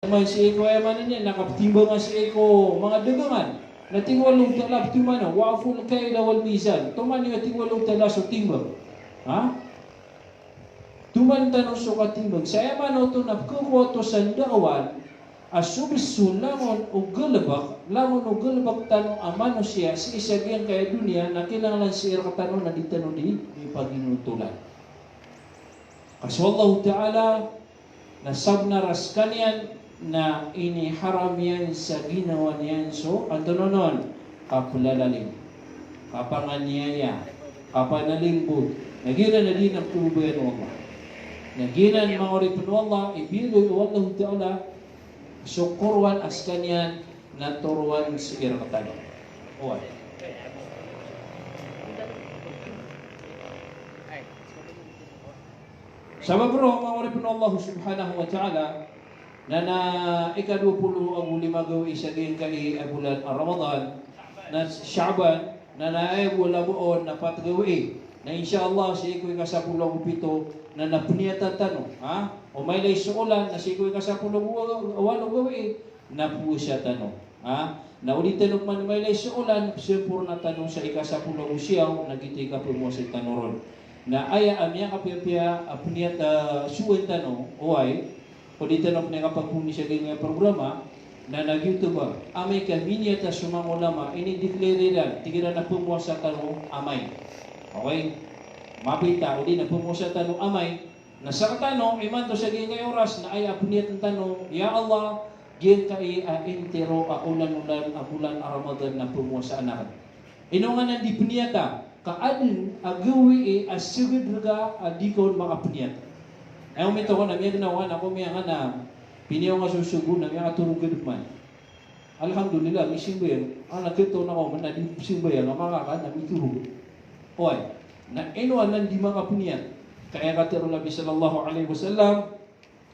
Man si Eko ay man niya, nakaptimba nga si Eko, mga dagangan. Na tingwalong talab tumana, waful kaila wal mizan. Tuman yung tingwalong tala so timbang. Ha? Tuman tanong so katimbang. Saya man ito na kukoto sa daawan, asubis langon o galabak, langon o galabak tanong amano siya, si isagyan kaya dunia, na kailangan siya katanong na di tanong di paginutulan. Kasi Allah Ta'ala, nasab na raskan yan, na iniharam yan sa ginawa niyan. So, ano noon? Kapulalalim, kapanganyaya, kapanalimbod. Naginan na din ang tubayan ng Allah. Naginan mga oripin ng Allah, ibiloy Allah Ta'ala, sukurwan as kanyan, naturuan sa irakatan. Uwan. Sabab bro, mga oripin ng Allah Subhanahu wa Ta'ala, na ika-20 ang lima gawi sa din kay bulan Ramadan na Sha'ban na naay wala buon na patgawi na insyaallah si iko'y kasapulong pito na napuniyatan tanong ha o may lay suulan na si iko'y kasapulong walong gawi na po siya tanong ha na ulitin man may lay suulan siyempre na tanong sa ikasapulong siyaw nagiti ka po mo sa tanoron na aya amya kapya apuniyat suwen tanong oy o dito na pinakapagpuni siya ganyan programa na nag-YouTube amay kaminya ta sumang ulama ini-declare tigiran na pumuasa tanong amay. Okay? Mapita o di na pumuasa tanong amay na sa tanong iman to siya ganyan oras na ay apuniat ng tanong ya Allah gian kay intero ulan-ulan bulan Ramadan na pumuasa anak. Inungan na di puniata kaadin agawi asugid raga adikon makapuniat. Ayaw mito ko na miya ginawa na ako miya nga na piniyaw nga susugo na miya nga turugid man. Alhamdulillah, may simbayan. Ang nagkito na ako man na di simbayan, ang makaka na may turugid. Oy, na inuan lang di makapuniyan. Kaya katiro Nabi sallallahu alaihi wasallam,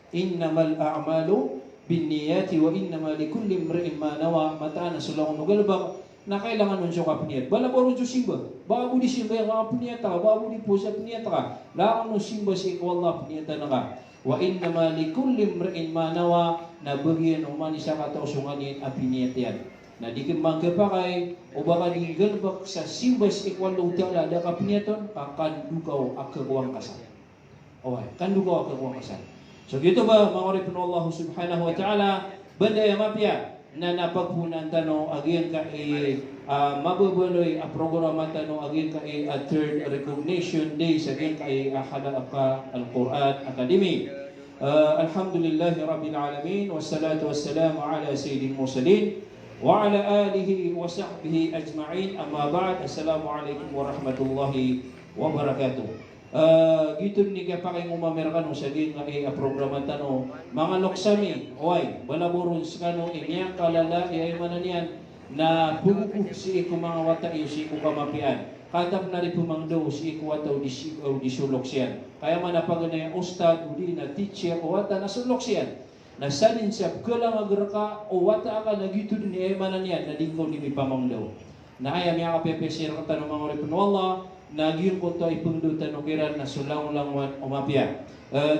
innamal a'malu binniyati wa innamal likulli imri'in ma nawa mataan na sulang nugalbak na kailangan nun siya kapuniyan. Bala po rin siya simba. Baka mo di simba yung kapuniyan ka. Baka mo di po siya puniyat ka. Lakan nun simba si ikaw Allah puniyatan na ka. Wa innama likulli imri'in ma nawa na bagyan umani sa katausungan yan apiniyat yan. Na di kimang kapakay o baka di galbak sa simba si ikaw Allah ta'ala da kapuniyaton kandugaw akagawang kasal. Okay, kandugaw akagawang kasal. So dito ba mga oripin Allah subhanahu wa ta'ala banda yung mapya na napagpunan tanong agyan ka mabubuloy a programa tanong agyan ka third recognition day sa agyan ka halaka al-Quran Academy. Alhamdulillahi Rabbil Alamin wassalatu wassalamu ala sayyidil mursalin wa ala alihi wa sahbihi ajma'in amma ba'd. Assalamu alaikum warahmatullahi wabarakatuh. Gitu ni kaya pakay umamerkan sa gin nga programa tano mga loksami oy balaburon sa kano inya kalala ay mananian na puguk si ko mga wata si ko kamapian katap na ri pumangdo si ko wata di suluksian kaya man napagana yung ustad udi na teacher o wata na suluksian na sanin siya kulang agraka o wata ka na gitu ni ay mananian na dingko ni pamangdo na ayam yang apepesir ka tanong mga ripon wallah nagyun ko to ipungdutan o kiran na sulang-langwan umapya.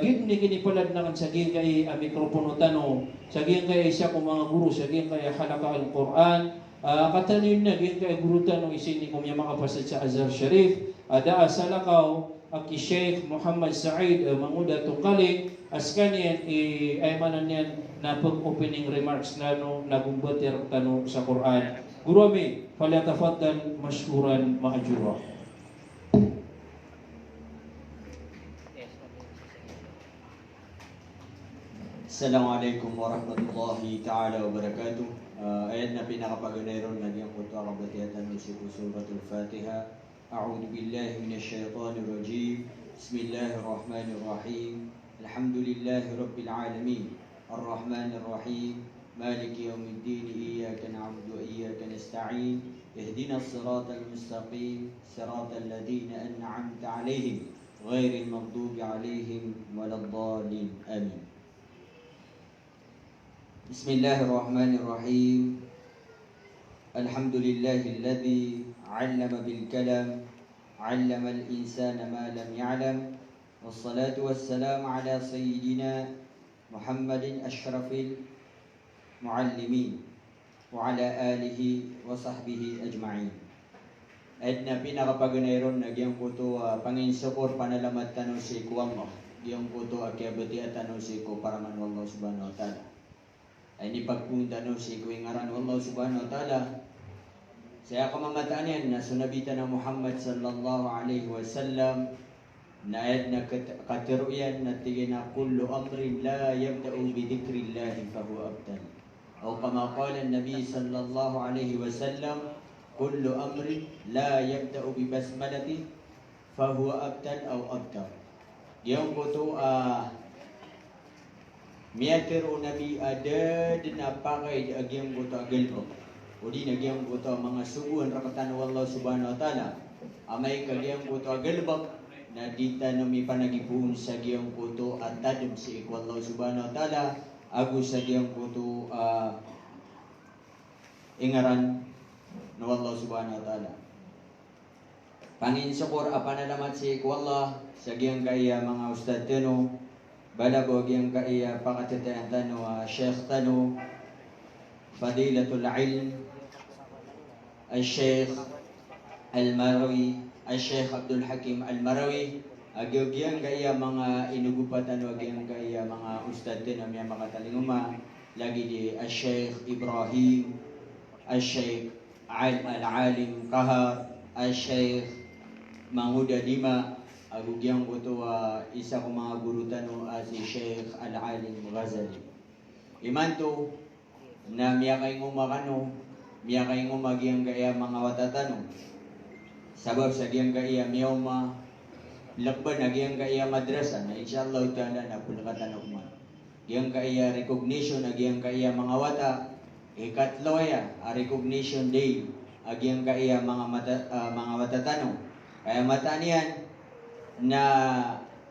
Gid ni kinipalad na kan saging kay mikropono tano, saging kay siya ko mga guru, saging kay halaka al-Quran, katanin na gid kay guru tano isin ni kumya makapasad sa Azhar Sharif, ada salakaw aki Sheikh Muhammad Said manguda tungkali askanian ay manan yan na pag-opening remarks nano nagumbater tano sa Quran. Guru ami, falyatafaddal mashkuran ma'ajura. Assalamualaikum warahmatullahi ta'ala wabarakatuh. Ayat na pinakapagunayron nagyang kuto ang batiyatan ni Suratul Fatiha. A'udhu billahi minasyaitanir rajim. Bismillahirrahmanirrahim. Alhamdulillahi rabbil alamin. Arrahmanir rahim. Maliki yawmiddin. Iyyaka na'budu wa iyyaka nasta'in. Ihdinas siratal mustaqim. Siratal ladzina an'amta 'alaihim ghairil maghdubi 'alaihim waladdallin. Amin. Bismillahirrahmanirrahim. Alhamdulillahilladzi 'allama bil kalam 'allama al insana ma lam ya'lam. Wassalatu wassalamu ala sayyidina Muhammadin asyrafil معلمين وعلى آله وصحبه أجمعين. Edna pinakapaganayon nagyang puto panginsukor panalamat tanong si Allah. Yung puto akyabati at tanong si ko para man Allah subhanahu wa ta'ala. Ay ni pagpunta no si ko ngaran Allah subhanahu wa ta'ala. Saya kamamataan yan na sunabitan ng Muhammad sallallahu alaihi wasallam na edna katiruyan na tigina kullu amrin la yabda'u bi dhikrillahi fahuwa abtal. O kama qala an-nabi sallallahu alaihi wasallam kullu amrin la yabda'u bi basmalati fahuwa abtal aw abtar. Yung puto miyatiru nabi ada dinapakay agyang puto agalbo. O di nagyang puto mga subuhan rakatan wallahu subhanahu wa ta'ala. Amay kagyang puto agalbo na dita nami panagipuon sa gyang puto at tadum si wallahu subhanahu wa ta'ala agu sa gyang puto ingaran na Allah subhanahu wa ta'ala. Panginsukor apanalamat si Allah sa giyang kaya mga ustad tano, balabo giyang kaya pakatatayan tano, Sheikh tano, Fadilatul Ilm, Al-Sheikh Al-Marawi, Al-Sheikh Abdul Hakim Al-Marawi, agyo giyang kaya mga inugupatan o giyang kaya mga ustad tano, mga talinguma, lagi di Al-Sheikh Ibrahim, Al-Sheikh Al-Alim Kahar, Al-Sheikh Manguda Lima, agugyang buto isa ko mga guru tano si Sheikh Al-Alim Ghazali. Imanto na miyakay ngumakano, miyakay ngumagyang kaya mga watatano. Sabab sa giyang kaya miyawma lakban na giyang kaya madrasa na inshallah ta'ala na pulkatan mo. Giyang kaya recognition na giyang kaya mga wata. Ikatlo ya, recognition day, agyang kaya mga matatano. Kaya matanian na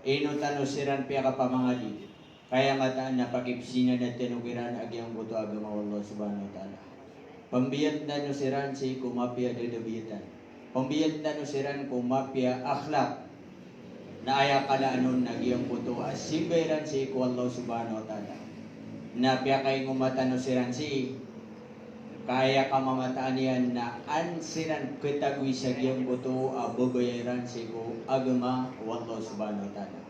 inutano siran piya ka pamangadi. Kaya mataan na pagipsina na tinugiran agyang buto agama Allah subhanahu wa ta'ala. Pambiyat na no siran si kumapya dedebitan. Pambiyat na no siran kumapya akhlak. Na aya kala anon nagyang buto asiberan si Allah subhanahu wa ta'ala. Na piya kay ngumatano siran si kaya kamamataan yan na ansiran kitagwi sa giyang buto babayaran sigo agama wallahu subhanahu wa ta'ala.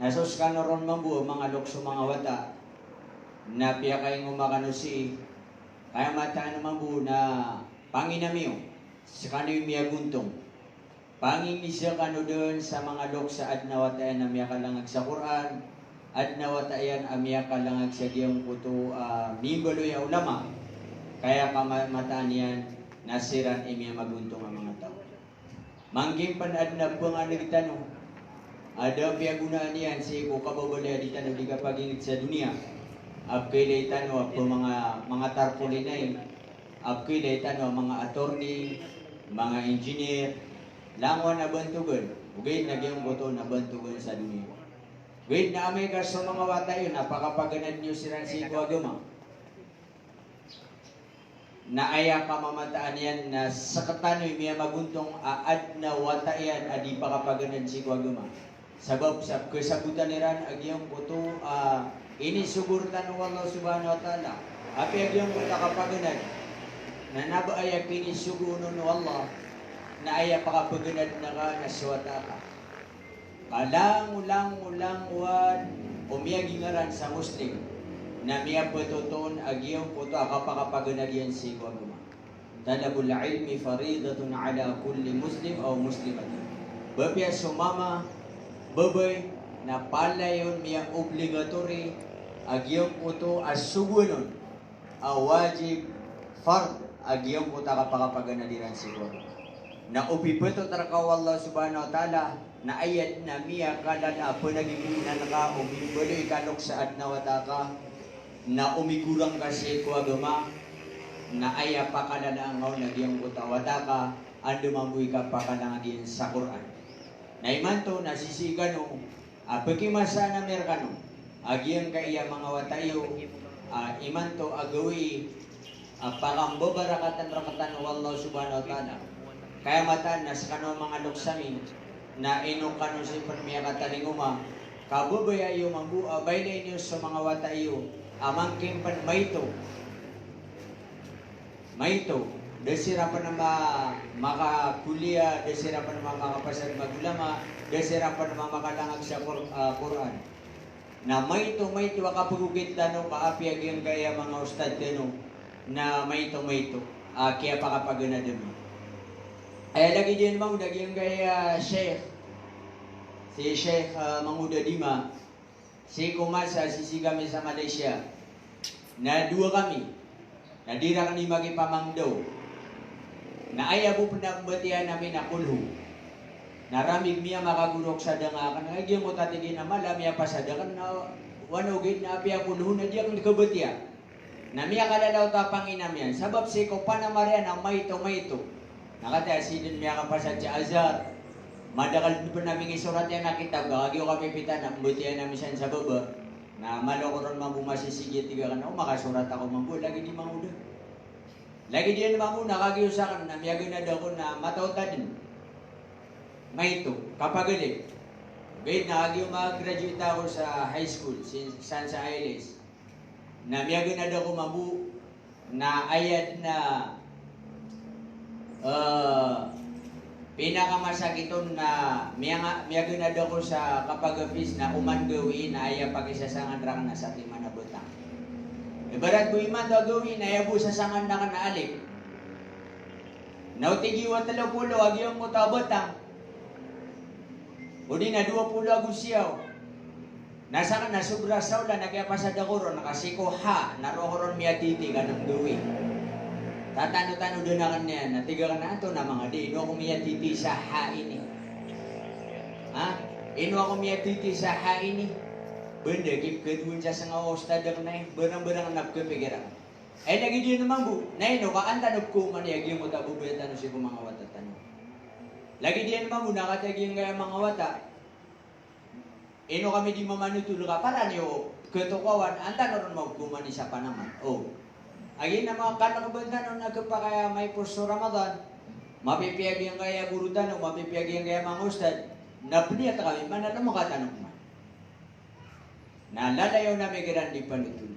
Nasos ka na ron mambu mga lokso mga wata na piya kayong umakano si kaya mataan na mambu na panginamiyo sa kano'y miyaguntong pangingisa kano doon sa mga loksa at nawatayan na miya kalangag sa Quran at nawatayan na miya kalangag sa giyang buto mibaloy ulama. Kaya kamataan yan, nasiran imiya maguntong ang mga tao. Mangging panad na po nga nagtano, ada piyagunaan yan si kababalaya di tano di kapagingit sa dunia. Abkilay tano po mga tarpulin na yun. Abkilay tano mga attorney, mga engineer, langon na bantugan. Ugay nagyang boto na bantugan sa dunia. Ugay na amay ka sa mga wata yun, napakapaganad nyo siran si Kuagama. Na aya kamamataan yan na sa katanoy miya maguntong aad na wata yan adi pakapaganan si Kuagama. Sabab sa kasabutan niran agyang puto inisugurtan ng Allah subhanahu wa ta'ala. Api agyang puto kapaganan na nabaaya kinisugunon ng Allah na aya pakapaganan na ka naswata ka. Kalang ulang umiyagingaran sa Muslim na miya patuton agyong puto akapakapaganagyan si Kuagama. Talabul ilmi faridatun ala kulli muslim o muslimatin. Babya sumama, babay, na palayon miya obligatory agyong puto asugunon wajib fard agyong puto akapakapaganagyan si Kuagama. Na upipato tarakaw Allah subhanahu wa ta'ala na ayat na miya kalan panagiminan ka umibaloy kalok sa adnawata ka na umigurang kasi Kuagama na aya pa ka na naangaw na giyang utawata ka ando mamuy ka pa ka na sa Quran. Na imanto nasisigan o pagkimasa na merkano agiyang kaya mga watayo imanto agawi pakambabarakatan rakatan ng Allah subhanahu wa ta'ala. Kaya matan na sa kano mga luksamin na inong kano si permiya katalinguma kabubaya yung mambu baylay niyo sa mga watayo amangkin pan maito. Maito. Desira pa na makakuliah, desira pa na makapasad magulama, desira pa na makalangag sa Quran. Na maito akapugugit tano kaapiyag yung kaya mga ustad tano na maito. Kaya pakapagana dami. Ay lagi din mo yung kaya Sheikh. Si Sheikh Manguda Dima. Si kumasa sisi kami sa Malaysia. Na dua kami. Nadira kami magipamangdaw. Na ayaw po pinagbatihan namin na kulho. Naramig miya makagurok sa dangakan. Ay, diyan mo tatigin na malam, miya pasadakan na wanugin na api kulho na diyan kabatiya. Na miya kalalaw tapang inam yan. Sabab si ko panamarian ang maito. Nakataya sidin miya kapasad sa azar. Madakal po namin isurat yan nakita. Gagyo kami pitan, nagbutihan namin siya sa baba. Na malokoron mabumasisigi tiga ka na. Makasurat ako mambu, lagi di manguda. Lagi dia naman muna, kagiusakan na miyagan na daw ko na matauta din. Maito, kapagalit. Gayit na kagiyo mag-graduate ako sa high school, San sa Ailes. Na miyagan na daw ko mabu, na ayad na pinakamasakiton na miyagan na daw ko sa kapag-office na uman gawin na ayaw pag-isasangan rang na sa tima na butang. Ibarat ko iman daw gawin, ayaw sa sangan na ka naalik. Nautigiwa 30, agiyong mo tabatang. O di na 20 agusiyaw. Nasa ka na sobra saula, nagyapasad ako ron, nakasiko ha, narokoron miya titi ka ng gawin. Tatano-tano doon na kanyan, natiga ka na ito na mga di, ino ako miya titi sa ha ini. Ha? Ino ako miya titi sa ha ini. Benda, kedun siya sa nga ostadang na berang-berang nagkapigiran. Ay, lagi din naman bu, na ino, kaantanong ko man, yagi mo tabubayatan siya kung mga wata tanong. Lagi din naman bu, nakatagi yung kaya mga wata. Ino kami di mamanutulo ka, para niyo, ketukawan, antanong magkumani sa panaman. Oh. Agin na mga kanakabanda nung nagkapakaya may puso Ramadan, mapipiyag yung kaya burutan, o mapipiyag yung kaya mga ustad, napiliyat kami, manalo mo katanong man. Na lalayaw na may di panutun.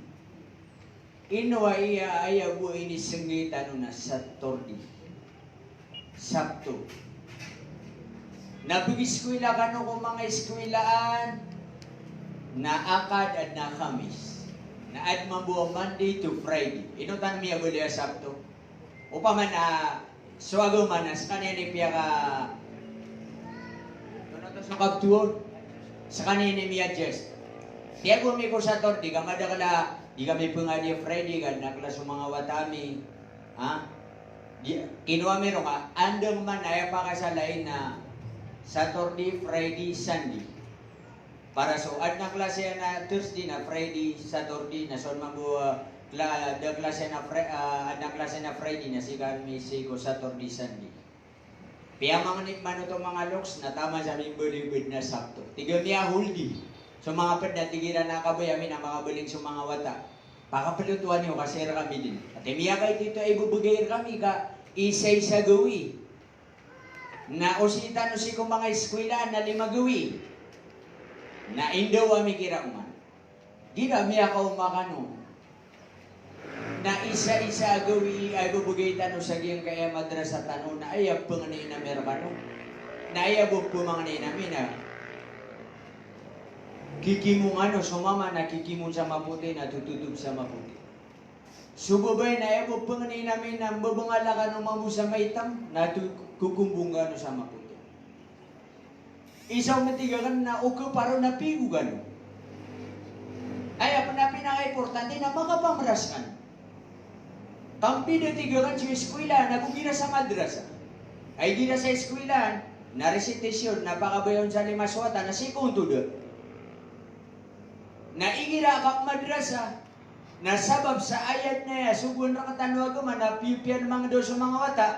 Inuwa iya ayaw bu ini senggitan na sa tordi. Sabto. Nabig-eskwela ka no kung mga eskwelaan na akad at na kamis. Na at mabuo Monday to Friday. Inutan miya buliya Sabto. Upa man suwago man sa kanya ni piya ka doon sa kaptuon. Sa kanya ni miya just. Tiya bumi ko sa tor, di ka madakala, di kami pangadi Friday, ka nakla sa mga watami. Ha? Kinuha meron ka, andang man ay pakasalain na Saturday, Friday, Sunday. Para so, ad na klase na Thursday na Friday, Saturday, na son mabuha, da klase na Friday na sigan misi ko Saturday, Sunday. Piya mga man ito mga loks, na tama sa aming balibid na Sabto. Tiga miya huldi. So mga pagdatigiran na kabayamin na mga baling sa mga wata. Pakapalutuan niyo kasi kami din. At miya kayo dito ay bubugay kami ka isa-isa gawi. Na usita no si kong mga eskwela na 5 gawi. Na indaw kami kirauman. Di na miya ka umakano. Na isa-isa gawi ay bubugay tano sa giyang kaya madrasa tano na ayab panganay na meron na ayab po mga namin na kikimong sumama na kikimong sa maputi na tututub sa maputi. Subabay na ebo panganay namin na babangala ka ng mamu sa maitam na kukumbong ka sa maputi. Isaw matigakan na uko paro na pigo gano. Ay, apa na pinaka-importante na makapamraskan. Kampi na tigakan sa eskwela na kung gira sa madrasa. Ay gira sa eskwela na recitation na pakabayon sa 5 swata na sekundo do. Na igira kang madrasa na sabab sa ayat na sugun na katanwa man na pipian mga do sa mga wata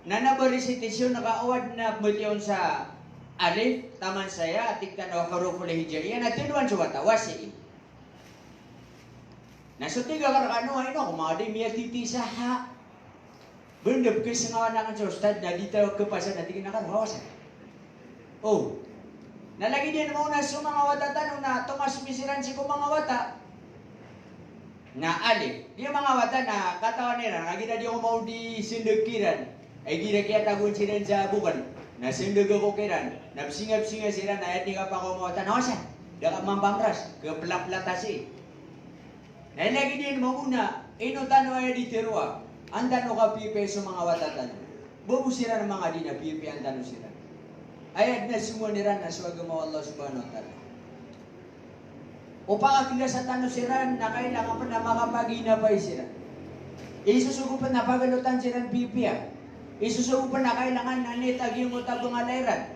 na nabarisitisyon nakaawad na mulyon sa alif taman saya atik tanaw haruful hijaiya na tinuan sa wata wasi na sutiga karakano ay no kumadi miya titi sa ha benda kasi nga na kan sa ustad na dito kapasan na tingin na kan hawasan oh. Nalagi din mo na sa mga wata tanong na Tomas misiran si ko mga wata. na alif. Dia mga wata na katawan nila, nagina di ko mau di sindekiran. Ay gira kaya tagun siran sa bukan. Na sindega ko kiran. Na singa siran na ayat ni ka pa ko mau wata. Nawasa, dapat mampamras ke pelap-pelatasi. Na lagi din mauna, ino tano ay di terua. Andano ka pipe sa mga watatan. Bobo sira ng mga dina pipe andano sira. Ayat na semua niran na swagamo Allah Subhanahu wa taala. Upang akila sa tanong siran na kailangan pa na makapaginabay sila. Isusugo pa na pagalutan siran pipia. Isusugo pa na kailangan na netagi mo tabong alayran.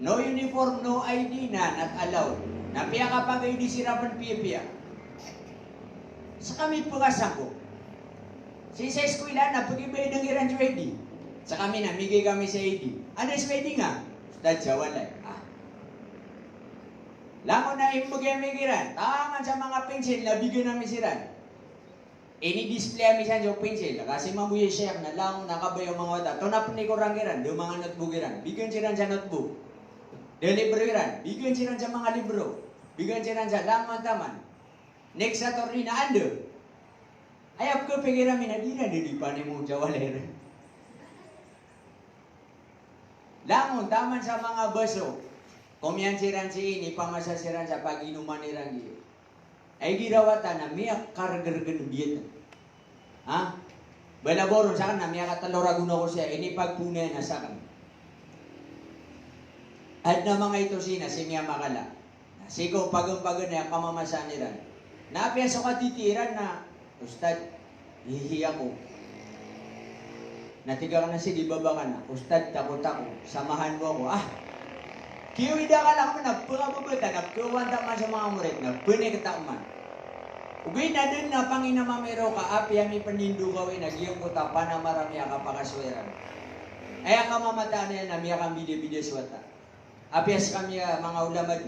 No uniform, no ID na not allowed. Napiya kapag ID sirapan pipia. Sa kami pagasan ko. Sa eskwela na pag-ibay ng iran sa ID. Sa kami na, migay kami sa ID. Ano sa ID nga? Ustad sa walay. Langon na imugay-migiran, tangan sa mga pensil na bigyan namin siran. Ini-display kami sa pensil. Kasi mamuya siya na langon nakabay ang mga wata. Ito na po ni Kurangiran, yung mga notebookiran. Bigyan siran sa notebook. Deliberiran, bigyan siran sa mga libro. Bigyan siran sa langon taman. Next sa torni na ando. Ayap ko pigiran minadira, di pa ni mo jawalera. Langon taman sa mga baso. Kumiyan siran si ini, pamasa siran sa pag-inuman ni Rangi. Ay girawatan na miyak kargargan biyet. Ha? Balaboron sa kan na miyak kataloraguna ko siya, ini pagpunay na sa kan. At na mga ito sina, si miya makala. Siko pagong-pagong na yung kamamasan nila. Napiyaso ka titiran na, Ustad, hihiya ko. Natiga ka na si baba ka na, Ustad, takot ako, samahan mo ako. Kiwida ka lang man, nagpangababata, nagkawan man sa mga murit, nagpunay ka man. Ugay na din na panginamamero ka, api ami panindu gawin, nagyong kuta pa na marami ka pakasweran. Ay ka mamata na yan, namiya kang bida-bida suwata. Apias kami mga ulamad.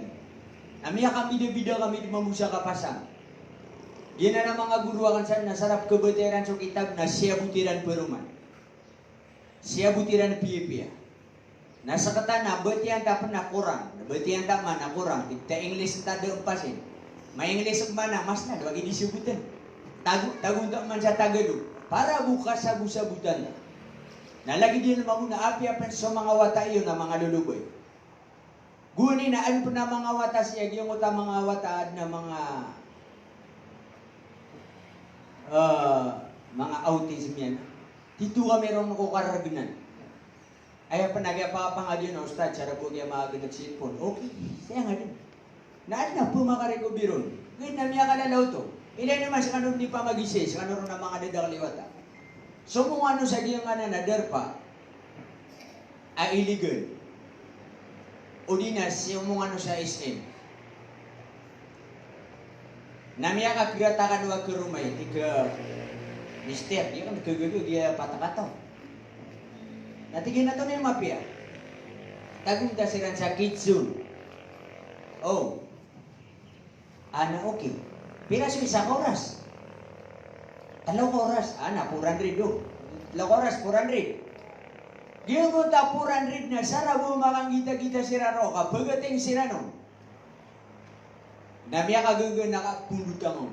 Namiya kang bida-bida kami di mamusa kapasang. Yan na mga guru akan sa nasarap kebeteran so kitab na siya butiran peruman. Siya butiran piya-piya. Nasa kata na, betian tak pernah kurang. Betian tak mana kurang. Kita English tak ada empasin. May English mana, mas na, bagi disebutan. Tagung tak man sa tagado. Para buka sabu-sabutan. Na lagi din naman na api apan sa mga wata iyo na mga luluboy. Guni na ano na mga wata siya, yung uta mga wata na mga autism yan. Dito ka meron ko karagnan. Ay pa nagyapapang adyon na Ustad, sarap ko kaya mga ganagsilpon. Okay, saya nga din. Naan na po makareko biron. Ngayon na miya kalalaw to. Ilay naman sa kanon di pa mag-isay, sa kanon na mga dadakaliwata. So kung ano sa giyang nga na nadarpa, ay illegal. O dinas, yung mga ano sa SM. Namiya ka piratakan wag ke rumay, tika mister, dia kan kegego dia patah-patah. Natigin na ito na yung mapia. Tagong tasiran sa kitsune. Oh. Ana okay. Piras yung isang oras. 3 oras. Ana, 400 do. 3 oras, 400. Diyan ko ta 400 na sarabo makang kita-kita sirano. Kapagating sirano. Namiya kagagan nakapundut mo.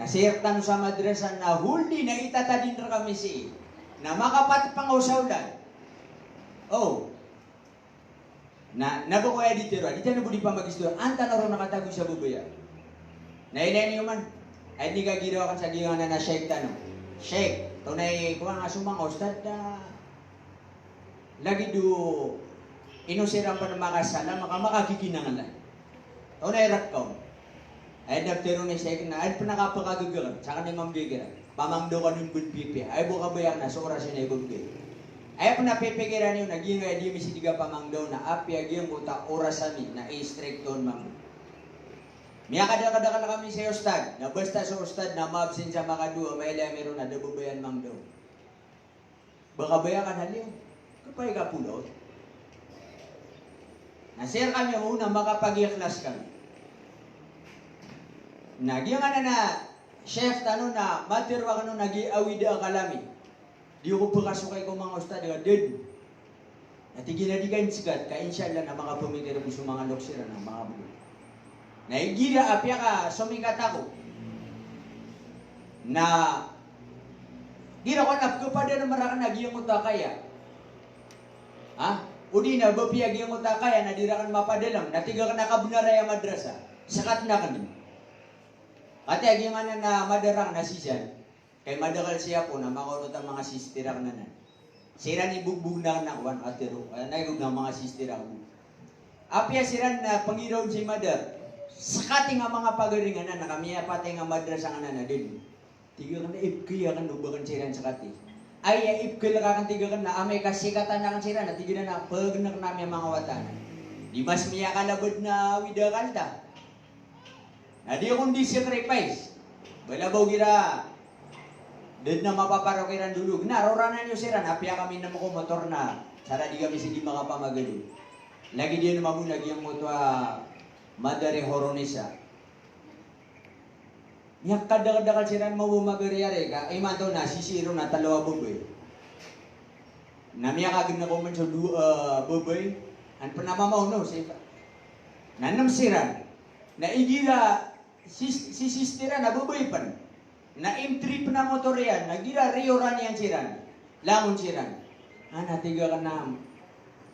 Nasirtan sa madrasa na huli na itatadin na kami si na makapat pangusawlan. Oh. Nabukoy di tiro. Di tayo budi pa mag-istor. Anta na ron nakatago sa bubaya. Nailay niyo man. Ay di ka ginawa kan sa giyangan na sheikh tanong. Sheikh, tunay kuha nga sumang ustad na lagi do inusiran pa na makasala, makakikinangalan. Tunay rakkaw. Ay nagtiro ni sheikh na ay panakapakagagalan. Saka ni Ma'am Gigira. Pamangdo ka nun good pipi. Ay buka bayan na sa oras yun ay good pipi. Ay panapipigiran yun, naging ay di misidiga pamangdo na api agiyang buta oras amin na i-strict doon ma'am. Miya kadakadaka na kami sa ustad. Na basta sa ustad na mabsin sa makadua, may ilang meron na dabubayan mangdo. Baka bayan ka na liyo. Kapay ka pulot. Nasir kami muna makapag-ikhlas kami. Nagyang na chef tano na matirwa kano nag-iawida kalami. Di ko pakasukay ko mga ustad nga dead. At iginadikan sikat ka inshallah na mga pumikir ko sa mga loksira ng mga bulo. Naigida apya ka sumikat ako. Na gira ko na kepada marakan nagi yang utakaya. Udi na bapiyag yang utakaya na dirakan mapadalam. Natiga ka na kabunaraya madrasa. Sakat na kami. Ate agi mana na madarang na siyan. Kay madakal siya po na makunot ang mga sistirak na nan. Siran ibugbog na nakwan atero. Naigog na mga sistirak mo. Apya siran na Panginoon si Madar. Sakati nga mga pagaringan na kamiya pati nga madrasa nga na din. Tiga kan ipkiya kan nubakan siran sakati. Ay ipkil ka kan tiga kan na amay kasikatan na kan siran na tiga na pagnak namin mga watan. Di mas miya kalabod na widakalta. Na di akong di-sacrifice. Balabaw gira. Dahil na mapaparokiran dulu. Naroranan nyo siran. Apya kami na mo motor na. Sara di kami sige makapamagalo. Lagi dia naman lagi ang moto Madare Horonesa. Niya kadakadakal siran mo magariare ka. Ay man na sisiro na talawa buboy. Na miya kagin na ko man sa buboy. An panamamaw no. Nanam siran. Na igira si sistira na buboy pan. Na M3 na motor yan, nagira rioran yan siran. Langon siran. Tiga ka na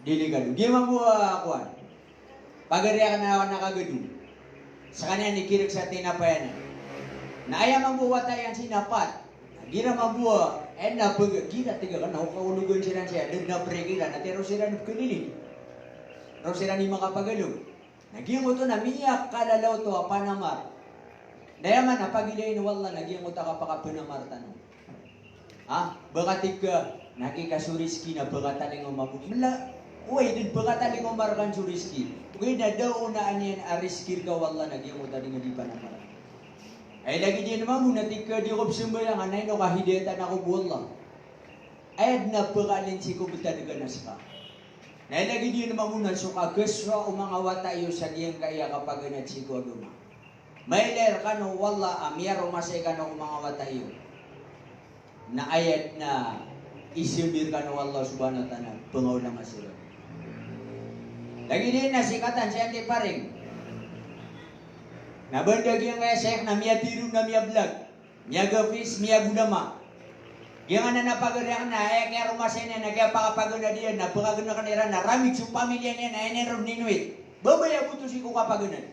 delegado. Gima buwa kuwan. Pagariya ka na nakagado. Sa kanya nikirik sa tinapayan. Na ayaw mabuwa tayo sinapat. Gira mabuwa. Na gira tiga ka na kaulugan siran siya. Doon na pregira. Natero siran kunilig. Ro siran ni makapagalo. Naging mo to na miyak kalalaw to panamar. Dayaman na pagilay na wala naging uta ka pakapunamartan. Bakatig ka nakikasuriski na bakataling umabot. Mala, uy, din bakataling umarkan suriski. Uy, na daw unaan yan ariskir ka wala naging uta din di pa naman. Ay lagi din naman muna tika di ko sumbayang anay no kahidetan ako buwala. Ay na bakalin si ko butaniga nas ka. Ay lagi din naman muna suka geswa o mga watayo sa giyang kaya kapag ganat si ko duma. May ler ka no wala amiyaro masay ka no mga watayo. Na ayat na isibir ka no Allah subhanahu wa ta'ala pengaw na masira. Lagi din na sikatan siya di paring. Nabandag yung kaya sek na miya tiru na miya vlog. Miya gafis, miya gudama. Yung na napagarihan na kaya rumasay na kaya pakapagana diyan na pagagana kanira na ramig sa pamilya niya na eneron ninuit. Babaya buto si ko kapaganan.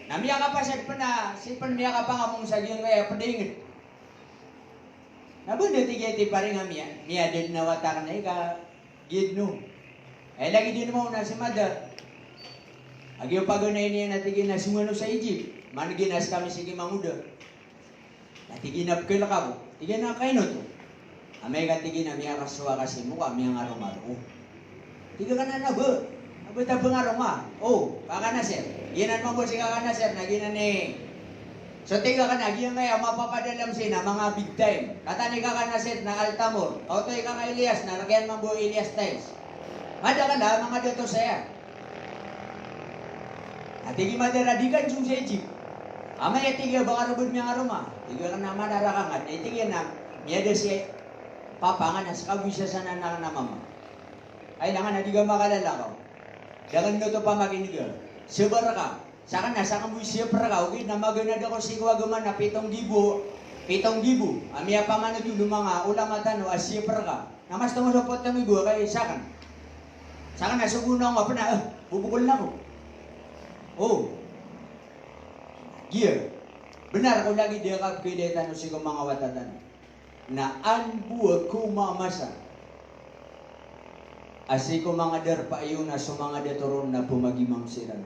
Namiya ka pa sa sipan miya ka pa nga mong sagyong kaya padingin. Nabunda tigeti pa rin nga miya din na watakan na ika gidno. Lagi din mo na si Mother. Agyo pagunay niya natigin na sumano sa Egypt. Maniginas kami sige mamuda. Natiginap ko lakabo. Tigin na kayo no to. Amay ka tigin na miya kaswa kasi mukha miya nga rumaro. Tiga ka na nabo. Bata pengaruh mah. Kaka Nasir. Ginan mo si Kaka Nasir na ginan ni. So tiga ka na giyan kaya mapapadalam sina mga big time. Kata ni Kaka Nasir na Altamor. Kautoy Kaka Elias na lagyan mo buo Elias Times. Mada ka na mga dito saya. At tigi madaradikan sung sa Egypt. Amay tiga baka rubod miya nga rumah. Tiga ka na madarakangan. Tiga na miyada si papangan na sa kabisa sa nanak na mama. Ay langan na di ka makalala ko. Jangan no to pamakinig. Sebar ka. Saka nasa kamu siya ka. Okay, na maganad ako si Kuwagaman na 7,000. Amia pamanag yung mga ulamatan o asya ka. Namas tumusupot kami gua kay sakan. Saka nasa guna ako pa na, bubukol na ko. Gear. Benar ko lagi dia kapkidetan o si mga watatan. Na anbuag ko mamasa. Asi ko mga darpa yun na so mga detoron na pumagimang siran.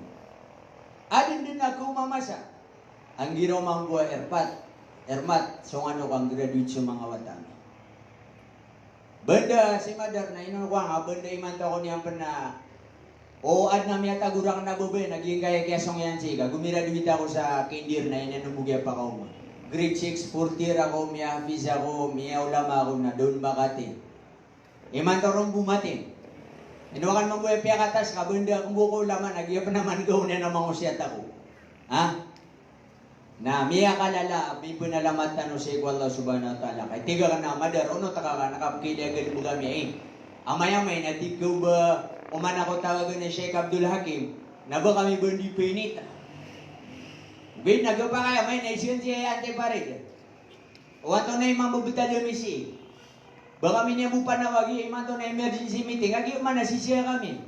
Adin din ako mamasa. Ang giraw mga buwa ermat, so ano kang graduate sa mga watan. Banda si Madar na inon ko nga, banda iman to ko niyang na ad na miya tagurang na bubay, naging kaya kesong yan siya. Gumiraduate ako sa kindir na inanubugya pa ko. Grade 6, 4th year ako, miya hafiz ako, miya ulama ako na doon Makati. Iman to rong bumatin. Inuwakan mong buhay piyakatas, kabunda kung buko laman, nagyap naman gawin na mga usyat ako. Na miya kalala, bibo na lamatan o si Allah subhanahu wa ta'ala. Kaya tiga ka na, Madar, uno taka ka, nakapakili agad mo kami. Amaya-may, natigaw ba, uman ako tawagan ni Sheikh Abdul Hakim, Naba kami bendi penita. Bin nagapa kaya may naisyon siya ante pared. Wato na imang bubita misi. Baka kami niya bupa na wagi iman to na emergency meeting. Agi mana sisiya kami.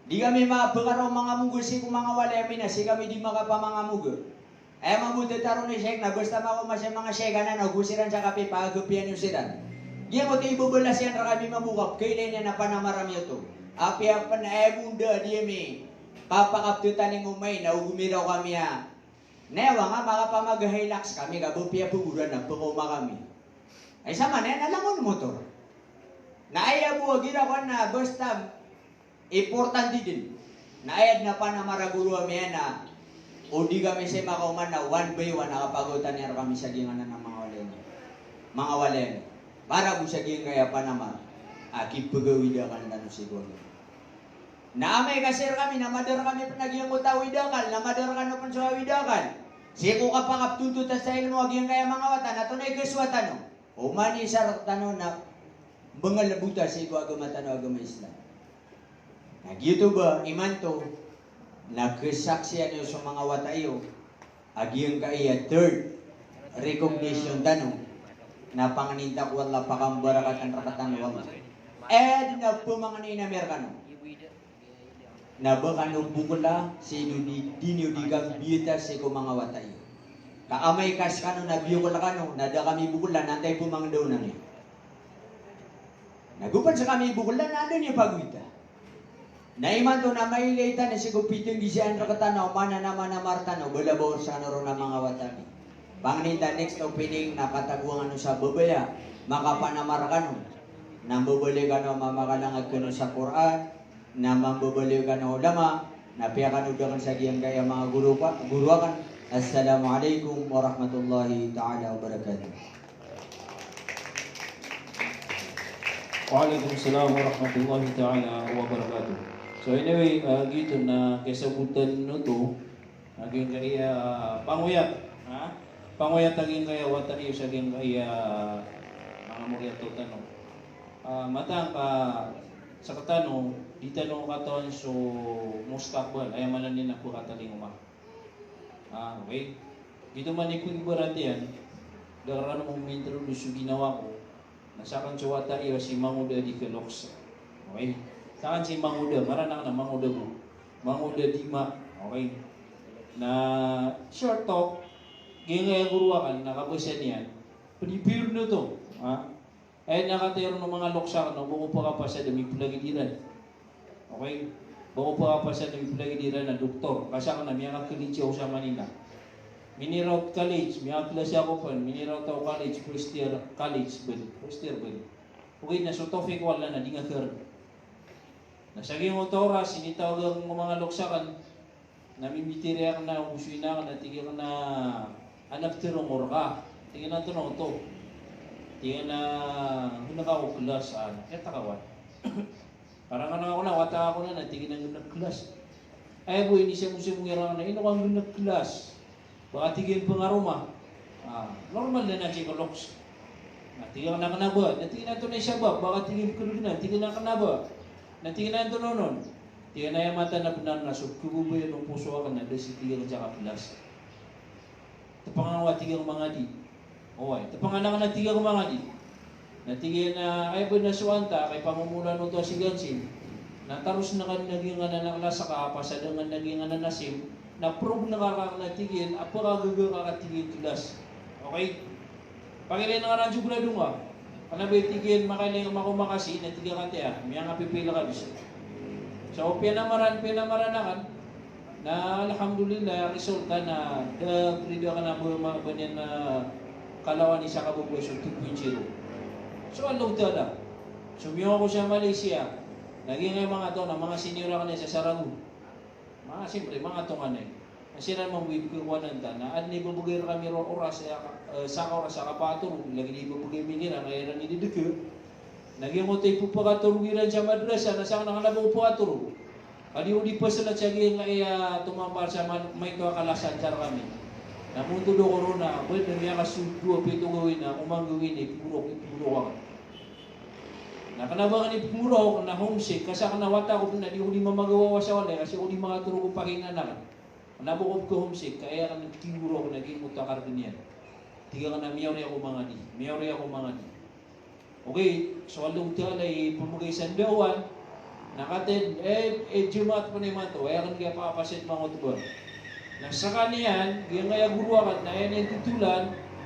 Di kami mabagaraw mga mugusi kung mga wala yamin na si kami di makapamanga mugo. Ay mabuti taro ni Sheikh na gusto mo masya mga Sheikh na nagusiran sa kape pagapian yung siran. Diyan mo tayo bubulas yan ra kami mabukap. Kailan niya na panamarami ito. Api apa na bunda dia mi. Papakaptutan ng umay na ugumiraw kami ha. Newa nga makapamag-hilax kami kabupiya puguran na pukuma kami. Ay sama na nalangon motor. Naaya buwa girawan na basta importante din. Naayad na pa na maraguro kami na o di kami sa makauman na one by one nakapagutan niya kami sa ginganan ng mga walen. Mga walen. Para po sa gingaya pa naman. Aki pagawidakan na siguro. Naamay kasir kami, namadar kami panagiyang utawidakan, namadar ka na pansawidakan. Siya ko kapakaptutut sa ilmo, aging kaya mga watan, ato na ikaswatan no. Umani sa tanong na mga labuta sa iko agama tanong agama Islam. Nagyuto ba, iman to, nagsaksiyan nyo sa mga watayo, aging kaya third recognition tanong, na panganintak wala pakambarakatan rakatan wala. Na pumanganin na merkano. Na bakano bukula, sino dinyo di kang biyita sa iko mga watayo. Kaamay kas kano na biyukula kano, nada kami bukula, nantay pumang daw na niya. Nagupan sa kami bukula, nada niya pagwita. Naiman to na mailita na si kupitong gisyan rakatanaw, mana naman na martanaw, balabaw sa naro na mga watani. Panginita next opening na kataguan ano sa babaya, makapanamar kano, nang babali kano mamakalangag kano sa Quran, na mambabali kano ulama, na piya kano dakan sa giyang kaya mga guruakan. Assalamualaikum warahmatullahi ta'ala wabarakatuh. Waalaikumsalam warahmatullahi ta'ala wabarakatuh. So anyway, gitu na kesabutan no to, naging kaya panguyat, ha? Panguyat naging kaya watan iyo sa ging kaya mga muriat to tanong. Matang ka sa katanong, di tanong katon so mustakbal, ay mananin na po kataling umah. Okay. Dito man ikong ibarati yan, dararan mong introduce yung ginawa ko, nasakan suwata iyo si Manguda di Keloks. Okay. Saan si Manguda? Maranak na Manguda mo. Manguda Dima. Okay. Na short talk, gingay guruakan, nakabasa niyan, panipir na to. Ha? Eh nakatero ng mga loksa, no, bungo pa ka pa sa dami pulagidiran. Okay. Bago pa pa sa nagpilagidira na doktor, kasi ako na miyang college ako sa Manila. Miniraut college, miyang klase ako pa, miniraut ako college, first year college, first year ba? Okay na, so topic wala na, di nga kar. Nasaging otora, sinitawag ang mga loksakan, namimitiri ako na, usuin na ako, natigil na, anak tirong orka, tingin na ito na ito. Tingin na, hunaka ako klas, kita kawan. Parang ano ako na, wata ako na, natigin ang nag-class. Ay boy, hindi siya musim ngirang na, ino kang nag-class. Baka tigil pa nga roma. Normal na na siya kaloks. Natigil na kanaba, natigil na ito na siya ba, baka tigil ka rin na, tigil na kanaba. Natigil na ito nonon. Tigil na yung mata na benar na, so kubo yun ng puso ka na, dahil si tigil siya ka-class. Tapangawa tigil mga di. Okay, tapangawa na tigil mga di. Natigil na ay po nasuanta kay pamumulan nito si Gansin. Nataros na kan naging nanaklas sa kapasa dengan naging nasim na prove na natigil apo kagaga kakatigil tulas. Okay? Pagilay na nga jugla dunga. Kana ba tigil makalay makumakasi natigil ka tiya. Miya nga pipila ka bisa. So pinamaran nakan na alhamdulillah resulta na prido ka na mga banyan na kalawan ni sa kabubuhay so 2.0. So, along tala. Sumiyo ako sa Malaysia. Naging ay mga to na mga senior ka na sa Saragu. Mga siyempre, mga to nga na eh. Kasi naman wibigurwanan ta na at nibubugay kami oras sa oras sa kapaturo. Lagi nibubugay minira, ngayon ni didikyo. Naging mo tayo pupakaturugiran sa madrasa na saan nakalabang pupakaturo. Kadi uli pa sila tsaging ay tumampar sa may kakalasan sa kami. Namunto do korona, pwede na niya kasudwa pito gawin na umang gawin eh, puro ka. Nakanabangan ni Pumuro na homesick, kasi kanawata ko na di ko di mamagawa sa wala, kasi ko di makaturo ko pakinganakan. Nabukod ko homesick, kaya ka nagtiburo ko naging utakar din yan. Tiga ka na miyori ako mga di. Okay, so along talay pumugay sa dawan, nakatin, jumat po na yung mato, kaya kan kaya papasit mga utubor. Nasaka niyan, kaya guru akat na yan yung titulan,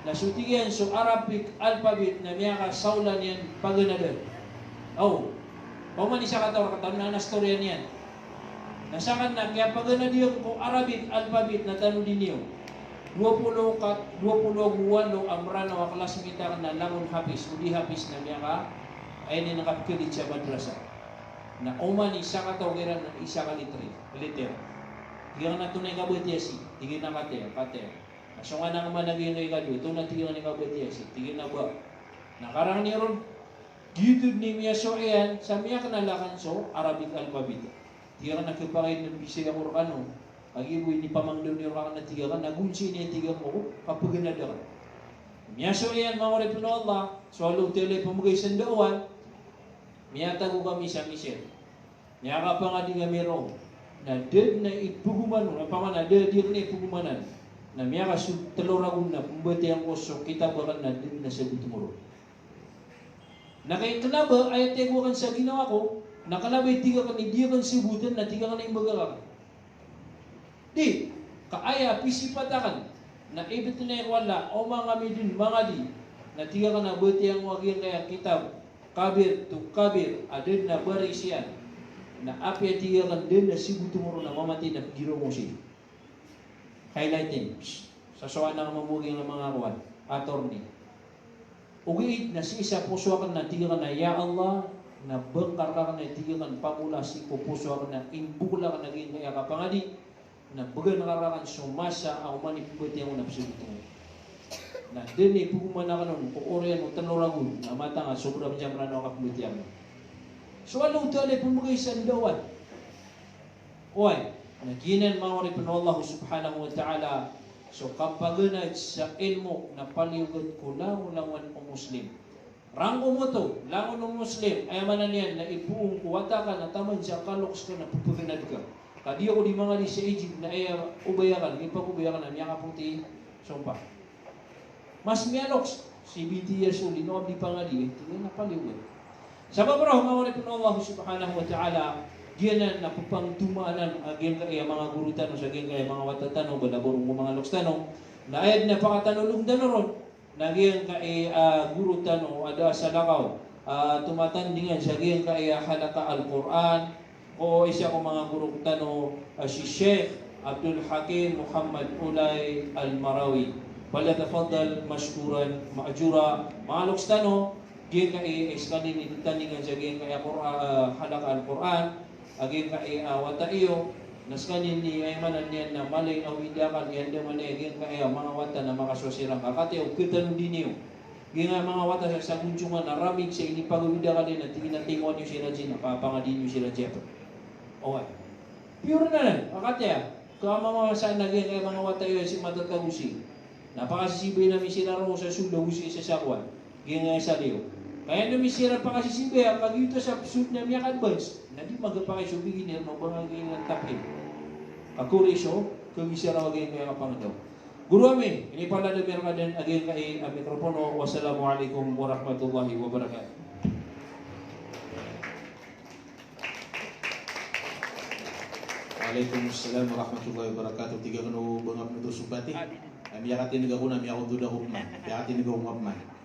nasutigan so Arabic alphabet na miyaka saulan yan paganadal. Oh, paman isa katawar na nastorya niyan. Nasakan na, kaya paganadal ko Arabic alphabet na tanong din niyo. 28 ang marana wa klasmita na langon hapis, udi hapis na miyaka, ay ni nakapkilit sa madrasa. Na uman isa katawagiran ng isa ka liter. Tiga na tunay ka BTS, tigil na kate. So nga nang managing ngay kado, ito na tiga na ka BTS, tigil na ba? Nakarang ni ron, gitod ni miya so ayan, sa miya kanalakan so, Arabic alphabet. Tiga na nakipangay ng bisaya Qur'ano, agiboy ni pamangdaw ni Raka na tiga ka, nagunsi niya tiga mo, kapag ganada ka. Miya so ayan, mga oripin ng Allah, so along tele pamugay sandawan, miya tago kami sa misir. Miya ka pa nga di nga meron, na dead na ipuguman, na pamana, dead na ipugumanan, na miya ka taloragun na, pumbati ang koso, kita ba na dead na sa butumuro. Nakaikanaba, ay tego kan sa ginawa ko, nakalabay tiga ka ni diya kan sibutan, na tiga ka na imbaga ka. Di, kaaya, pisipatakan, na ibit na yung wala, o mga midin, mga di, na tiga ka na buti ang waging kaya kitab, kabir to kabir, adin na bari siya, na api tiga kan din na sibutumuro na mamati na giro mo siya. Highlighting, sa sawa na mamuging ng mga kuwan, attorney. Ugiit na si isa puso ka na tiga ka na, ya Allah, na bengkar ka na tiga ka pamula si puso ka na, imbula ka naging kaya ka pangadi, na baga nakarakan sumasa ang manipubuti ang unapsibit mo. Na din ipuguman na ka nun, kuorian mo tanuragun, na mata nga, sobrang jamran ang kapubuti mo. So along talay pumagay sa dawan. Uy, naginan mga oripin Allah subhanahu wa ta'ala, so kapag na sa ilmo na paliugad ko langon o Muslim. Rango mo to, langon o Muslim, ay manan yan na ipuong kuwata ka na taman siya kaloks ka na pupuginad ka. Kadi ako di mga di sa Egypt na ay ubayakan, hindi pa ubayakan na niya kaputi sumpa. Mas mialoks, 70 years old, ino abdi pa nga di, tingnan na paliugad. Sa babraw, mga oripin Allah subhanahu wa ta'ala, giyanan na pupang tumaanan aging kaya mga guru tanong sa aging kaya mga watatanong balaborong mga loks tanong na ayad na pakatanulong danoron na aging kaya guru tanong ada sa lakaw tumatandingan sa aging kaya halaka al-Quran o isa ko mga guru tanong si Sheikh Abdul Hakim Muhammad Ulay Al-Marawi falyatafaddal mashkuran ma'jura mga loks tanong aging kaya iskanin itandingan sa aging kaya halaka al-Quran aging wata iyo naskanin ni aymanan niyan na malay awidakan yan de manegin kaya mga wata na makasosirang kakati o kitanong din niyo ginga mga wata sa kunjungan na ramig sa ini pagawidakan din at tinatingon niyo sila dyan napapangadin niyo sila dyan okay pure na lang kakati kama mga saan naging kaya mga wata iyo si matatagusi napakasisibay namin sila ro sa sulagusi sa sakwan ginga sa liyo kaya numisira pa kasi si Bea, pag ito sa suit na miyak advance, na di magapakay so bigin no ba nga ganyan ang tapin. Ako reso, kung isira maging kaya kapangadaw. Guru amin, ini pala na meron ka din aging kay mikropono. Wassalamualaikum warahmatullahi wabarakatuh. Waalaikumsalam warahmatullahi wabarakatuh. Tiga kanu bangap nito subati. Miyakatin nagakuna, miyakot duda hukman. Miyakatin nagakungapman.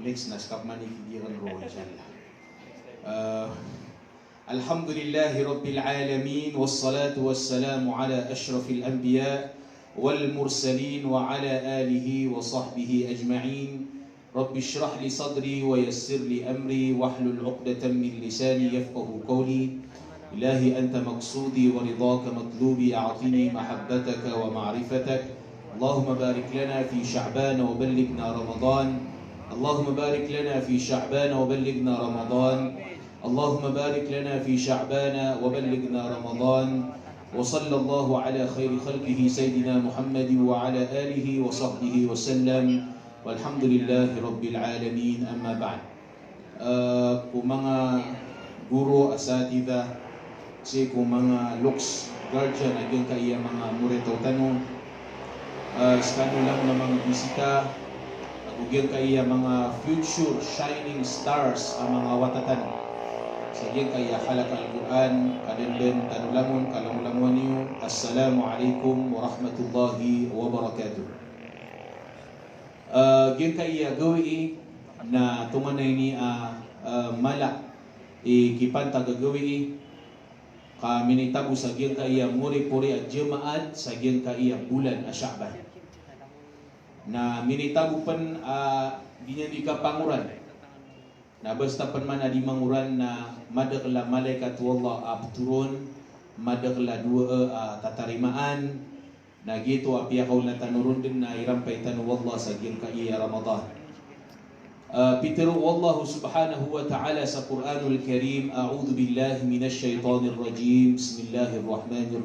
Next na skap man ikigiran ro inshallah. Alhamdulillahi rabbil alamin wassalatu wassalamu ala ashrafil anbiya wal mursalin wa ala alihi wa sahbihi ajma'in. Rabbi shrah li sadri wa yassir li amri wahlul 'uqdatam min lisani yafqahu qawli. Ilahi anta maqsudi wa ridaka matlubi a'tini mahabbataka wa ma'rifatak. Allahumma barik lana fi Sha'ban wa ballighna Ramadan. اللهم بارك لنا في شعبان وبلغنا رمضان. اللهم بارك لنا في شعبان وبلغنا رمضان. وصلى الله على خير خلقه سيدنا محمد وعلى آله وصحبه وسلم والحمد لله رب العالمين. أما بعد kung mga guro, asatida, kung mga looks, guardian, agyan ka iya mga muretaw tanong, skano lang na mga bisita, agyan ka iya mga future shining stars ang mga watatan. Sige kaya halak al-Quran, kadenden tanulangon, kalamulamuan niyo. Assalamualaikum warahmatullahi wabarakatuh. Gyan kaya gawi na tumanay ni malak ikipanta gagawi kami ni tabu sa gyan kaya muri-puri at jemaat sa gyan kaya bulan Sya'ban. Na minitabu pan ganyan di kapanguran. Na basta pan man adi manguran na madakla malaikat wallah turun, madakla dua tatarimaan, na gitu api akaw na tanurun din na irampay tanu wallah sa giyang kaiya Ramadan. Pitero wallah subhanahu wa ta'ala sa Quranul Karim, a'udhu billahi minash shaitanir rajim, bismillahir rahmanir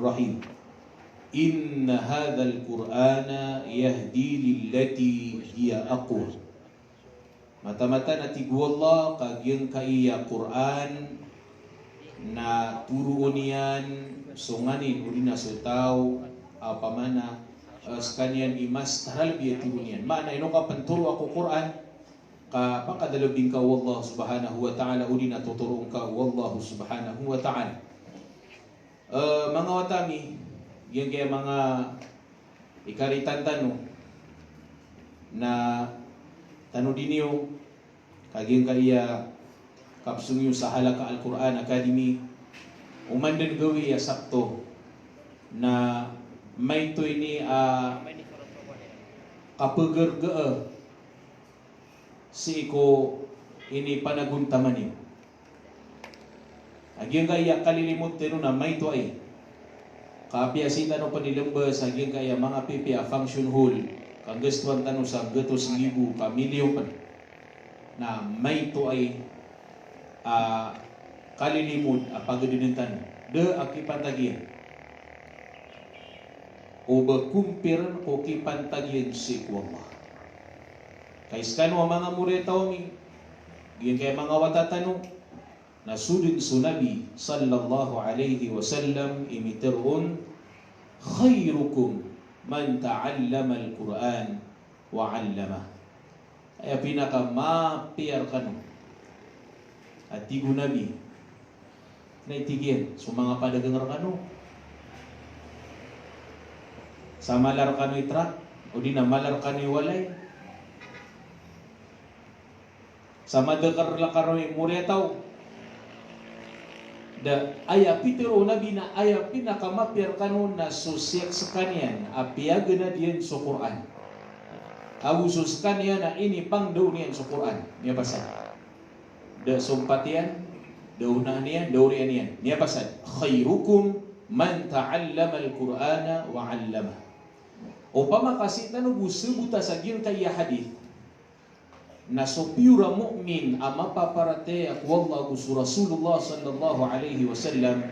inna hadzal Qur'ana yahdi lillati hiya aqwam. Mata-mata na tigwallah kagyang kaiya Quran na turuon niyan sunganin uli na sutaw pamana skanian imas taral biya turo niyan. Maana ino ka panturo ako Quran ka pakadalog din ka wallah subhanahu wa ta'ala uli na tuturuon ka wallah subhanahu wa ta'ala. Mga watami yan kaya mga ikaritan tano na tano din niyo kaging kaya kapsung yung sa Halaka Al-Quran Academy umandan gawi sakto na may to ini kapagargaa si ko ini panaguntaman niyo aging kaya kalilimot tino na may to ay kapiasita no panilambas aging kaya mga PPA function hall kang gustuan tanong sa 2,000 pamilyo pa na may to ay kalilimod pagadinintan de akipantagyan o bakumpiran o kipantagyan si Allah. Kay skano ang mga muretaw mi giyan kay mga watatanong na sudin sunabi sallallahu alaihi wasallam imiterun khairukum man ta'allama al-Quran wa 'allama. Ay pinaka mapiyar kanu. At tigo nabi na itigyan so mga padagangar kanu. Sa malar kanu itrak o di na malar kanu walay. Sa madakar la kanu muretaw. Da aya pitero nabi na aya pinakamapir kanon na susyak sa kanyan apiaga na diyan sa Quran. Awusos kanya na ini pang daw niyan sa Quran. Niya pasad. Da sumpatian, daw riyan niyan. Niya pasad. Khairukum man ta'allama al-Qur'ana wa 'allama. O pamakasita no busubuta sa gin kaya hadith na supyura mu'min ama paparate ak wallahu Rasulullah sallallahu alaihi wasallam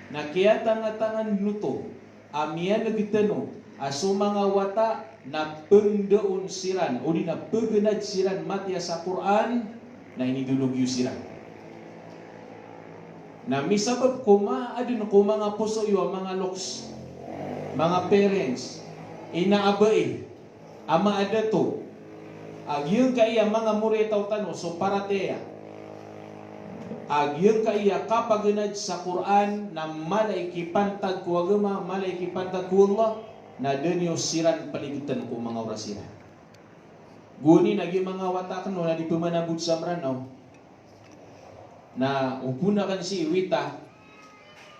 na kaya tangan nuto amiya nagitano aso mga wata na pengdaon siran o di na pegenad siran matya sa Quran na inidulog yu siran na misabab kuma adin ko mga puso yu mga loks mga parents inaabae ama adato agyang kaya mga muretaw tano so parateya agyang kaya kapaganad sa Quran na malaikipantag ko agama malaikipantag ko Allah na denyo siran paligitan ko mga orasira guni nagi mga watak no na di pumanabud sa mranaw na upuna kan si Iwita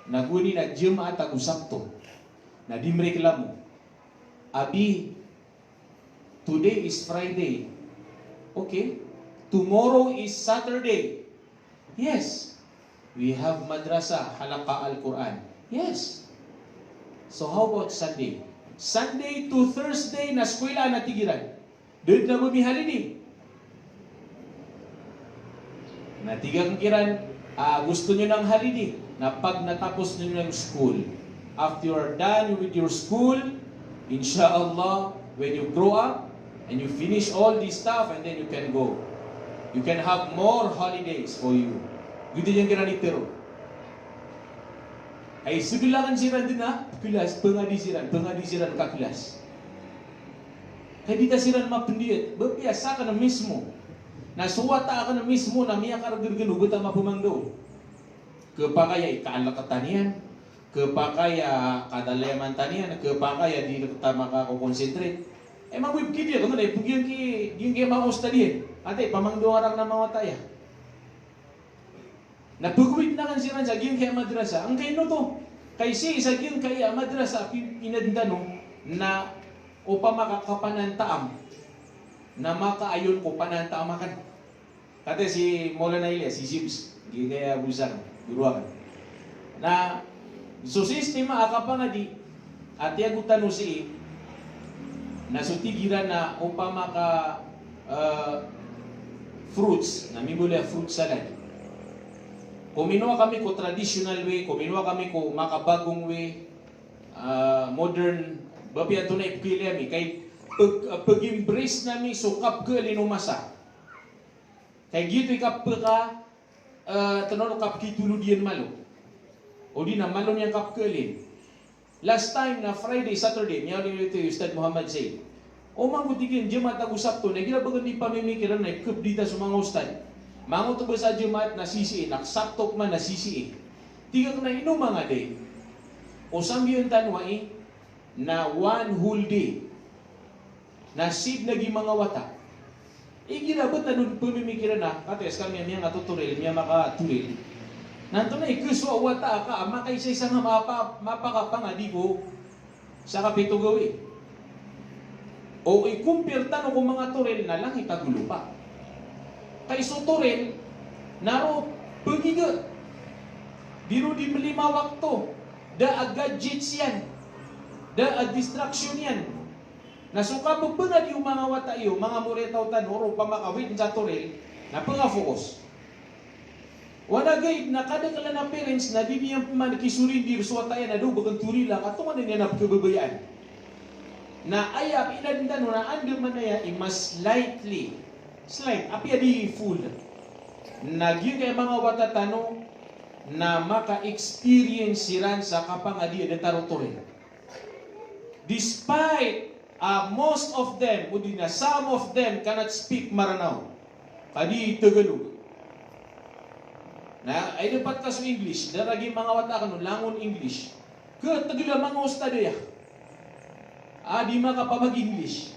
na guni na jemaat agusapto na dimreklamo abi today is Friday. Okay. Tomorrow is Saturday. Yes. We have madrasa, halaka al-Quran. Yes. So how about Sunday? Sunday to Thursday na eskwela na tigiran. Doon na bumihali din. Natigang kiran, gusto nyo ng holiday na pag natapos nyo ng school. After you're done with your school, inshallah, when you grow up, and you finish all this stuff and then you can go. You can have more holidays for you. Gitu yang kira nitero. Ay sebilangan siran din na, kelas, pengadi siran ka kelas. Kaya di siran mapendiat, berbiasa ka na mismo. Na suwata ka na mismo na miya karagirgano, buta mapumangdo. Kepakaya kaalakatanian, kepakaya kadalayaman tanian, kepakaya di kita makakonsentrate. Emang wib kidi ya, kaya pugian ki maos tadi. Ate pamangdo orang na mawataya. Na pagwid na kan siran sa giyang kaya madrasa. Ang kayo to, kay si sa giyang kaya madrasa pinadindano na upama kapanantaam na makaayon ko panantaam makan. Kata si Maulana Ilyas, si Sibs, di kaya busan, duruan. Na so sistema akapa nga di at yagutan si na sutigiran na upama ka fruits, na mimula fruit salad. Kuminuha kami ko traditional way, kuminuha kami ko makabagong way, modern, babi ato na ipili kami, kay pag-embrace nami sukap ka linumasa. Kay gito ikap ka, tanong kap kituludian malo. O di na malo niyang kap ka lin. Last time na Friday, Saturday, niya rin ito yung Ustad Muhammad Zaid. O mangutigin, Jumat agusap to, na ginabagan di pamimikiran na ikap dita sa mga Ustad. Mango to ba sa Jumat na sisi, naksaptok man na sisi. Tiga ka na inom mga day. O sambiyon tanwai na one whole day na sid nagi mga wata. Iginabat na nun pamimikiran na, kates kami niya nga tuturil, niya makaturil. Nanto na ikuswa wata ka, makaisa-isa nga mapakapangadi ko sa kapito gawi. O ikumpir tanong kung mga turil na lang itagulo pa. Kay suturil, naro pagiga. Diro di melima waktu. Da gadgets yan. Da distraction yan. Nasuka pagpangad yung mga wata iyo, mga muretaw tanoro, pamakawin sa turil, na panga-focus. Wala gayid na kada kala na parents na di niyang manikisurin di suwata yan na do, bagang turil lang, at tungan niya na pagkababayaan. Na ayap, inadindan na under man na yan, mas slightly, apya di full. Nagyun kay mga watatano na maka-experience siran sa kapangadi at tarotorin. Despite most of them, some of them cannot speak Maranao. Kadi Tagalog. Na ay dapat ka sa English, daragi mga watakan langon English. Ka Tagalog mga ustadya. Di makapamag-English.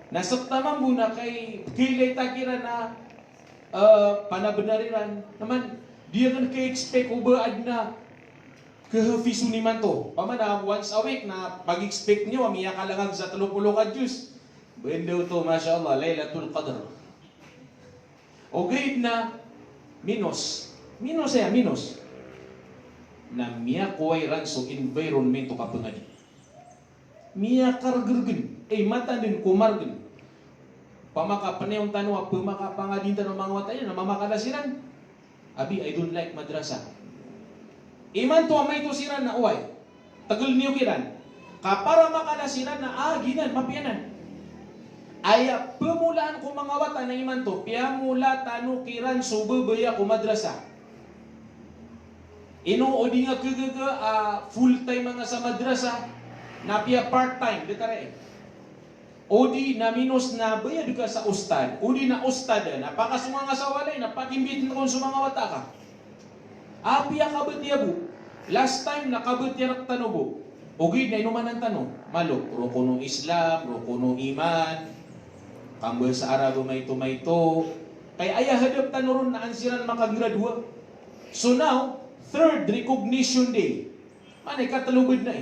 Nasaktaman mo na kay kilay takira na panabenariran naman dia kan ka-expect ubaad na kahafiso ni man to. Pamana once a week na pag-expect niyo amiya kalangag sa 30 ka Diyos. Bendo to mashallah Lailatul Qadr. O gayud na minus na miya kuwairan so environment to kapangadi. Miya kargergen mata din kumargen. Pamakapanayong tanwa, pamakapangadin tanong mga watayan na mamakalasiran. Abi, I don't like madrasa. Iman to amay to siran na uway. Tagal niyo kiran. Kapara makalasiran na ginan, mapianan. Aya, pemulaan ko mga wata na iman to, piamula tanu kiran subabaya ko madrasa. O di nga full time mga sa madrasa, na pia part-time, dekare. O di na minus na bayad ka sa ustad. O di na ustad na pakasuma nga sa walay na pakimbitin ko sa mga wata ka. Apia kabut yabu. Last time na kabut yarak tanobo. O gid na inuman ang tanong. Malo, rukunong Islam, rukunong iman. Kambal sa Arabo may ito. Kaya ayah hadap tanoron na ansiran makagradua. So now, third recognition day. Manay katalubid na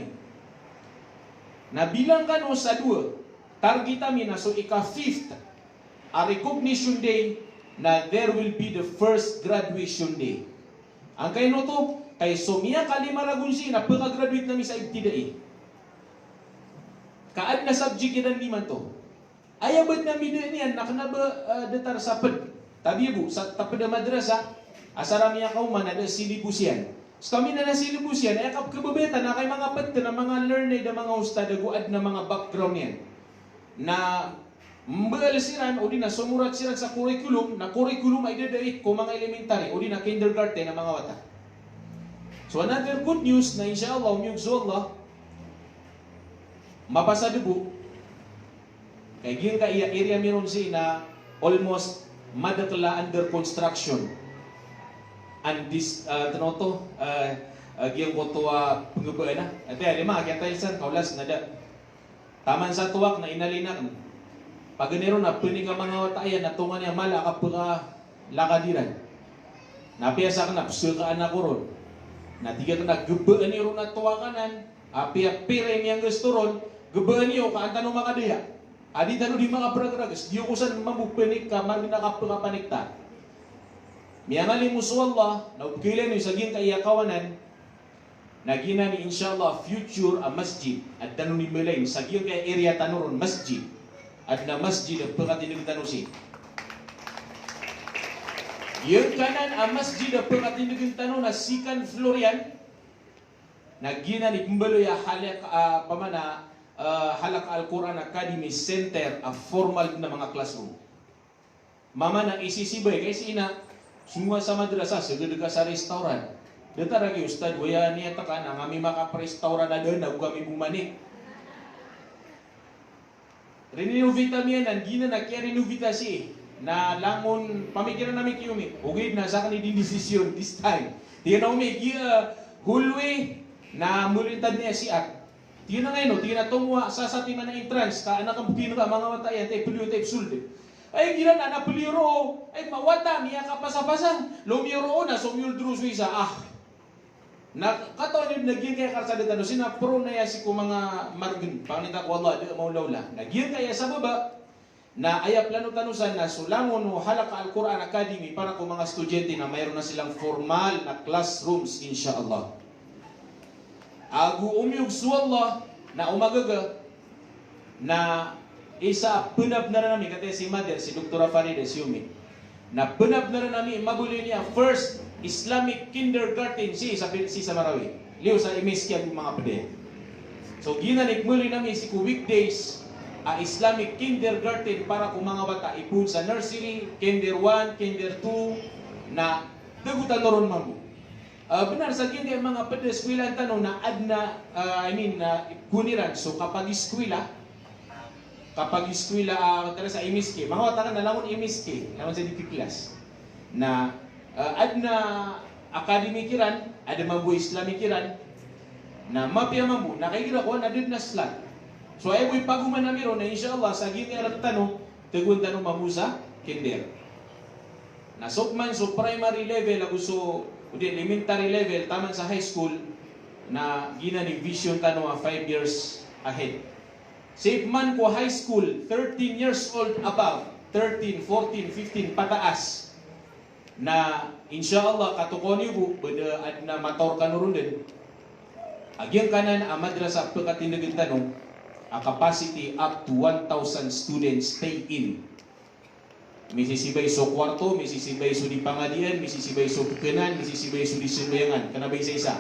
Nabilang ka no sa 2. Target namin na so ika-5th a recognition day na there will be the first graduation day. Ang kayo no to, kay sumiya kalima ragunsi na pagka-graduate namin sa ibtidai. Kaad na subject yan liman to. Ayabad namin doon yan, nakanaba datar sa pad. Tabi bu, sa tapad na madrasa, asarami ang kauman na silibus yan. So kami na silibus yan, ay kapababeta na kay mga pad na mga learned na mga ustad, guad na mga background yan. Na Mbalasiran o di na sumurat siran sa curriculum na curriculum ay dadait ko mga elementary o di na kindergarten na mga wata. So another good news na inshallah umyugso Allah mapasadubo kay giyan ka iya area meron si na almost madakla under construction and this tanoto giyan ko to pagbubuan na ate lima kaya tayo san kaulas na da taman sa tuwak na inalinak pag ganero na pining ka mga watayan na tunga niya mala ka pagka lakadiran napiyasa ka na psuka anak ko ron na tiga ka na gubaan niyo na tuwakanan apia pire niyang gusto ron gubaan niyo ka antano makadaya adi tano di mga pragragas diyo kusan mamupinik ka magna ka pagkapanikta miyangali mo sa Allah na upkilan niyo sa gin kaiyakawanan na gina ni inshallah future a masjid at tano ni Melayn sa gin kay area tanoron masjid at na masjid ang pagkatinig tanusin. Yung kanan ang masjid ang pagkatinig tanon na second floor yan, na gina ni Kumbaloy halak pamana Halak Al-Quran Academy Center a formal na mga classroom. Mama na isisibay kasi ina semua sa madrasa segede ka sa restaurant. Data lagi ustad waya niya takan ang ami maka-restaurant na doon na kami bumanik. Renovita miyan ang gina na kaya renovita si na langon pamikiran namin kiyumi. Ugid na sa kanil decision this time. Tiyan na umigiya hulwe na mulintad niya si Ak. Tiyan na ngayon, tiyan na tungwa sa timan na entrance ka anak ang bukino ka mga matayan tayo puliyo tayo sulde. Ay gina na napuliro ay mawata niya kapasa-pasan. Lumiro na sumyul druswi sa na kato ni nagyan kaya karsada tano sina pro na ya si ko mga margin panita ko Allah di maulawla nagyan kaya sa baba na aya plano tanusan na sulangon o Halak Al-Quran Academy para ko mga estudyante na mayroon na silang formal na classrooms insyaallah. Agu umyug su Allah na umagaga na isa punab na namin kate si mother si Dr. Farides Yumi na punab na namin mabuli niya first Islamic kindergarten si sa Marawi. Liw sa imiski ang mga pede. So ginanik muli namin si weekdays Islamic kindergarten para kung mga bata ipun sa nursery, kinder 1, kinder 2 na dagutan na ron mamu. Benar sa kinder mga pede eskwela tanong na adna na kuniran. So kapag eskwela sa imiski, mga bata ka na langon imiski, langon sa DP class na adna academy kiran, ada mabu Islami kiran, na mapia mabu, nakikira ko na din na slot. So ay ko'y paguman na miro na inshallah sa gini arat tanong, tegun tanong mamusa, kinder. Na sukman so primary level, so elementary level, taman sa high school, na gina ni vision tanong 5 years ahead. Safe man ko high school, 13 years old above, 13, 14, 15, pataas. Na insyaallah katukon ibu beda adna mator kanurun din agyang kanan a madrasa pagkatindagan tanong a capacity up to 1,000 students stay in misisibay so kwarto misisibay so di pangadian misisibay so pukenan misisibay so di simbayangan kanabay sa isa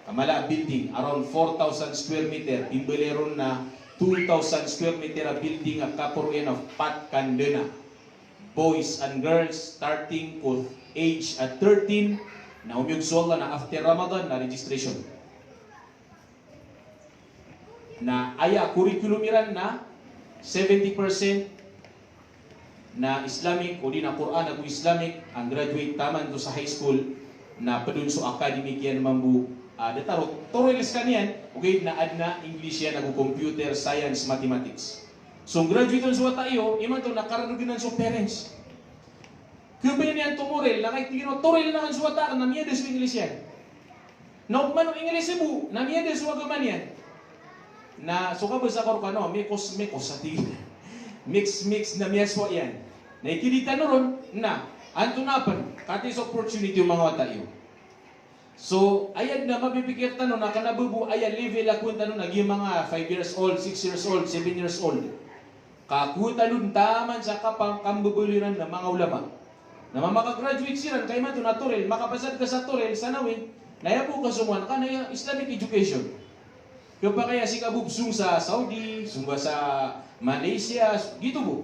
kamala building around 4,000 square meter imbeleron na 2,000 square meter a building a kapuruan of pat kandena boys and girls starting with age at 13 na umyugsola na after Ramadan na registration. Na aya curriculum iran na 70% na Islamic o di na Quran ako Islamic ang graduate taman to sa high school na padun so academic yan mambu detaro toroilis kaniyan okay na adna English yan ako computer science mathematics. So graduate on suwa tayo, iman to nakaranuginan so parents. Kubay niyan tumurel, nakay tigino turel na kan suwa ta na miya desu English yan. No man English mo, na miya desu agaman yan. Na suka ba sa kor kano, mekos sa tigil. Mix na miya so yan. Na ikilita no ron na antunapan katis opportunity yung mga tayo. So ayad na mapipikir tanong na kanabubu ayad level akun tanong naging mga 5 years old, 6 years old, 7 years old. Kakutalun taman sa kapang kambubuliran ng mga ulama. Na makagraduate siya kay man to na makapasad ka sa Torel sa nawin, nayapo ka sumuan ka na Islamic education. Kapag kaya si kabubsung sa Saudi, sungga sa Malaysia, gitu po.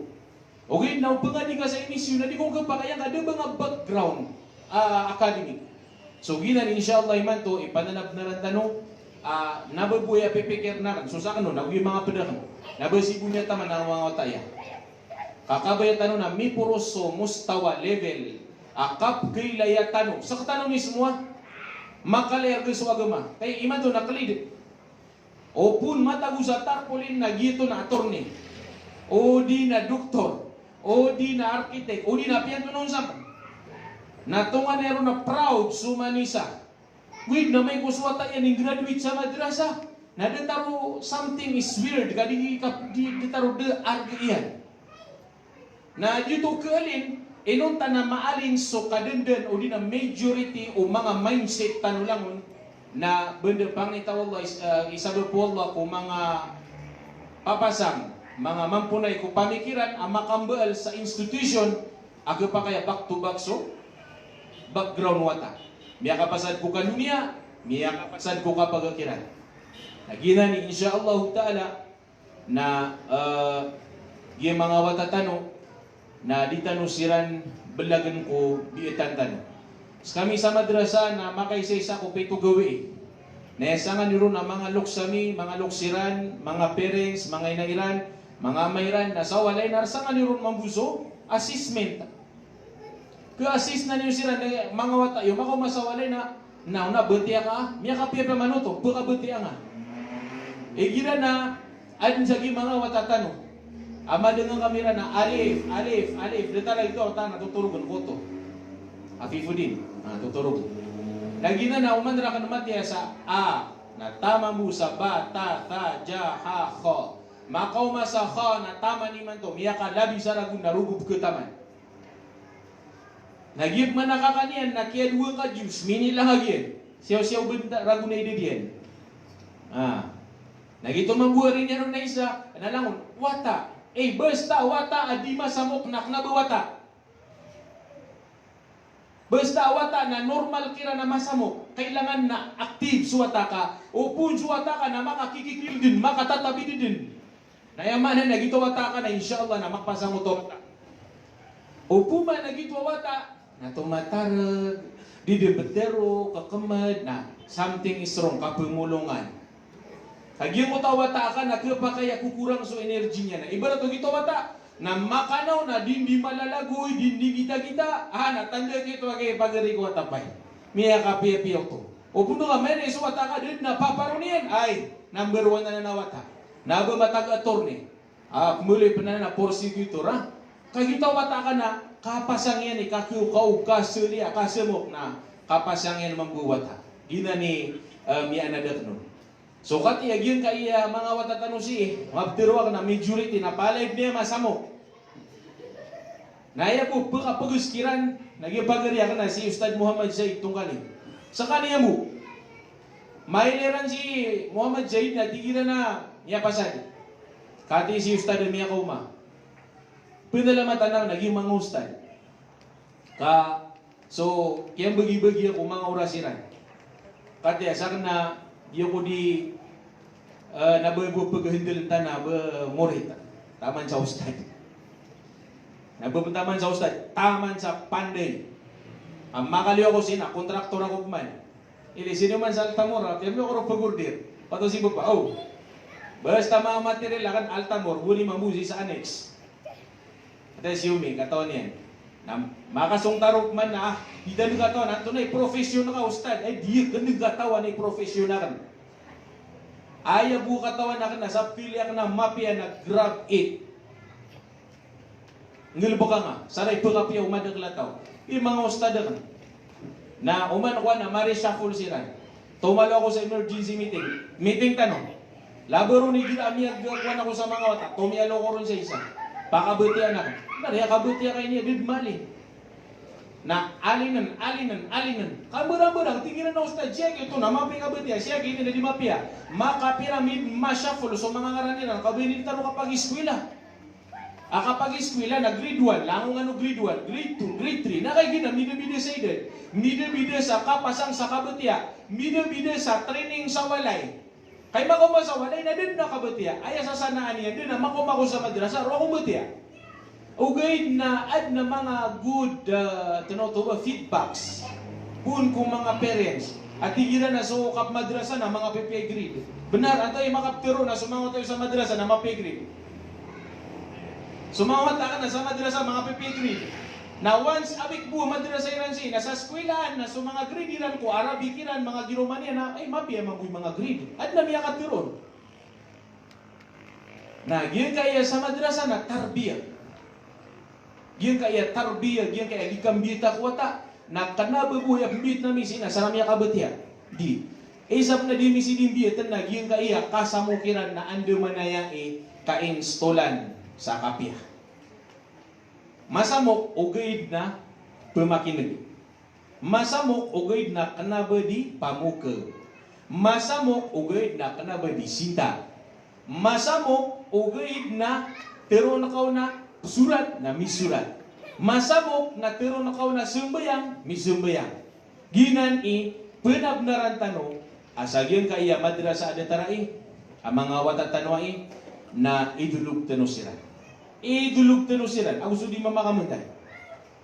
Okay, now pangadi ka sa inisyon na di ko kapag kaya kada ba nga background academic. So ginan inshallah iman to ipananab na ran tanong nababuya pipikir na kan. So sa kano nagwi mga pedahan. Nabasibu niya taman ang mga otaya. Kakabaya tanong na mi puroso mustawa level akap kailaya tanong. Sa tanong ni semua makalayar ke agama. Kaya iman to nakalid. O pun matagu sa tarpolin na gito na attorney. O di na doktor. O di na arkitek. O di na piyan to noon sa natungan nero na proud sumanisa. Wait na may kuswata yan yung graduate sa madrasa. Na detaro something is weird. Kadi detaro de argiyan. Na dito kalin, inunta na maalin so kadenden o di na majority o mga mindset tanulangon na benda pangita Allah isabi po Allah ko mga papasang mga mampunay ko pamikiran ang makambal sa institution aga pa kaya back to back so background wata miya kapasad ko kanunia miya kapasad ko kapagakiran nagina ni insyaallah ta'ala na yung mga watatano na di tanusiran belagan ko di itantano. Kami sa madrasa na makaisa-isa ko pito gawi. Naisangan nyo na mga luksami, mga luksiran, mga parents, mga inairan, mga mayran, nasa walay narsangan nyo mambuso, assessment. Ka-assist na nyo sila, mga wata, yung mga masawalay na betiya ka, miya ka piya manuto, baka betiya nga. E gira na, adin sa mga wata tanong, ama dengan kamera na alif, detala ito, tanah, tuturugan ko to. Afifudin, tuturog. Nagina na umandra ka naman tiya sa A, na tama mo sa ba, ta, ja, ha, kho. Makaw ma sa kho, na tama ni man to, miya ka labi sa ragun na rugub ke taman. Nagib man nakakanian, na kaya dua ka juice, mini lang agyan. Siyaw-siyaw benda ragun na idediyan. Nagito mabuhay rin niya rin na isa, nalangon, wata. Basta wata, adima samok nak na bawata. Basta wata na normal kira na masamo, kailangan na active suwata ka, o pun suwata ka na makakikikil din, makatatabi din. Nayaman na nagito wata ka na inshallah na makpasamo to. O puma nagito wata, na tumatarag, didebetero, kakamad, na something is wrong, kapumulungan. Kagyan mo tawata ka na kapa kaya kukurang so energy niya na. Ibarat to gito wata, na makanaw na dindi malalagoy, dindi kita-kita, natanda kito kay pagari ko atapay. Miya ka piya-piya to. O puno ka, may naiso wata ka din, napaparunian. Ay, number 1 na nawata. Naba matag-attorney. Muli pa na porsigitor, ha? Kagita wata ka na, kapasang yan, kakiukaw, kasulya, kasemok na, kapasang yan mambuwata. Gina ni miya nadat no. So kati agyan kaya mga watatano si mabtirwag na majority na palayag niya masamo. Naya po pagkapaguskiran nagipagariya ka na si Ustad Muhammad Zaid tungkali. Sa kaniya mo, maileran si Muhammad Zaid na tigira na niya pasad. Kati si Ustad miya kauma. Pinalamatanaw naging mga ustad. So kaya bagi-bagi ako mga orasiran. Kati asak na yung ko di nabapagahindil ta na murid taman sa ustad. Nabapataman sa ustad, taman sa panday. Ang makaliw ako sina, kontraktor ako man. Ili sino man sa Altamora, kaya ako pagurdir. Pato si Bapa, basta mga material akan Altamor, huli mamusi sa annex. Ito si Yumi, katawan yan. Makasong tarok man na, di na katawan, ito na profesyon ka ustad, di ka katawan na profesyon na kan. Ayaw po katawan na kan, nasa pilyak na mapia na grab it. Ngilbo ka nga, saray pagkapya umadaglataw. Yung mga ustad ka na uman ko na marishuffle sila. Tumalo ako sa emergency meeting. Meeting tanong. Labaro ni Gila amiyag gawin ako sa mga wata. Tumiyalo ko rin sa isa. Pakabutihan ako. Nariya kabutihan kayo niya, didmali. Na alinan. Kamurang-murang, tinginan na ustad. Siya ito na mapi kabutihan. Siya gini na di mapia. Makapiramid, mashuffle. So mga ngaraninan, kabinit taro kapag iskwila. Kapag eskwela na grade 1, lango nga no grade 1, grade 2, grade 3, na kay gina, mida-mida sa edad, mida-mida sa kapasang sa kabutya, mida-mida sa training sa walay. Kay makumasawa, dahil na din na kabatiya, ay sasanaan niya, din na makumako sa madrasa, ro akong batiya. Ugay na ad na mga good feedbacks kung mga parents at tigilan na sukap madrasa na mga grade. Benar, ato ay makaptero na sumangot tayo sa madrasa na grade. Sumangot ka na sa madrasa mga grade. Na once abik po madrasa iran si nasa eskwelahan na so mga grade iran ko Arabic iran mga Giromania na ay mapiya mga grade. At na miya kaptero. Na gyud kaya sa madrasa na tarbiyah. Giyan kaya tarbiyah, giyan kaya likambita kuwata, na kanababuhay ang bit na misi na saramya kabatiya. Di. Isap na di misi dimbiyatan na, giyan kaya kasamukiran na ando manaya kainstolan sa kapya. Masamok o gaid na pemakinig. Masamok o gaid na kanabadi pamuka. Masamok o gaid na kanabadi sinta. Masamok o gaid na pero nakaw na surat na misurat. Masabok na pero nakaw na sumbayang, misumbayang. Ginan penabnaran tanong, asagyan kaya madrasa ada tarai, ang mga watatanwai na idulog tanusiran. Idulog tanusiran. Ako sudi mamakamuntay.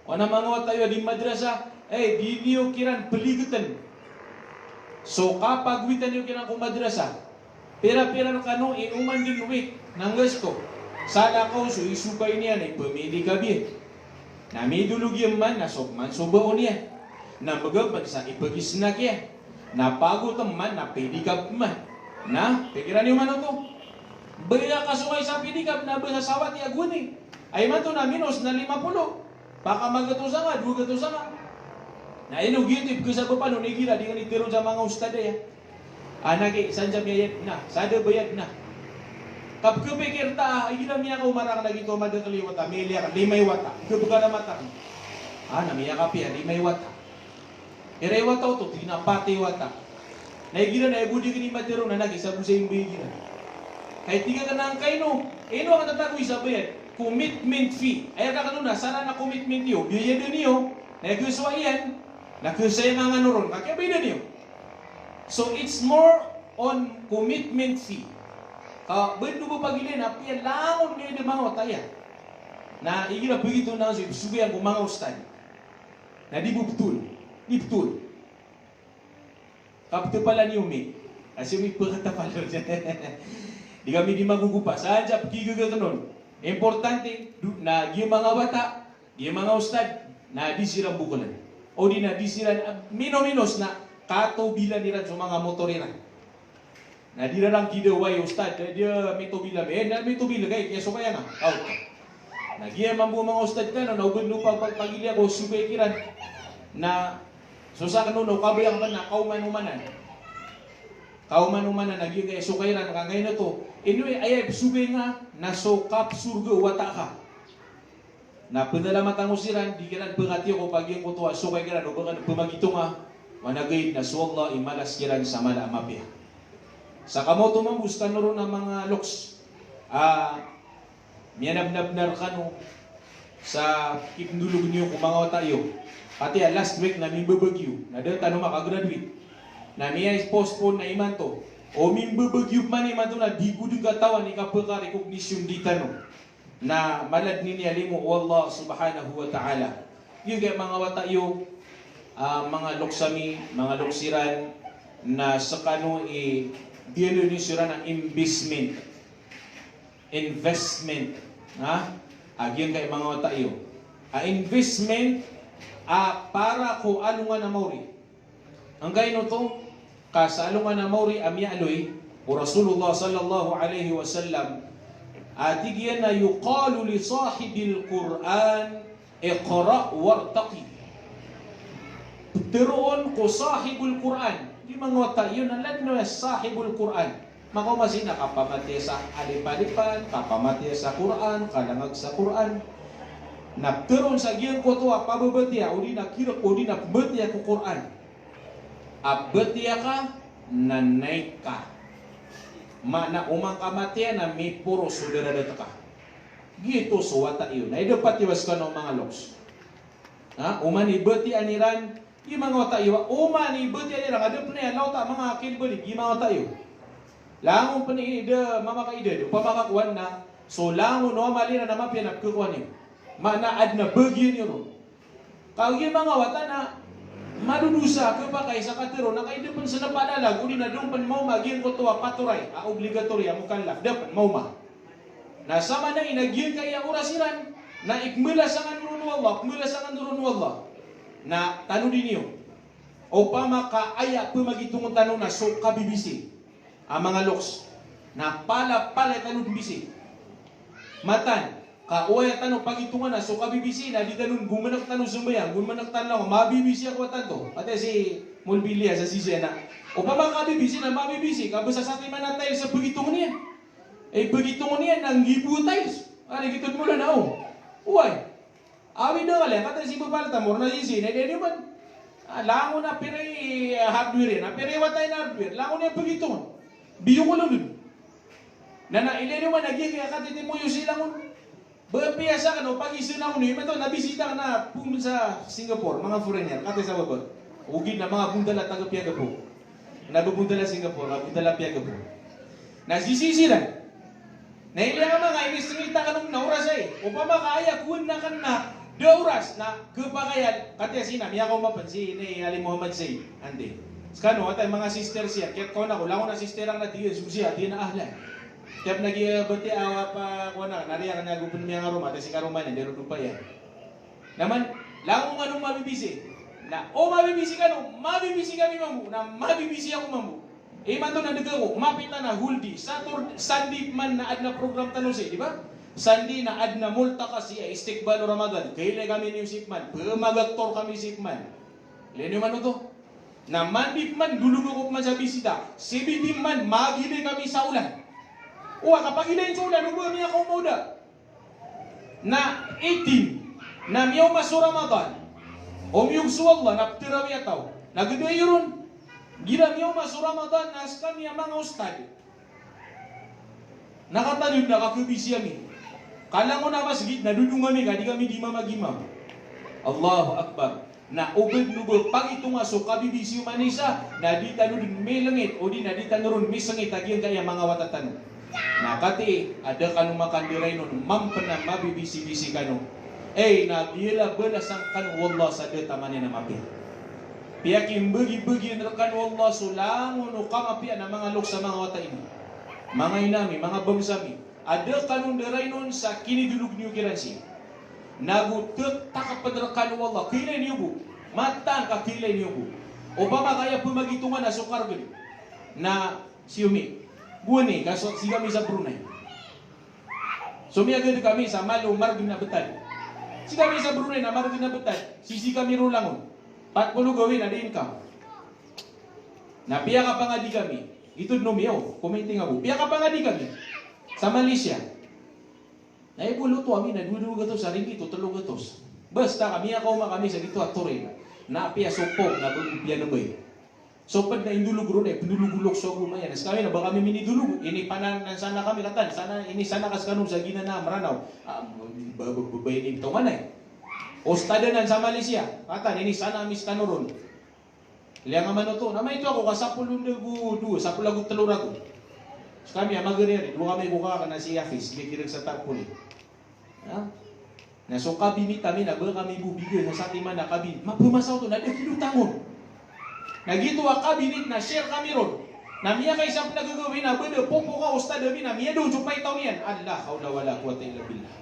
O na mga watayo di madrasa, di niyo kiran peligatan. So kapag witan niyo kiran kung madrasa, pera-pera kano uman din week ng gusto. Sana ko so isukay niya na ipamili gabi. Na may dulog yung man na sokman subaon niya. Na magabag sa ipagis na kaya. Na pagod ang man na pedikap man. Na, pikiran niyo man ito. Baya kasukay sa pedikap na ba sa sawat niya guni. Ay man ito na minus na 50. Baka magatusa nga, dugatusa nga. Na inugitip ko sa bapa nun igira di nga nitiron sa mga ustada ya. Anagi, sanjam yayat na, sada bayad na. Kapkupikir ta, iginam niya ka umarang na gito madakaliwata, milya ka, limay wata, kubuka na mata. Namiya ka piya, limay wata. Iray wata ito, tinapati wata. Naigira na, ibudi ka ni matiro na nagisabu sa imbi gira. Kahit tiga ka na ang kaino, ang tatagoy sa bayad, commitment fee. Ay ka kanuna, sana na commitment niyo, biyaya din niyo, nagkuswa yan, nakusaya nga nga nuron, kakabay na niyo. So it's more on commitment fee. Bendo ba pagilin, apian langon ngayon ng mga otaya. Na igira begitu na so ibsugayan ko mga ustad. Na di betul. Di betul. Kapte pala ni Umi. Kasi Umi pagkata pala. Di kami di magugupa. Saan siya pagkigagal nun? Importante na yung mga bata, yung mga ustad, na disirang bukulan. O di na disirang, mino-minos na kato bilan niran sa mga motoriran. Na di lang kidaway ustad, dia may tubila na may tubila kaya sukaya nga. Out. Nagiya man po mga ustad ka no, naubad no pagpagilya ko sugay kiran na susa ka no kabayang ba na kauman-umanan. Kauman-umanan nagiya kaya sukayran ka ngayon na to. Anyway, ay sugay nga nasukap surga wata ka. Na penalamatang usiran di kiran pengatiyo ko pag yung kutuwa sukay kiran o baka pumagito nga managay na suwagla imalas kiran sa mala mapya. Sa kamo tumambustan na rin ang mga loks. Miyanabnabnar ka no sa kipndulog niyo kung mga tayo. Pati last week na mimbabagyo. Na doon tanong makagraduate. Na niya postpone na iman to. O mimbabagyo man iman to na di gudong katawan ni kapaka recognition di tanong. Na malad niya limo Allah subhanahu wa ta'ala. Yung kaya mga watayo, mga loksami, mga loksiran na sa kano diyan ni sira ng investment agyan kay mga tayo investment para ko alungan na mauri ang gayno to sa alungan na mauri amya aloy o Rasulullah sallallahu alaihi wasallam atigyan na yuqalu li sahibil Quran iqra wartaqi teroon ko sahibul Quran di mga tayo na ladno sahibul Quran. Makumasin na kapamati sa alipalipan, kapamati sa Quran, kalangag sa Quran. Napteron sa giyang ko to, pababatiya, o di nakirap, o di napabatiya ko Quran. Abatiya ka, nanay ka. Na umang kamatiya na may puro sudara dito ka. Gito suwata yun. Na dapat iwas ka ng mga loks. Umani aniran, yung mga tayo, umani, buti yan lang, adap na yan, lauta, mga akil balik, yung mga tayo. Langon pa ni ida, mama ka ida, upamakakuan na, so langon no, mali na naman pinapkukuan niyo. Manaad na bagyan niyo. Kaya yung mga wata na, madudusa ka pa kay sa katero, na kayo pa sa napadalag, uli na doon pan mauma, giyan ko tuwa paturay, obligatory, mukallaf, dapat mauma. Nasama na inagyan kaya urasiran, na ikmula sa kanurun Allah, ikmula sa kanurun Allah, na tanong din niyo, o pa makaaya pa magitungong tanong na so kabibisi, ang mga loks, na pala tanong bisi, matan, kauaya tanong pagitungan na so kabibisi, na di tanong gumanak tanong sumbayang, gumanak tanong, mabibisi ako tanto, ate si Mulbilia sa sisya na, o pa makabibisi na mabibisi, kabasa sa ating manatay sa pagitungan niya, pagitungan niya, nang gibutay, gitod mo na o, uway, awi na kala, kata si Babalta mo, na sisi, na hindi man, lango na piray hardware, na piray watay na hardware, lango na pagitungan, biyo ko lang dun. Na ileno man naging kaya katiti mo yung silang Piyasa ka no, pag-isin ako niyo, ito, nabisita ka na pumunta sa Singapore, mga foreigner, kate sa babot. Ugid na mga bundala taga-piyaga po. Nabubundala Singapore, nabundala piyaga po. Nasisisiran. Nahilia ka mga, inisingita ka nung nauras ay. O pa makaya, kun na ka na, dauras na kapakayan. Kate sina, miya ko mapansin, Ali Muhammad say, ande. Skano, atay mga sister siya, kaya ko na ko, lango na sister ang natiyo, siya, di na ahlan. Kaya nag-ibati awa pa ko na, nariya ka na gupon niya nga Roma, at si Karoman, hindi rin pa yan. Naman, lango nga nung mabibisi, na o mabibisi ka nung, mabibisi kami mamu, na mabibisi ako mamu. Man to na ko, mapita na huldi, Sunday man na ad na program tanong siya, di ba? Sunday na ad na multa kasi ay istikbal o Ramadan, kailay kami ni Sikman, pumagaktor kami Sikman. Ilan yung ano to? Na mandip man, dulugok man sa bisita, sibitim man, magili kami sa ulan. O, kapag ilayin sa ulan, ubay niya ako mauda. Na 18, na miyaw maso Ramadan, o miyong suwalla, naptirawi ataw, nagadoy yun, gila miyaw maso Ramadan, nas kami ang mga ustad. Nakatalod na kakubisi kami. Kala ko na masgit, nadudung kami, di kami di mamagimam. Allahu Akbar. Na ubod-ubod, pag ito nga, so kabibisi manisa, na di tanong may langit, o di na di tanong may sangit, agyan kaya mga watatanong. Nakati, ada kanu makandiray nun, mampana mabibisi-bisi kanu. Nabila belasang kanu wallah sa data manin na mapi. Piyakin bagi-bagi na kanu wallah sulangon o kamapian na mga lok sa mga wata ini. Mga inami, mga bangsami. Ada kanu diray nun sa kinidulog niyo kiransi. Nagutot takapadra kanu wallah. Kilay niyo bu. Matang ka kilay niyo bu. O ba makaya pumagitungan na sukar gani. Na siyumi. Guni, kaso si kami sa Brunei. Sumiagad kami sa Malo, Margin na Betad. Si kami sa Brunei na Margin na Betad, sisi kami rulangon. 40 gawin na din ka. Napiya ka pa nga di kami. Ito numiyaw, commenting ako. Piya ka pa nga di kami. Sa Malaysia. Naibulo to kami, nadudugo gatos sa ringgit, tutulog gatos. Basta kami ako kami sa dito at Torre. Napiya sopok, nabagpiya na ba eh. So pag naindulog ron pinulugulok so gumayan. Nas kami na ba kami minidulog? Ini panan sana kami katan. Sana kas kanong sa ginana maranaw. Babayin ito manay. Ostada nan sa Malaysia. Katan ini sana amis kanoron. Liang man to. Namay ito ako kasapulun lagu 2, sapulagu telurago. So kami amagere, dua kami buka kana si Hafiz, gigirig sa tarpuli. Ha? Na so kabinit kami na ba kami bubigay sa timan na kabin. Mapumasaw to na kilutangon. Nagito ang kabinet na share kami ron. Na miya kay isang nagagawin na bada popo ka usta dami na miya doon supay taon yan. Allah, hawla wala quwwata illa billah.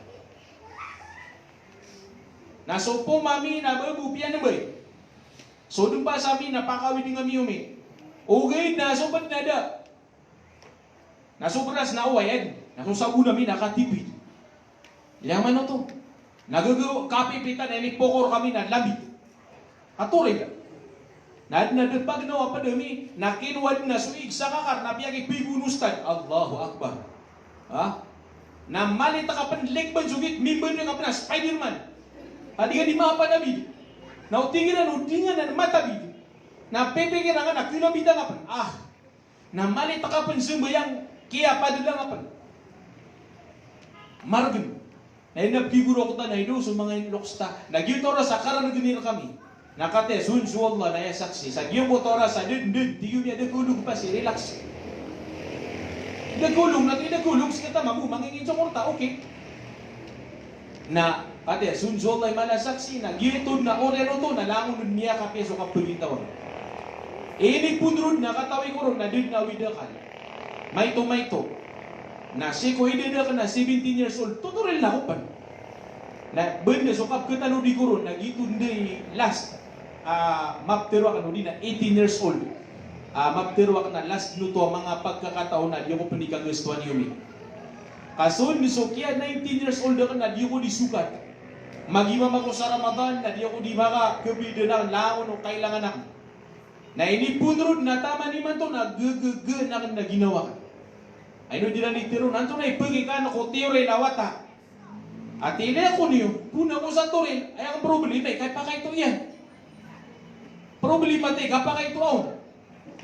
Nasopo mami na babupian na ba? So doon pa sa amin napakawin din kami umi. Okay na sobat na da. Nasubras na uwayan. Nasusabu namin nakatipid. Ilang man to. Nagagawa kapipitan na pokor kami na labit. Katuloy ka. Nadapag na pa dami, nakinwad na suig sa kakar, napiyagi pigunustad. Allahu Akbar. Ha? Na malita ka pan legban sugit, mimban ka pan Spider-Man. Hadi ka di mapanabid. Na utingan na matabid. Na pepegin nga na kinabida nga pan. Na malita ka pan sumbayang, kaya padula nga pan. Margin. Na inapiguro ko ta na ino sa mga loksta. Nagyutora sa karan ganira kami. Nakate, sunsu Allah na saksi. Sa giyong motora sa dun, di yun niya, kulog pa si relax. Idagulong na idagulong sa katama mo, mangingin sa kurta, okay. Na, ate, sunzol ay malasaksi na, gitod na orero to, nalangon niya ka peso ka pagitaw. Ini punrod na katawi ko ron, na din na widakan. May to. Na si ko ideda ka na 17 years old, tuturil na ko pa. Na, benda, so kap katano di ko ron, nagitod na last, mapterwa ka no, di na 18 years old. Mapterwa ka na last nuto mga pagkakataon na di ako panikagustuhan niyo mi. Kaso ni Sokya 19 years old ka na di ako disukat. Magimam ako sa Ramadan na di ako di maka kabida na laon o kailangan ako. Na ini punrod na tama ni man to na gagag na ginawa. Ay no di na nitiro nanto na ipagi ka na ko teore lawata. At ile ako niyo kuna ko sa turin ay ang problema kay pa kay to yan. Problema tay ka pa kay to on.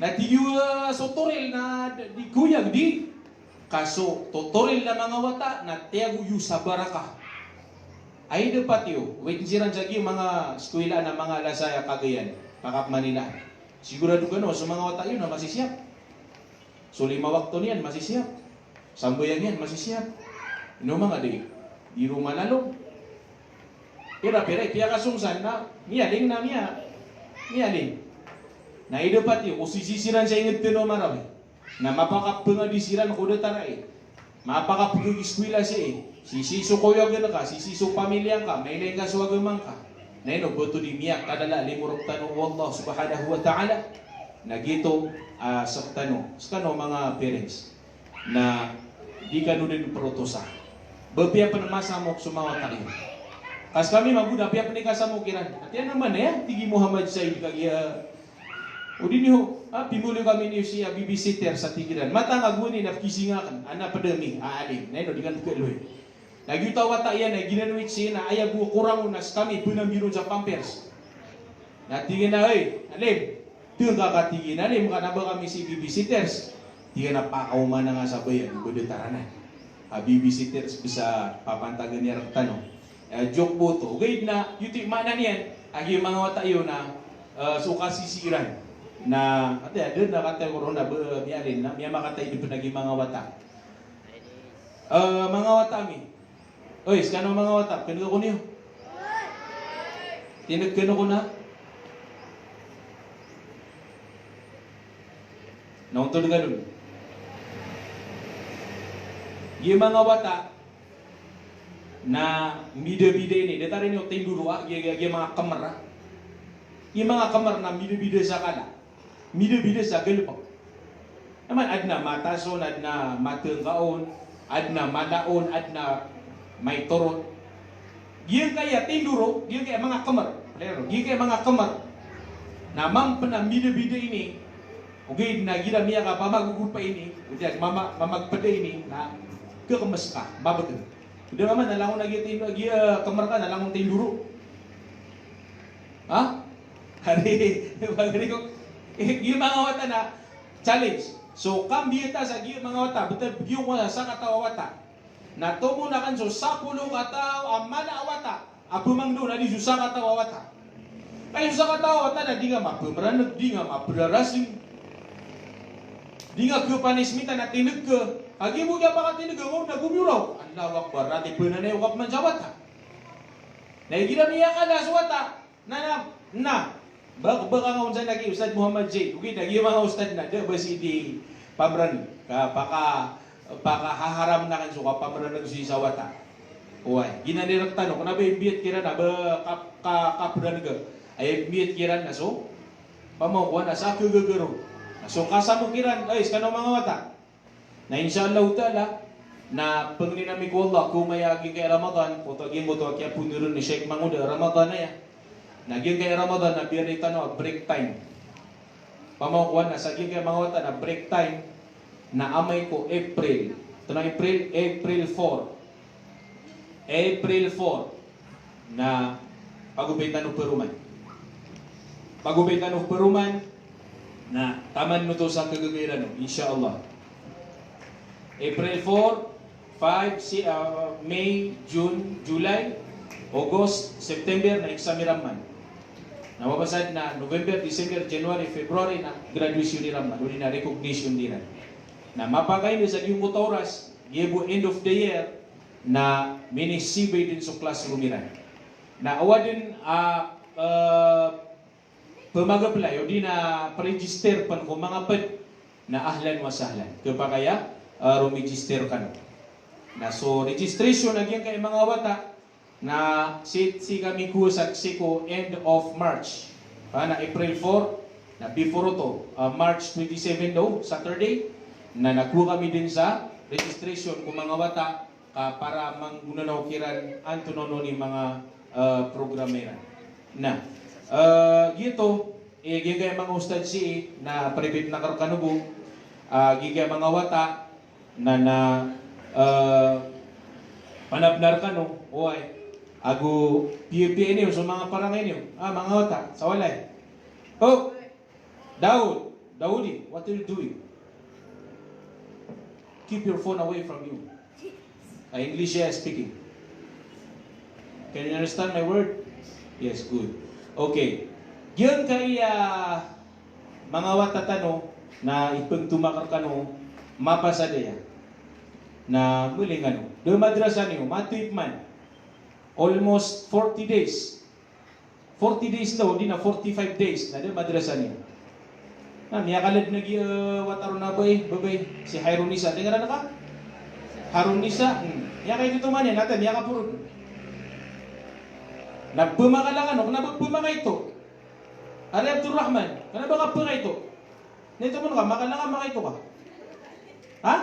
Na tiyo so toril na di kuyag di kaso tutoril na mga wata na tiyago yu sa baraka ay dapat yu wait siran jagi mga eskwela na mga lasaya Cagayan Pakap Manila sigurado ka no sa mga wata yun na masisiyap so 5 wakto niyan masisiyap sambayang yan masisiyap ino mga di rumah lalong pira piya kasungsan na miyaling na miyaling na idapat yun, kung sisisiran siya ingit tino marami, na mapakapangadisiran ko na taray, mapakapagigistwila siya sisiso koyo gana ka, sisiso pamilya ka, may nang kaswagamang ka, na yun, bato di miyak, kadala, limurok tanong Allah subhanahu wa ta'ala, na gito sa tanong, sa mga parents, na di ka nun din protosa. Babiya pa naman samok sumawat tayo. Kas kami mabuda, piya pa ni kasamukiran. At yan naman tigi Muhammad Said kagya, o di niyo, pimulo kami niyo siya babysitter sa tigiran. Matang aguni na kisingakan, ana padami, aalin. Neno, di kan tukeloy. Nagyutawa ta yan, ginanwit siya na ayaw kurang unas kami, punambiro sa pampers. Natingin na, alim, tingin kakatingin, alim, ka na ba kami si babysitters? Tingin na pakauman na nga sa bayan, budetaranan. Babysitters, bisa papantagan niya tanong. Joke po to. Gayad na, yuti mana niyan, agi mga wata yun na suka sisiran. Na ate adun na katay corona bialin na miya makatay di pinagi mga wata. Mga wata mi. Oy, skano mga wata, kano ko niyo? Tinagkano ko na? Nauntod ganun. Yung mga wata na bida-bida ini, data rin yung tindurua, yung mga kamera. Yung mga kamera na bida-bida sa kana. Mida-bida sa gelpang. Naman adna matason, adna matengkaon, adna malaon, adna may torot. Giyan kaya tinduro, giyan kaya mga kamar. Giyan kaya mga kamar. Namang pena mida-bida ini, okay, na gira miya ka pamagugupa ini, okay, mamagpada ini, na kekemas ka, babagan. Udah naman, nalangon na giya kamar ka, nalangon tinduro. Ha? Hari, bagay ko, yung mga wata na challenge. So, kambiyeta sa mga wata, betul yung sa katawa wata. Na tomo na kan so sa pulong ataw amala wata. Apumang do na di sa katawa wata. Kaya sa katawa wata na di nga mapumranag, di nga maprarasing. Di nga kepanismita na tinag ka. Agi mo kaya pa ka tinag mo na gumuraw. Allah wakbar, rati punanay wakap man sa wata. Naigila niya ka na sa wata. Na. Baka nga unsan lagi Ustad Muhammad J. Ugit lagi mga ustad na de basi di pamran ka paka haharam na kan suka pamran si sawata. Uy, ginanirak tanong kuna ba biyet kira na ba kapran ga. Ay biyet kira na so pamakuan na sa kagagaro. So kasamo kiran ay kano mga wata. Na insyaallah taala na panglinami ko Allah kung mayagi kay Ramadan, potogin mo to kaya punurun ni Sheikh Manguda Ramadan na ya. Nagyan kay Ramadan na biya rita no break time. Pamakuan na saging kay mga wata na break time na amay ko April. Ito na April 4. April 4 na pagubitan ng peruman. Pagubitan ng peruman na taman mo to sa kagagaran no, insyaAllah. April 4, 5, May, June, July, August, September na examiraman. Na November, December, January, February na graduation ni Ramman. Uli na recognition din. na mapagay ni sa yung oras, gibo end of the year, na minisibay din sa classroom nila. Na awa din pumag-apply o di na pa-register pan kung mga pad na ahlan wa sahlan. Kapagaya, rumigister ka no. Na so, registration nagyan kay mga wata na si kami ko sa Siko end of March. Na April 4, na before to, March 27 daw, Saturday, na nagkuha kami din sa registration kung mga wata para manggunanaw kiran ang tunono ni mga programera. Na, gito, gigay mga ustad si na private na karkanubo, gigay mga wata na panabnar ka no, oay, ago PUP niyo, so mga parangay niyo, mga wata, sa walay. Oh, Daudi, what are you doing? Keep your phone away from you. English speaking. Can you understand my word? Yes, good. Okay. Giyon kay mga watatano na ipagtumakar kano mapasadaya na muling ano. Do madrasa niyo, matip man. Almost 40 days. 40 days daw, di na 45 days na do madrasa niyo. Na niya kalad nagi wataro na babay si Harunisa. Tingnan na ka? Harunisa. Niya kay dito man yan natin, niya ka puro. Nagpumaka lang ano, kung nagpumaka ito. Ali Abdul Rahman, kung nagpumaka ito. Nito mo ka, makalangan maka ito ka. Ha?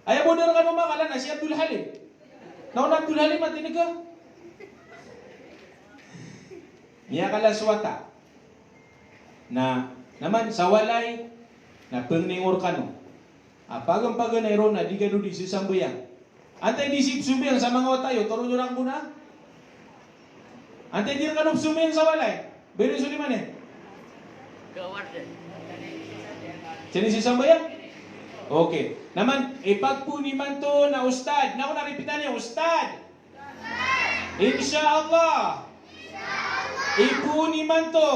Ayaw mo na ka makalan na si Abdul Halim. Nauna Abdul Halim at tinig ka. Niya kalaswata. Na naman sa walay na pengningur kano. Pagang-pagang na iron na di gano di sisambayang. Antay di sumbayang sa mga watayo, turo nyo lang muna. Antay di ka nung sumayin sa walay. Beri suliman eh. Sini si sambayang? Okay. Naman, ipagpuni man to na ustad. Naku, naripitan niya, ustad. Insyaallah. Ipuni man to.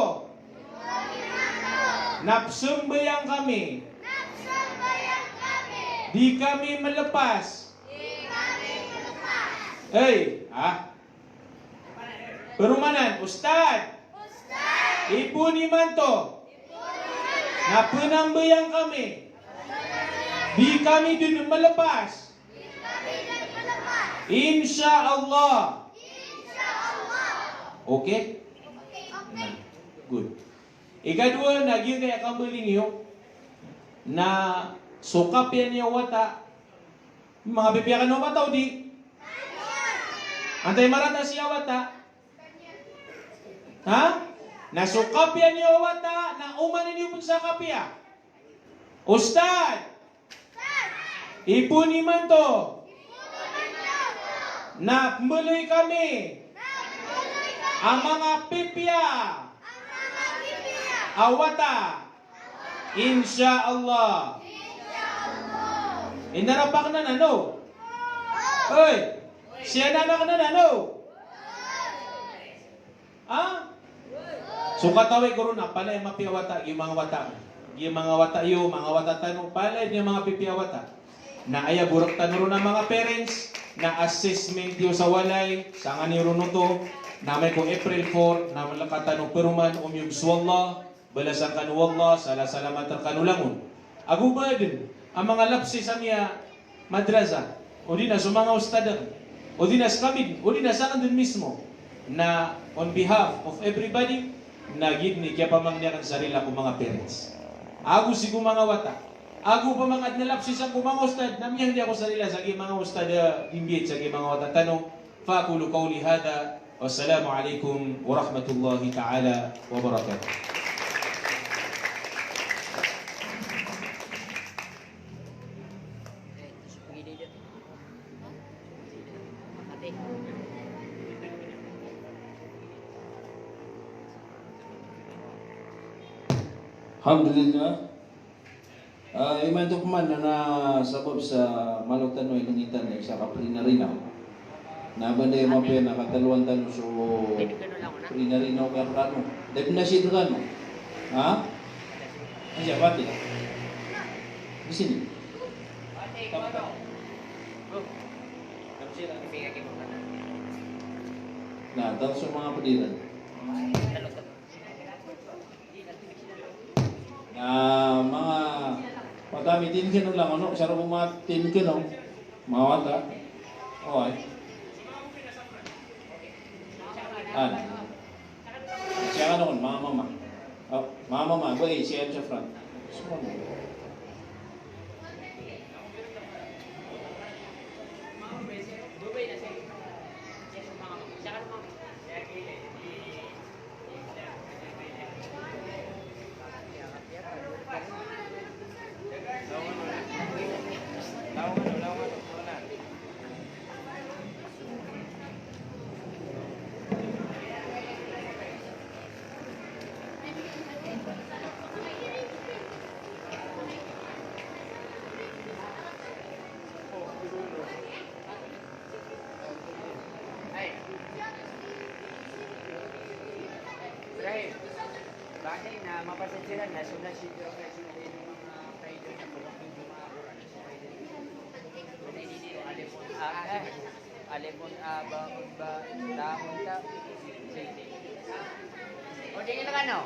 Napsumbayang kami. Di kami melepas. Hey, Perumanan, ustad. Ipuni man to. Na penambayang kami. Di kami din melepas. Insyaallah. Okay? Good. Ikadua, naging kaya kambaling niyo na sukap yan niya wata. Mga bibiyakan mo mataw di? Antay marata siya wata. Ha? Nasukap yan niya wata na umanin niyo pun sa kapya. Ustad! Ipuni man to. Na muluy kami. Ang mga pipya. Awata. Insyaallah. Inarapak na no? Oy! Siya na no? Ha? So kataway ko rin na, pala yung mapiawata, yung mga wata. Yung mga wata yung mga wata tanong, pala yung mga pipiawata. Na aya burok tanong ng mga parents, na assessment yung sa walay, sa nga ni Runuto, na may kong April 4, na malakatanong peruman, yung swallah, balasan kanu wallah, salamat kanulangon. Aguba din, ang mga lapsi sa niya madrasa, o di na sa mga ustadan, o di na sa kamid, o di na sa kandun mismo, na on behalf of everybody, na gidni kaya pamangniakan sarila ko mga parents. Ako si mga wata. Ako pa mga adnalapsi sa mga ustad, namiyang di ako sarila sa mga ustad imbit sa mga wata. Tanong, faqulu qawli hada, wassalamu alaikum warahmatullahi ta'ala wabarakatuh. Alhamdulillah. Iman to kuman na sabab sa malutan no ilangitan sa kaprinarinaw. Na banday mo pa nakataluan tanong so prinarinaw karano. Definasi kan. Ha? Ano siya pati? Di sini. Kapta. Nah, daw sa mga padiran. Mga pagkamitin ka lang, ano? Sarap mo matin ka, no? Mawata. Okay. Siya ka noon, mga mama. Oh, mga mama, boy, siya sa front. Bagay na mapasensyahan na sunod si Diyos ay sinulin ng mga kaido na pagkaking bumaburan sa kaido. Alimon ba taon ta. O di ka na no?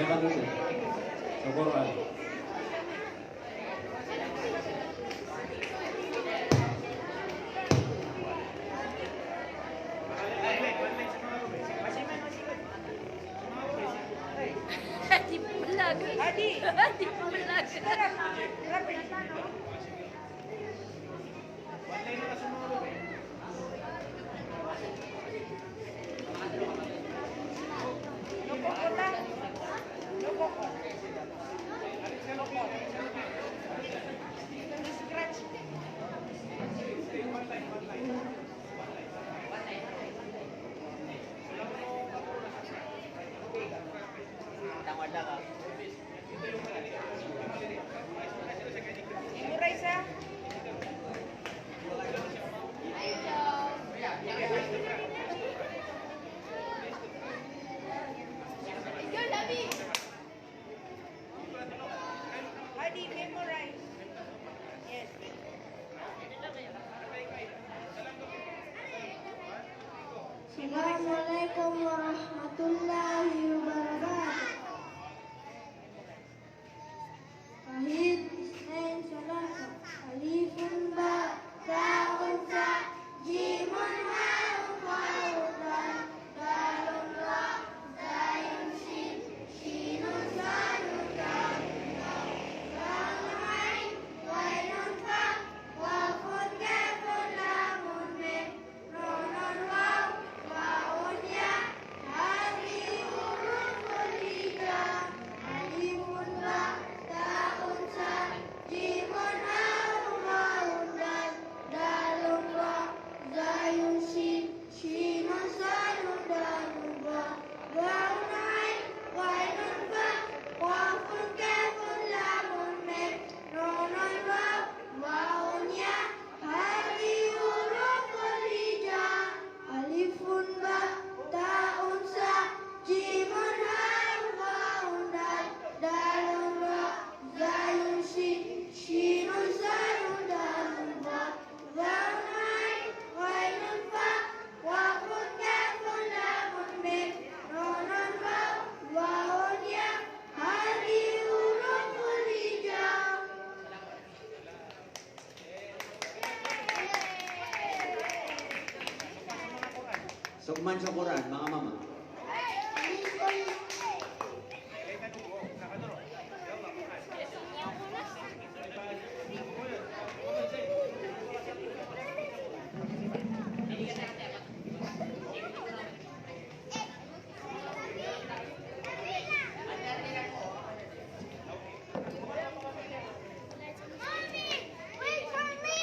kadto sa Quran. Hadi pelag. Hadi pelag. Tama-tama ka. Memorize ah. Hadi memorize. Yes. Assalamualaikum warahmatullahi wabarakatuh. Wahid Isnain Salasa Alifun Ba Ta'un Sa Jimun Ha'un Wa'un Dal Dalun Ra Zayun Sin Shinun Salun Dalun Dalun Ain Wainun Fa Wafun Kefun Lamun Mim Nunun Waw Wa'un Ya Hari Huruful Hija Alifun Ba Ta'un Sa Jimun Ha'un Wa'un Dal Dalun Ra Zayun Sin Shinun Salun Dalun Ra Wa'un Ain Wainun Fa Wafun Kefun Lamun Mim Nunun Waw Wa'un Ya Hari Huruful Hija Alifun Ba Ta'un Sa Jimun Ha'un Wa'un Dal Dalun Ra Zayun Sin Shinun Salun Dalun Ra Wa'un Ain Wainun Fa Wafun Kefun Lamun Mim Nunun Waw Wa'un Ya Hari Huruful Hija. Sukman sa Quran, mga mama. Mommy, wait for me.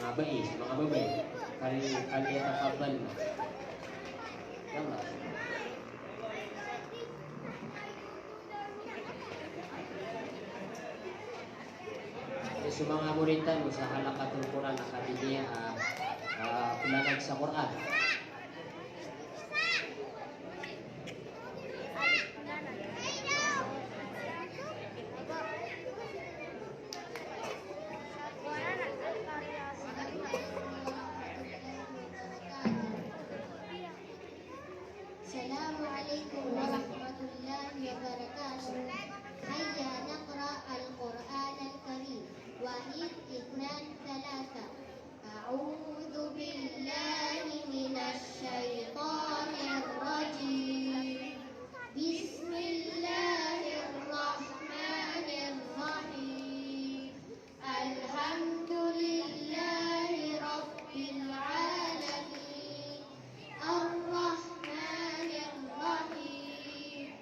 mga bais, mga babay. Kaliyatakaban na. Yalla. Sa mga muritan mo sa halakatul Quran Akademia pulanag sa Quran. السلام عليكم ورحمة الله وبركاته. هيا نقرأ القرآن الكريم. واحد اثنان ثلاثة. أعوذ بالله من الشيطان الرجيم. بسم الله الرحمن الرحيم. الحمد لله رب العالمين. الرحمن الرحيم.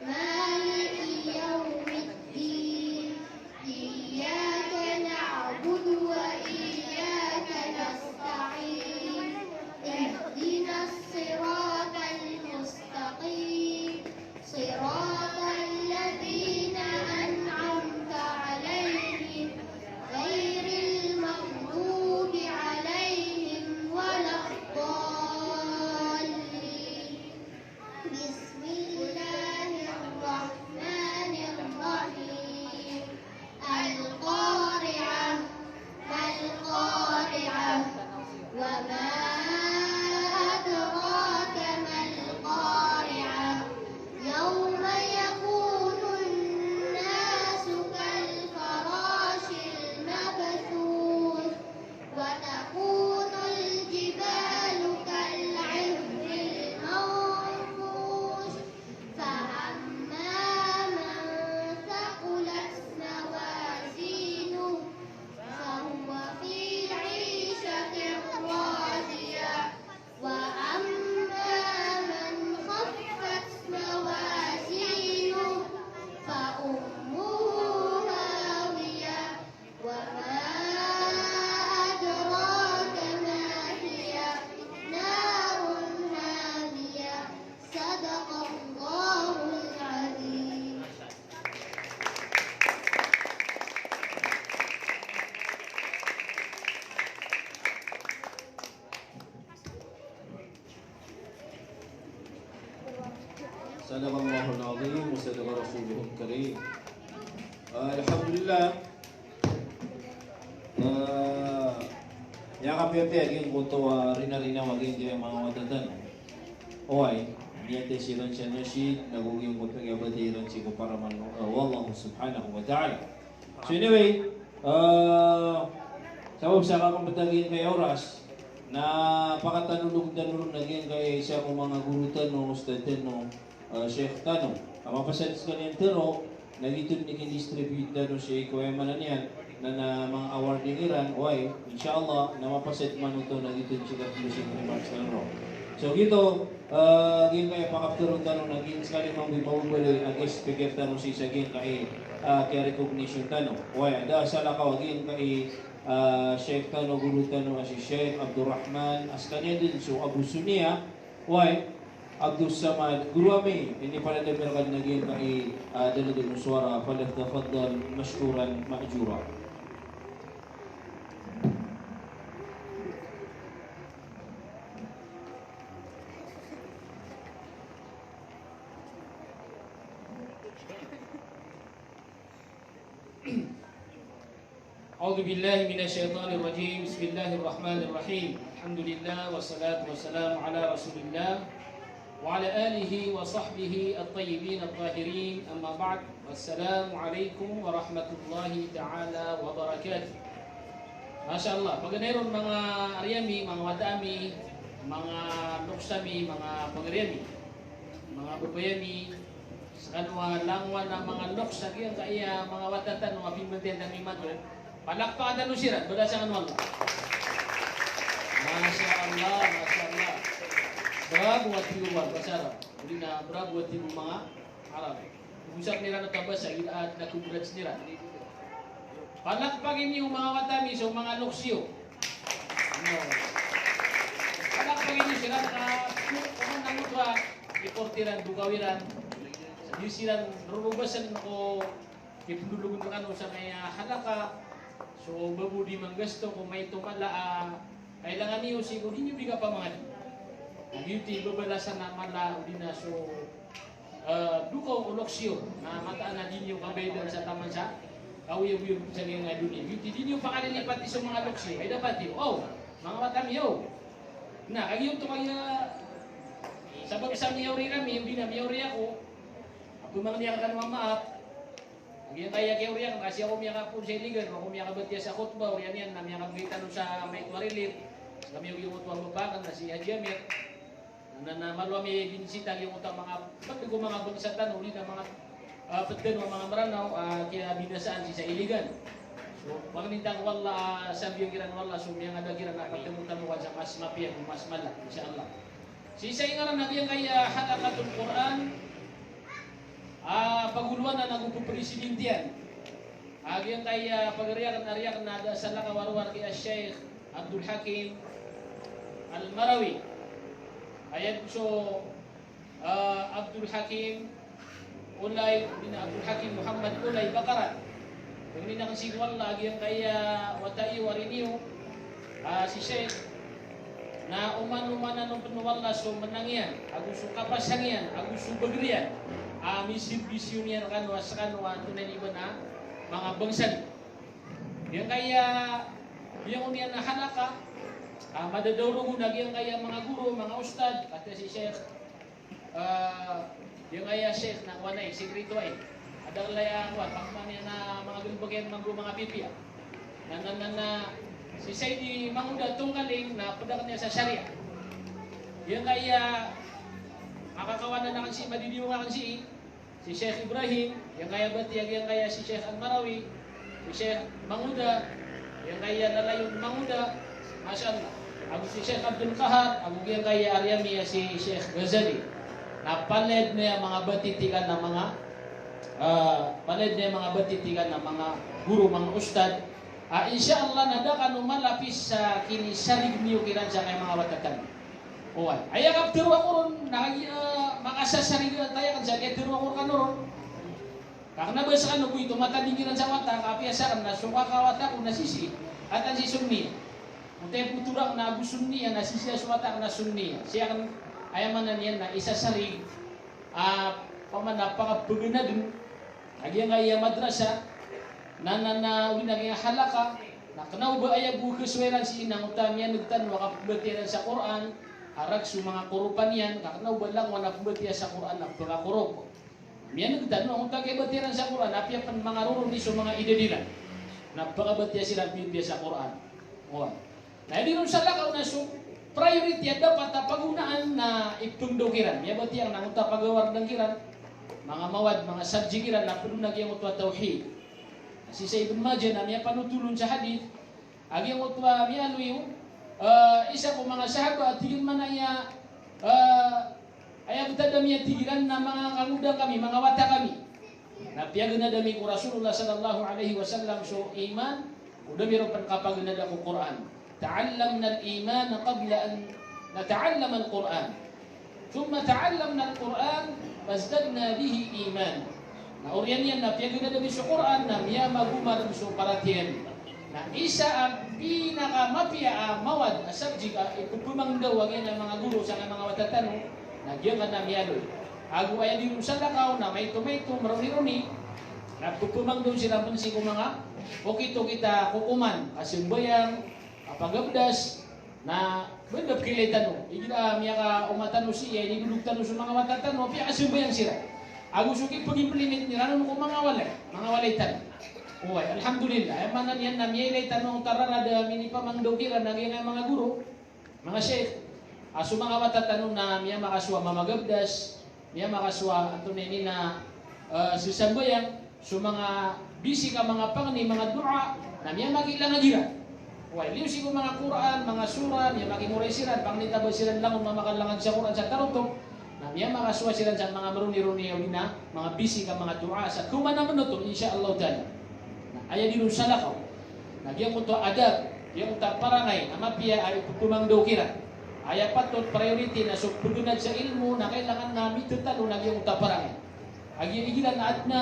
مالك يوم الدين. إياك نعبد وإياك نستعين. اهدنا الصراط المستقيم. صراط الذين أنعمت عليهم غير المغضوب عليهم ولا الضالين. بسم الله الرحمن الرحيم. القارعة. ما القارعة؟ وما أدراك ما القارعة؟ يوم يكون الناس كالفراش المبثوث وتكون الجبال كالعهن المنفوش. فأما من ثقلت موازينه فهو في عيشة راضية. وأما من خفت موازينه فأمه هاوية. وما أدراك ما هي؟ نار هامية. صدق الله العظيم. صدق الله العظيم وصدق رسوله الكريم. Alhamdulillah. Yakap yate aging kuto rina-rina maging kaya mga wadatan. Oy, niyate silan siya nasid naguging kuto kaya badiran si kuparaman wallahu subhanahu wa ta'ala. So anyway, sabab sa kakambadagin kay oras na pakatanulog-tanulog naging kay siya kung mga gurutan no ustadin no Sheikh Tano. Ang mapasalis ka niyan tero, nagitun ni distribute na no siya ikaw ay manan yan na mga award ni Iran, why? Inshallah, na mapasit man ito nagitun siya closing remarks na ro. So gito, gin kaya pakapturong tanong naging sekali mang bimawubaloy ang speaker tanong si sa gin kay recognition tanong. Why? Ada sa lakaw gin kay Sheikh Tano Guru Tano si Sheikh Abdurrahman askanya din so Abu Sunia. Why? Abdul Samad Guru Ami ini pada demerkan naging kay daladun suara falyatafaddal mashkuran ma'jura. أعوذ بالله من الشيطان الرجيم. بسم الله الرحمن الرحيم. الحمد لله والصلاة والسلام على رسول الله وعلى آله وصحبه الطيبين الطاهرين. أما بعد والسلام عليكم ورحمة الله تعالى وبركاته. ما شاء الله. Paganayon mga Aryami, mga Wadami, mga Luksami, mga Pangaryami, mga Babayami, sa kanwa langwa na mga Luksagi ang kaya mga Wadatan, mga Pimantiyan ng Imadol. Palakpakan na nusiran, bada sa kanwa Allah. Masya Allah, Masya Allah. Bravo at tiwag, basara. Uli na bravo at tiwag mga Arab. Usap nila na tabasa, at nakubrats nila. Palakpagin niyo mga watami sa mga luksyo. iportiran, bukawiran, sa disiran, narurubasan ko, ipinulugun ka sa may halaka, so babudi mang gasto, kung may tumala, kailangan niyo siguro, hindi nyo ka pa mga di. Nag-yuti, babalasan na mala, o di na, so, dukaw uloksyo, na mataan na din yung kabaydan sa taman sa, kawiyaw-wiyaw sa nga dunia. Yuti, din yung pakalilipat sa mga loksyo, ay dapat yun, mga matamiyaw. Na, kagiyong to kaya, sa bagsang niyaw rin kami, yung binamiyaw rin ako, ako mga niya ka naman maap, kagiyong kaya kayo rin, kasi ako miya ka po sa iligan, ako miya ka batya sa khutbah, uriyan yan, na miya ka bitan sa may tuwarilip, kami yung utwang babakan na si Hajamir, na malwami binisita yung utang mga, pati ko mga bagsatan, uli na mga patgan o mga maranaw, kaya binasaan si sa iligan. So, magnintang wala sabi yung kiran wala, so may nga kiran na pagtamutan sa mas mapiyag, mas malak, insyaAllah. Sisa yung nga nagyang kaya halakatul Quran, paguluan na nagpupresidentiyan. Agyang kaya pagariyakan na sa lakawarwar kaya Sheikh Abdul Hakim Al-Marawi. Ayan so, Abdul Hakim Ulay, Abdul Hakim Muhammad Ulay Bakarat. Yung ninakasigwal lagi ang kaya watai wariniyo si Sheikh na uman-umanan ng penuwala so menangyan, agusto kapasangyan, agusto bagriyan, misib-bisyon yan kanwa sa kanwa tunay iba na mga bangsan. Yung kaya yung uniyan na hanaka, madadawro ko nagyang kaya mga guru, mga ustad, at si Sheikh yung kaya Sheikh na wanay, sikrito ay adang laya ko, pakman niya na mga bilbagyan mga pipiya. Na si Sayyidi Manguda tungkaling na padakan niya sa Sharia. Yung kaya makakawanan na kansi, madidiyo nga kansi, si Sheikh Ibrahim, yung kaya batiyag, yung kaya si Sheikh Al-Marawi, si Sheikh Manguda, yung kaya lalayon Manguda, Masya Allah. Ako si Sheikh Abdul Kahar, ako yung kaya Aryami si Sheikh Ghazali. Napaled niya mga batitikan ng mga paled niya mga batitikan ng mga guru, mga ustad. Insyaallah nadakan malapis sa kini sarig niyo kiran sa kay mga watatan. Oy, aya kap tiro ako ron makasasarig na tayo kan sa kay tiro ako kanon. Karena ba sa kanu ito matadingiran sa wata kapiasa kan na suka kawata kung nasisi at ang si sunni. Untay puturak na Abu Sunni na nasisi sa wata na sunni. Siya kan ayamanan yan na isasarig paman napakabagana dun. Agyang ay madrasa na uli naging halaka na kanaw ba ay bukasweran si inang utamian nagtan makapubatiran sa Quran harag su mga kurupan yan kakanaw ba lang wana pubatiran sa Quran na pagkakurop miyan nagtan ang utagay batiran sa Quran apya pan mga rurun ni su mga idedilan na pagkabatiya sila Biblia sa Quran na hindi rin sa lakaw na su priority dapat pagunaan na ipungdokiran miya batiyan nang uta pagawar ng kiran mga mawad, mga subjigiran na puno nagyang utwa tauhid. Si sa Ibn Majah na niya panutulong sa hadith, agyang utwa miya yung isa ko mga sahaba at tigil man niya ayang tadamiya tigilan na mga kamuda kami, mga wata kami. Napiyagan na dami ko Rasulullah sallallahu alaihi wasallam so iman, udami rin pankapaganada ko Quran. Ta'allamna al-iman qabla an nata'allam al-Quran. Thumma ta'allamna al-Quran Fazdadna bihi iman. Na oriyan yan na piyagin na dami sa Quran na miya magumar sa paratiyan. Na isa ang pinakamapia mawad na subject ipupumang daw ang yan ang mga guru sa mga watatano na diyan ka na miyaloy. Ago ay di sa lakaw na may tomato maruni-runi na pupumang daw sila pansi ko mga okito kita kukuman kasimbayang kapagabdas na benda kilitan no igila miya ka umatano siya idulug tano sa mga matatano piya kasimbayang sila agus suki pag-implement ni ranon ko mga walay tan oy alhamdulillah ay manan yan na miya ilay tanong tararada mini pamangdokiran na mga guru mga sheikh aso mga matatano na miya makaswa mamagabdas miya makaswa ato nini na sisambayang so mga busy ka mga pangni mga dua na miya magilang agira. Why, liyo sigo mga Quran, mga surah, niya makimuray sila, pangnitaba sila lang mamakalangag sa Quran sa tarutong, na niya makasuwa sila sa mga maruni-runi na mga busy ka mga dua sa kumanaman na ito, insyaAllah ta'ala. Aya di sa lakaw. Nagyang ko ito adab, yung parangay, na mapia ay pumangdaw kira. Aya patut priority na so paggunad sa ilmu na kailangan na mitutalo na yung utaparang. Agi igilan na at na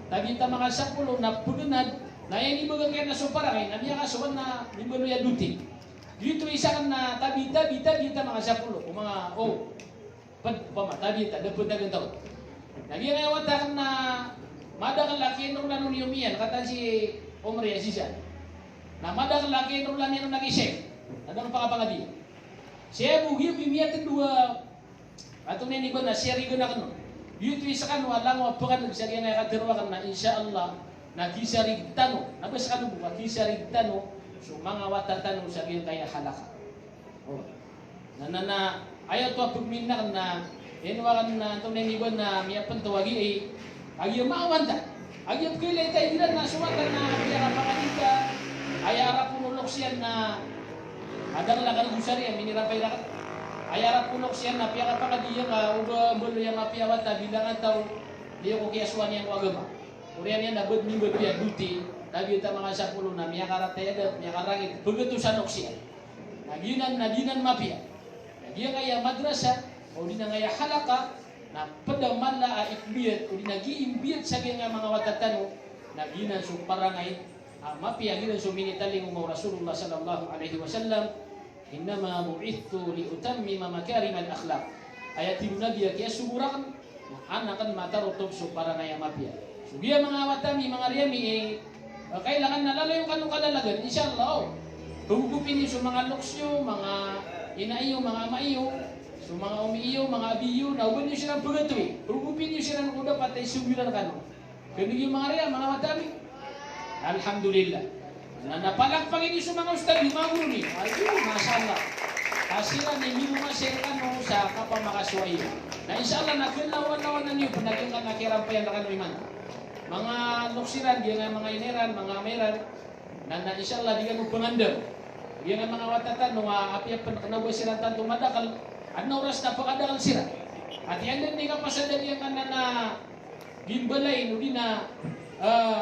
tabita mga sapulo na paggunad na yan ibagang kaya na so parang na niya kasuan na limbalo ya duti. Dito isa kan na tabita mga sapulo o mga tabita dapat na gantaw. Nagyan ay watakan na madakal laki nung nanong yumiyan kata si Omar Yazizan. Na madakal laki nung nanong nag-isip. Nadang pakapangadi. Siya bugi pimiyatin dua atau nini ba na siya rigo na kano. Yuto isa kano alang wapakan nagsariya na katirwa kan na insyaallah nagisarig tano. Nabas kano buka gisarig tano so mga watatano sa gil kaya halaka. Oh. Na ayaw to pagminnak na inuwakan na itong nini ba na miyapan tawagi ay agyo maawanta. Agyo kilay tayo ilan na sumatan na piyaka pangalika ay arap punulok siya na adang lakan gusari ang minirapay lakan. Ay arap punok siya na piyaka pakadiya ka uga mbolo yung mapiyawata bilangan tao liyo ko kiyaswan yang wagama. Uriyan yan nabot mimbo piya duti tabi ita mga sapulo na miyakaratay adat miyakarangit begitu sanok siya. Naginan mapia. Nagiyan kaya madrasa o di na ngaya halaka na padaman la ikbiyat o di nagiimbiyat sa nga mga watatano naginan so parangay mapia ginan so minitaling mo Rasulullah sallallahu alaihi wasallam innama bu'ithu li utammima makarim al akhlaq ayat ibu nabi ya sugurakan anakan matarutob so parangay mapia so dia mga watami mga riyami kailangan na lalo yung kanong kalalagan insyaallah hugupin niyo so mga loksyo mga inaiyo mga amaiyo so mga umiiyo, mga abiyo, nauban niyo siya ng pagatoy. Rugupin niyo siya ng uda patay subiran kano. Kanig yung mga riyan, mga matami. Alhamdulillah. Na napalakpagin niyo sa mga ustad, mga uni. Ayun, masyaallah. Kasira ni Milo Masir kano sa kapamakasway. Na inshallah, nakilawan-lawan na niyo, panaging ka nakirampayan na kano iman. Mga luksiran, diyan nga mga ineran, mga meran, na inshallah, di ka mo pangandam. Diyan nga mga watatan, nung apiap panakanawa silang tanto madakal, ano oras na pakadakal sila. At yan din ka pasadali ang kanan na gimbalay, no di na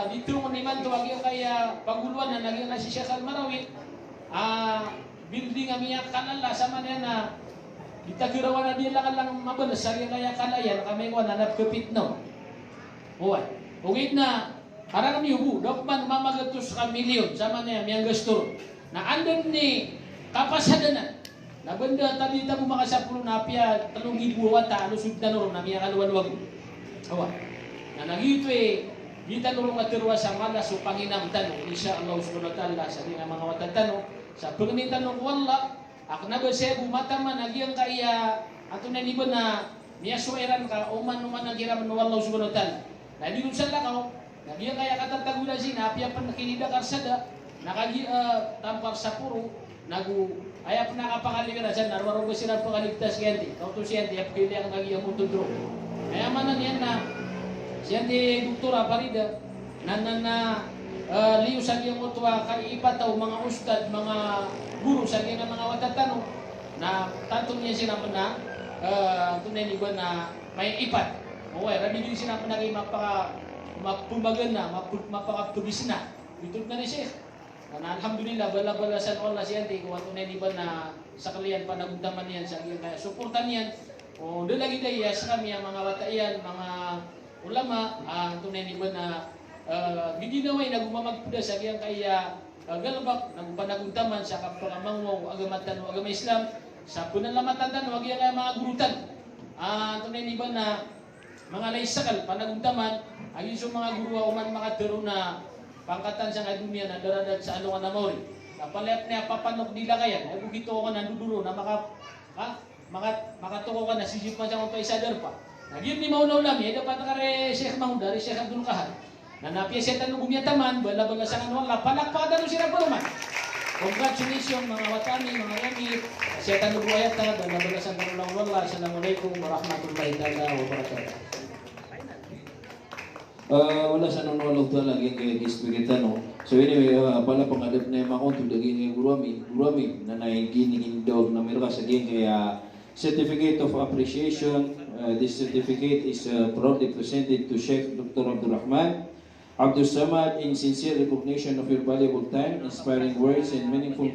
dito mo naman tuwag yung kaya paguluan na naging na si Sheikh Al-Marawi building kami yung kanala sa man na itagirawan na din lang mabalas sa kaya kalayan kami ko nanap kapit no. Uwan. Ugit na para kami ubu, dokman mamagatos ka milyon sama na yung gasto na andun ni kapasadanan. Nabanda tabita mo makasapulo na piya 3,000 wata alusud na noro na miya kaluwan-wag. Awa. Na nagito kita nurong matirwa sa malas o panginamtan insyaallah subhanahu wa ta'ala sa mga watatano sa pagmintan ng wala akna ba siya bumataman nagyang kaya ato na nibo na miya sueran ka uman nagiram ng wala subhanahu wa ta'ala. Na di sa lakaw nagyang kaya katatagula sina piya pan nakinida karsada nakagi tampar sa puro nagu ayap nakapakaligan na siya, narwaro ko sila pakaligtas kiyante. Kauto siyante, ayap kili ang nagiyang mutudro. Kaya manan yan na, siyante doktora parida, na liyo sa kiyang utwa, kaipataw, mga ustad, mga guru sa kiyang mga watatano, na tanto niya sila na, tunay ni ba na may ipat. Okay, rabi din sila na kayo mapumagan na, mapakatubis na. Itod na ni Sheikh. Na alhamdulillah bala-bala sa Allah siyante kung ato na ba na sa kalian panagdaman niyan sa kaya suportan niyan o do lagi day sa kami ang mga watayan mga ulama tunay ni ba na gidinaway nagumamagpuda sa kaya galbak nagpanagdaman sa kapamangwo agamatan o agama Islam sa punalamatan wag yang mga gurutan tunay ni ba na mga laysakal panagdaman agin sa mga guru uman mga tero na pangkatan sa nga dunia na daradat sa ano nga namori. Napalayap niya papanok nila kaya. Ay bugito ko na duduro na makatuko ka na sisip pa siya kung paisadar pa. Nagyan ni Maunaw Lami, dapat nakare Sheikh Mahmud, Sheikh Abdul Kahar. Na napiya siya tanong gumiyataman, bala-bala sa nga wala, palakpakan siya na naman. Congratulations mga watani, mga ramir. Siya tanong buhayat na, bala-bala sa nga wala. Assalamualaikum warahmatullahi wabarakatuh. Wala sa nunulog to lagi kay Espiritu. So anyway, pala pangadap na yung makon lagi kay Gurami na naiginin daw na meron sa kaya certificate of appreciation. This certificate is proudly presented to Sheikh Dr. Abdul Rahman Abdul Samad in sincere recognition of your valuable time, inspiring words, and meaningful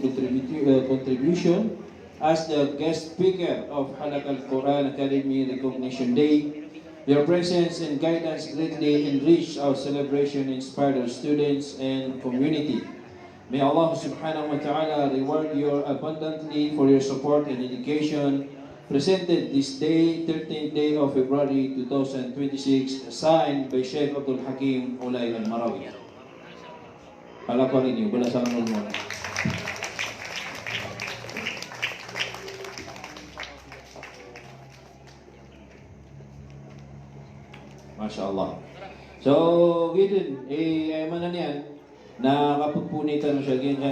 contribution as the guest speaker of Halaq Al-Quran Academy Recognition Day. Your presence and guidance greatly enrich our celebration, inspired our students and community. May Allah subhanahu wa ta'ala reward you abundantly for your support and dedication presented this day, 13th day of February 2026, signed by Sheikh Abdul Hakim Ulay Al-Marawi. Palaparin niyo, balasan mo muna. Masya Allah. So, gidin, mana niyan, na kapagpunitan mo siya, gin ka,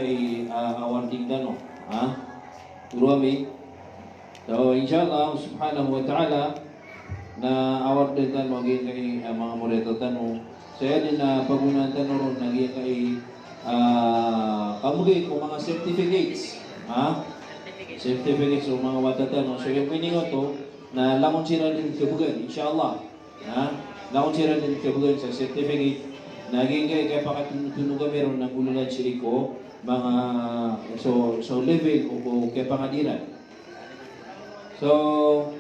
awarding ka, no? Ha? Urami. So, inshallah, subhanahu wa ta'ala, na awarding ka, no, gin ka, mga mureto tanong. So, yan din na pagunaan tanong, naging ka, kamugay kung mga certificates. Ha? Certificates o mga watatan. So, yung piningo to, na lamon sila din kabugan, inshallah. Ha? Lamon sila din kabugan sa certificate. Naging kaya pakatunugan meron ng ululan si Rico, mga so level o kaya pangadilan. So,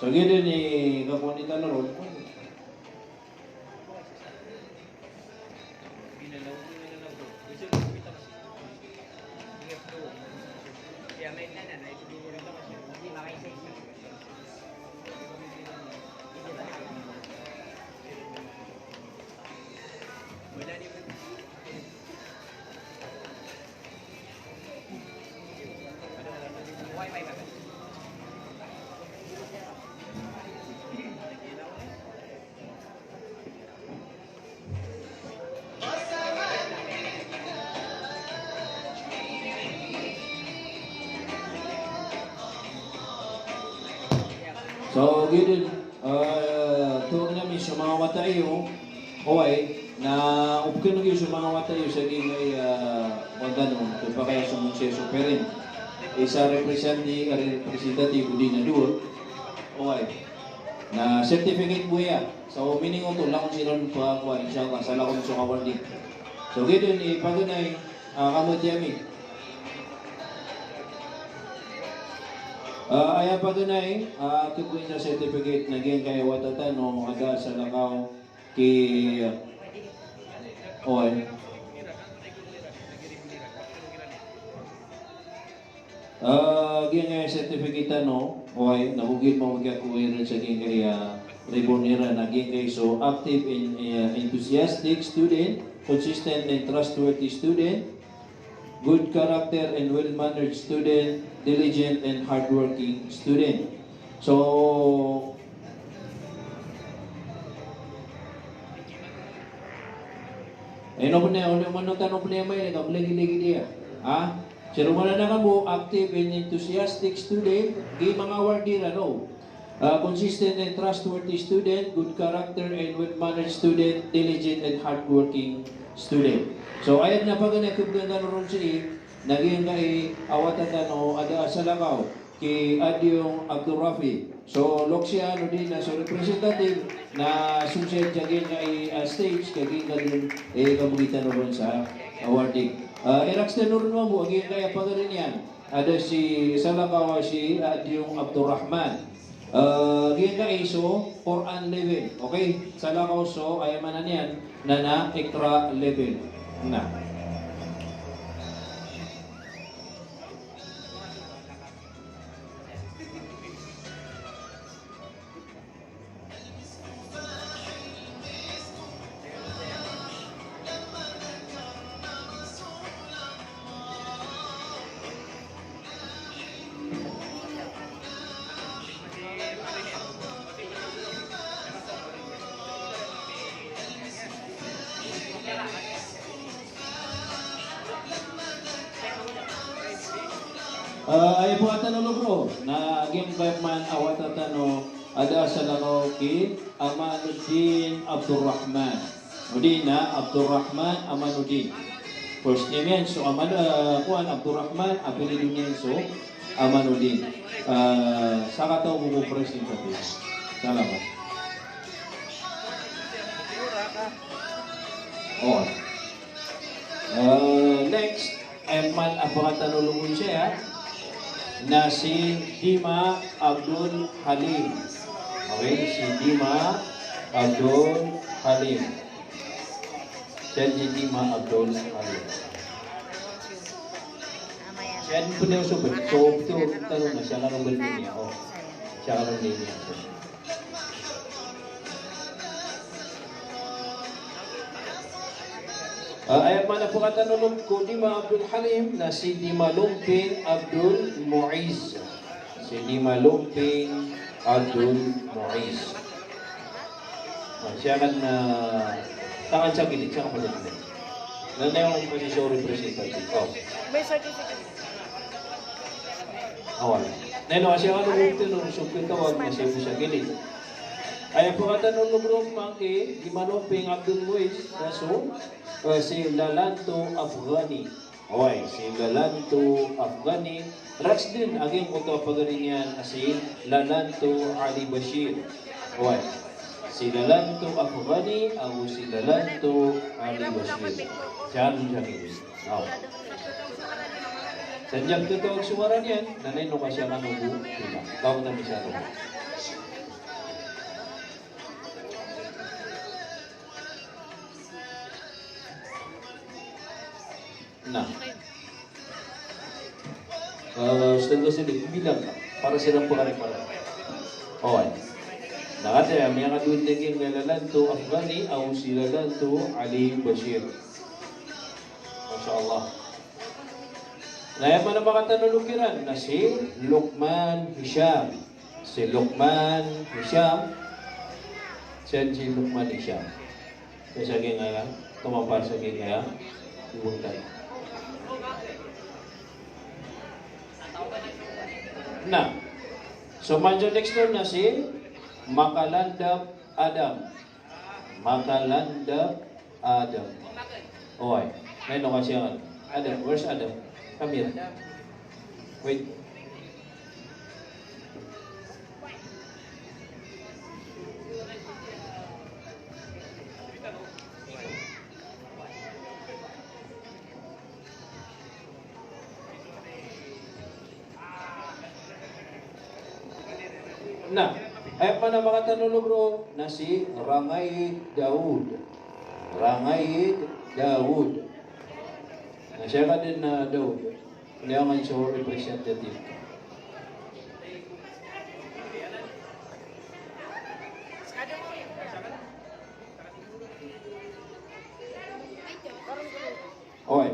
so gini ni kapunita na ron. So, gini, tuwag namin sa mga watayo, na upkin nyo sa mga watayo sa gingay magano, kung pa kaya sa mong seso perin. Isa representative din na doon, na certificate mo yan. So, meaning ito, lakon sila pa ako, inshallah, sa lakon sa kawarding. So, gini, pagunay, kamot yami. Aya pa dunay, kipuin sa certificate na gen kaya watatan no aga sa lakaw ki gen kaya certificate no nabugid mo magya kuwi sa gen kaya ribonera na gen kay so active and enthusiastic student, consistent and trustworthy student, good character and well-mannered student, diligent and hardworking student. So, ano po na, tanong po na may lagi-lagi dia. Ha? Sino mo na mo, active and enthusiastic student, di mga awardira, no? Consistent and trustworthy student, good character and well-mannered student, diligent and hardworking student. So, ayat na pag nakipaganda ron siya, naging kay awatan no ada sa lakaw kay Adyong Abdul Rafi. So loksya no din na so representative na susunod jagin kay stage kay din kabugitan ron sa awarding. Iraxten ron mo agin kay pagarin yan. Ada si sa lakaw si Adyong Abdul Rahman. Gin kay so Quran level. Okay? Sa lakaw so ay manan yan na extra level na. Ay po atanong bro, na game by man awatano ada sa lakaw ki Amanuddin Abdul Rahman. Udina Abdul Rahman Amanuddin. First name yan, so Kuan Abdul Rahman, apelido niya so Amanuddin. Saka to pupupresin sa tiyo. Salamat. Oh. Next, Eman Abatanulungun siya na si Dima Abdul Halim. Okay, si Dima Abdul Halim. Siya si Dima Abdul Halim. Siya po na yung subit. So, ito tanong na siya ka nung niya. Oh, siya ka nung niya. Ay mana po katanulong ko Dima Abdul Halim na si Dima Lumping Abdul Muiz. Si Dima Lumping Abdul Muiz. Siya kan na tangan siya gilid, siya kapalit na. Nanay yung posisyon representative. Oh. May certificate. Awal. Neno siya kan nung tinong supit tawag na siya siya gilid. Ay po katanulong ro mangke Dima Lumping Abdul Muiz na so si Lalanto Afghani. Okay, si Lalanto Afghani. Raks din, aging ito pagarinyan si Lalanto Ali Bashir. Okay, si Lalanto Afghani o si Lalanto Ali Bashir. Siya siya kini. Oh. Sanjang ito ang sumaran yan, nanay no kasya kanubo. Bago na siya ito. Nah, setelah sini bilang para silang pengarang para. Oh, nakata may nga doon din yung Lalanto Afghani o si Lalanto Ali Bashir. Masya-Allah. Naya man ang makatanulukiran na si Luqman Hisham. Si Luqman Hisham. Si Luqman Hisham. Sa gaya tumampar sa gaya iwang tayo. Nah, so manjo next door na si Makalandab Adam. Makalandab Adam. Okay. Ngayon no kasi yan. Adam, where's Adam? Come here. Wait. Nah, ay pa na mga tanulog ro na si Rangay Daud. Rangay Daud. Na siya ka din na Daud. Kaya nga siya representative. Okay.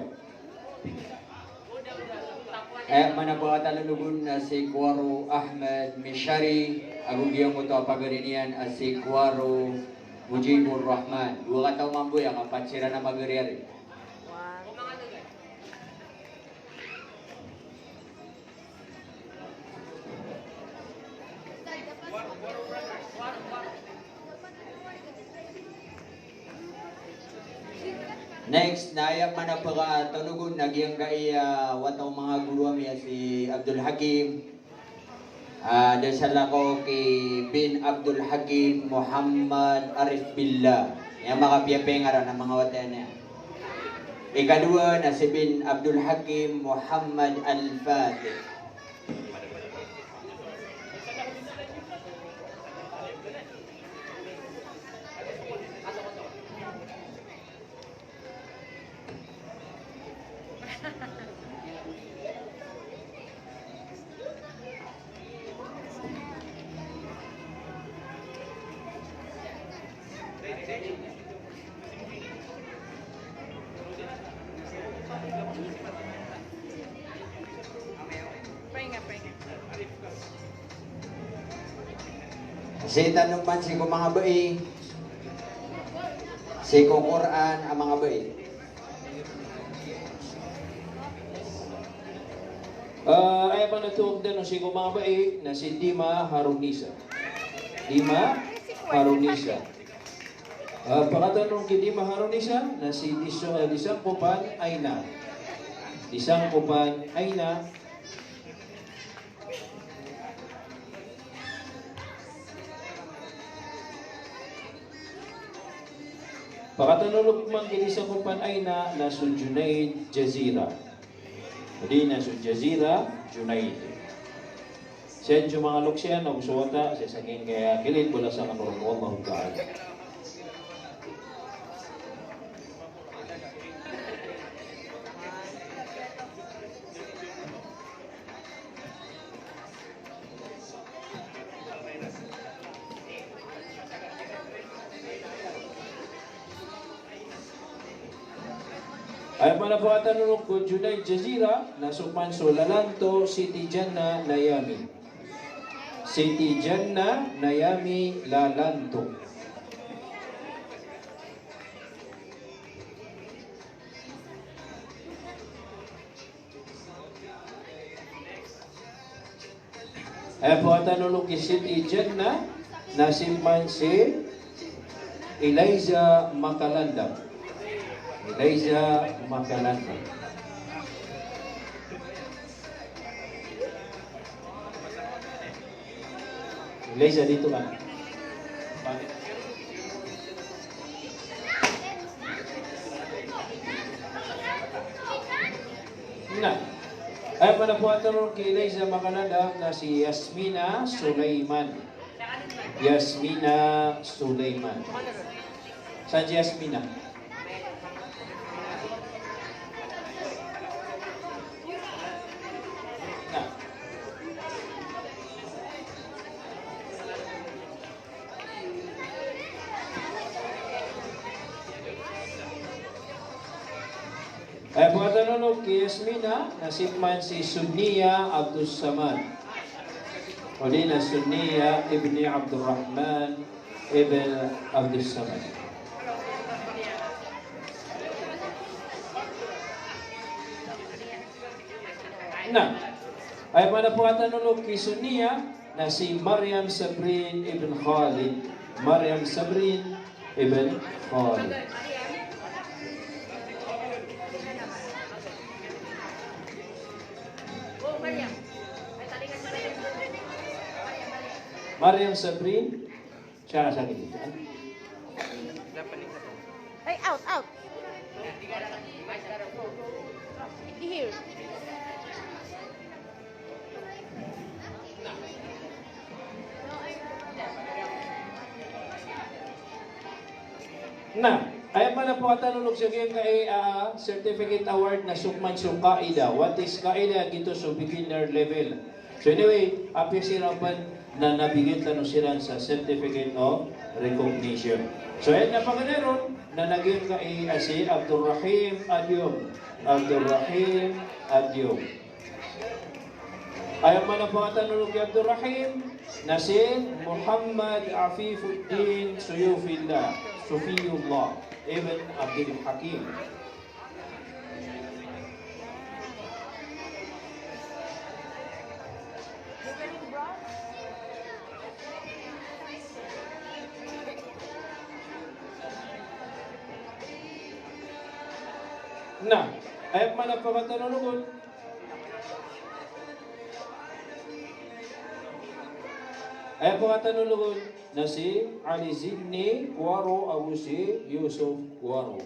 Mana po katalunugun na si Kwaro Ahmed Mishari, agugiyang mo ito pagarinian si Kwaro Mujibur Rahman. Dua kataw mamboy ang apat sira na magariari. Next, naya man na pagkatunugon, nagyang kaya wataw mga guru niya si Abdul Hakim. Dasal ako kay bin Abdul Hakim Muhammad Arif Billah. Yung mga piyapengara ng mga wataw niya. Ikadua na si bin Abdul Hakim Muhammad Al-Fatih. Si tanong man si mga bayi, si Quran ang mga bayi. Ay pa natuog din si mga bayi na si Dima Harunisa. Dima Harunisa. Pakatanong kay Dima Harunisa na si Disang Kupan Aina. Disang Kupan Aina. Pakatanulog man kini sa kupan ay na su Junaid Jazira. Jadi na su Jazira Junaid. Sen yung mga luksyan na gusuwata sa saging kaya kilid bula sa kanuron. Wallahu ta'ala. Ay manapakatan nung ko Junaid Jazira na supan so Lalanto City Janna Nayami. City Janna Nayami Lalanto. Ay pakatan nung ki City Janna na simpan si Eliza Makalandang. Eliza Makalanda. Eliza dito ka. Na. Ay manapuatan kay Eliza Makalanda na si Yasmina Sulaiman. Yasmina Sulaiman. Saan si Yasmina? Ay buhat nunog kay Yasmina, nasipman si Sunniya Abdul Samad. O di na Sunniya ibni Abdul Rahman ibn Abdul Samad. Na, ay manapuhatan nunog kay Sunniya na si Maryam Sabrin ibn Khalid. Maryam Sabrin ibn Khalid. Maryam Sabrin, siya nasa gilid. Hey, out, out. Here. Na, ay pala po katanulog siya kay certificate award na sukman sa kaida. What is kaida? Gito sa beginner level. So anyway, apya sirapan na nabigyan tanong sila sa certificate of recognition. So ayan na panganaron na naging kay si Abdul Rahim Adyom. Abdul Rahim Adyom. Ayaw man ang pangatanulog kay Abdul Rahim na si Muhammad Afifuddin Sufiyullah ibn Abdul Hakim. Na, ayaw man ang pangatanulog ay pangatanulugon na si Ali Zidni Waro o si Yusuf Waro.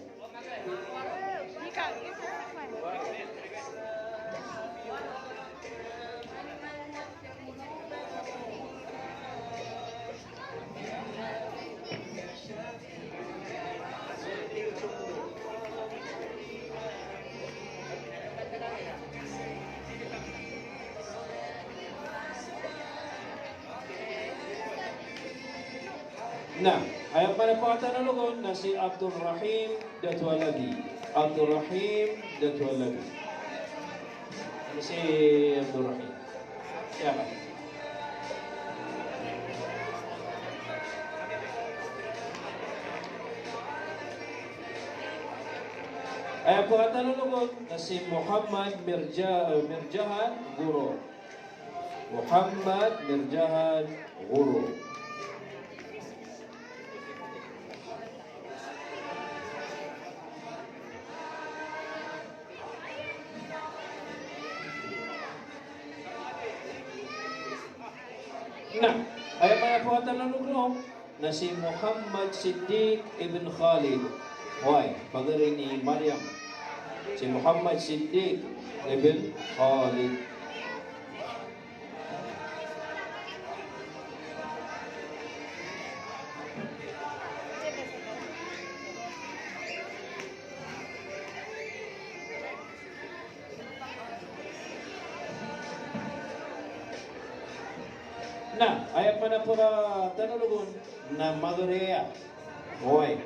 Na, ayaw pa na pangatanulugon na si Abdul Rahim Datwalabi. Abdul Rahim Datwalabi. Ano si Abdul Rahim? Siya ka. Ayaw pangatanulugon na si Muhammad Mirjahan Guro. Muhammad Mirjahan Guro. Na, ay mga pangatanulugon na si Muhammad Siddiq ibn Khalid. Why? Pagarin ni Maryam. Si Muhammad Siddiq ibn Khalid. Nah, ayat mana pura tanulugun na Madureya. Hoy.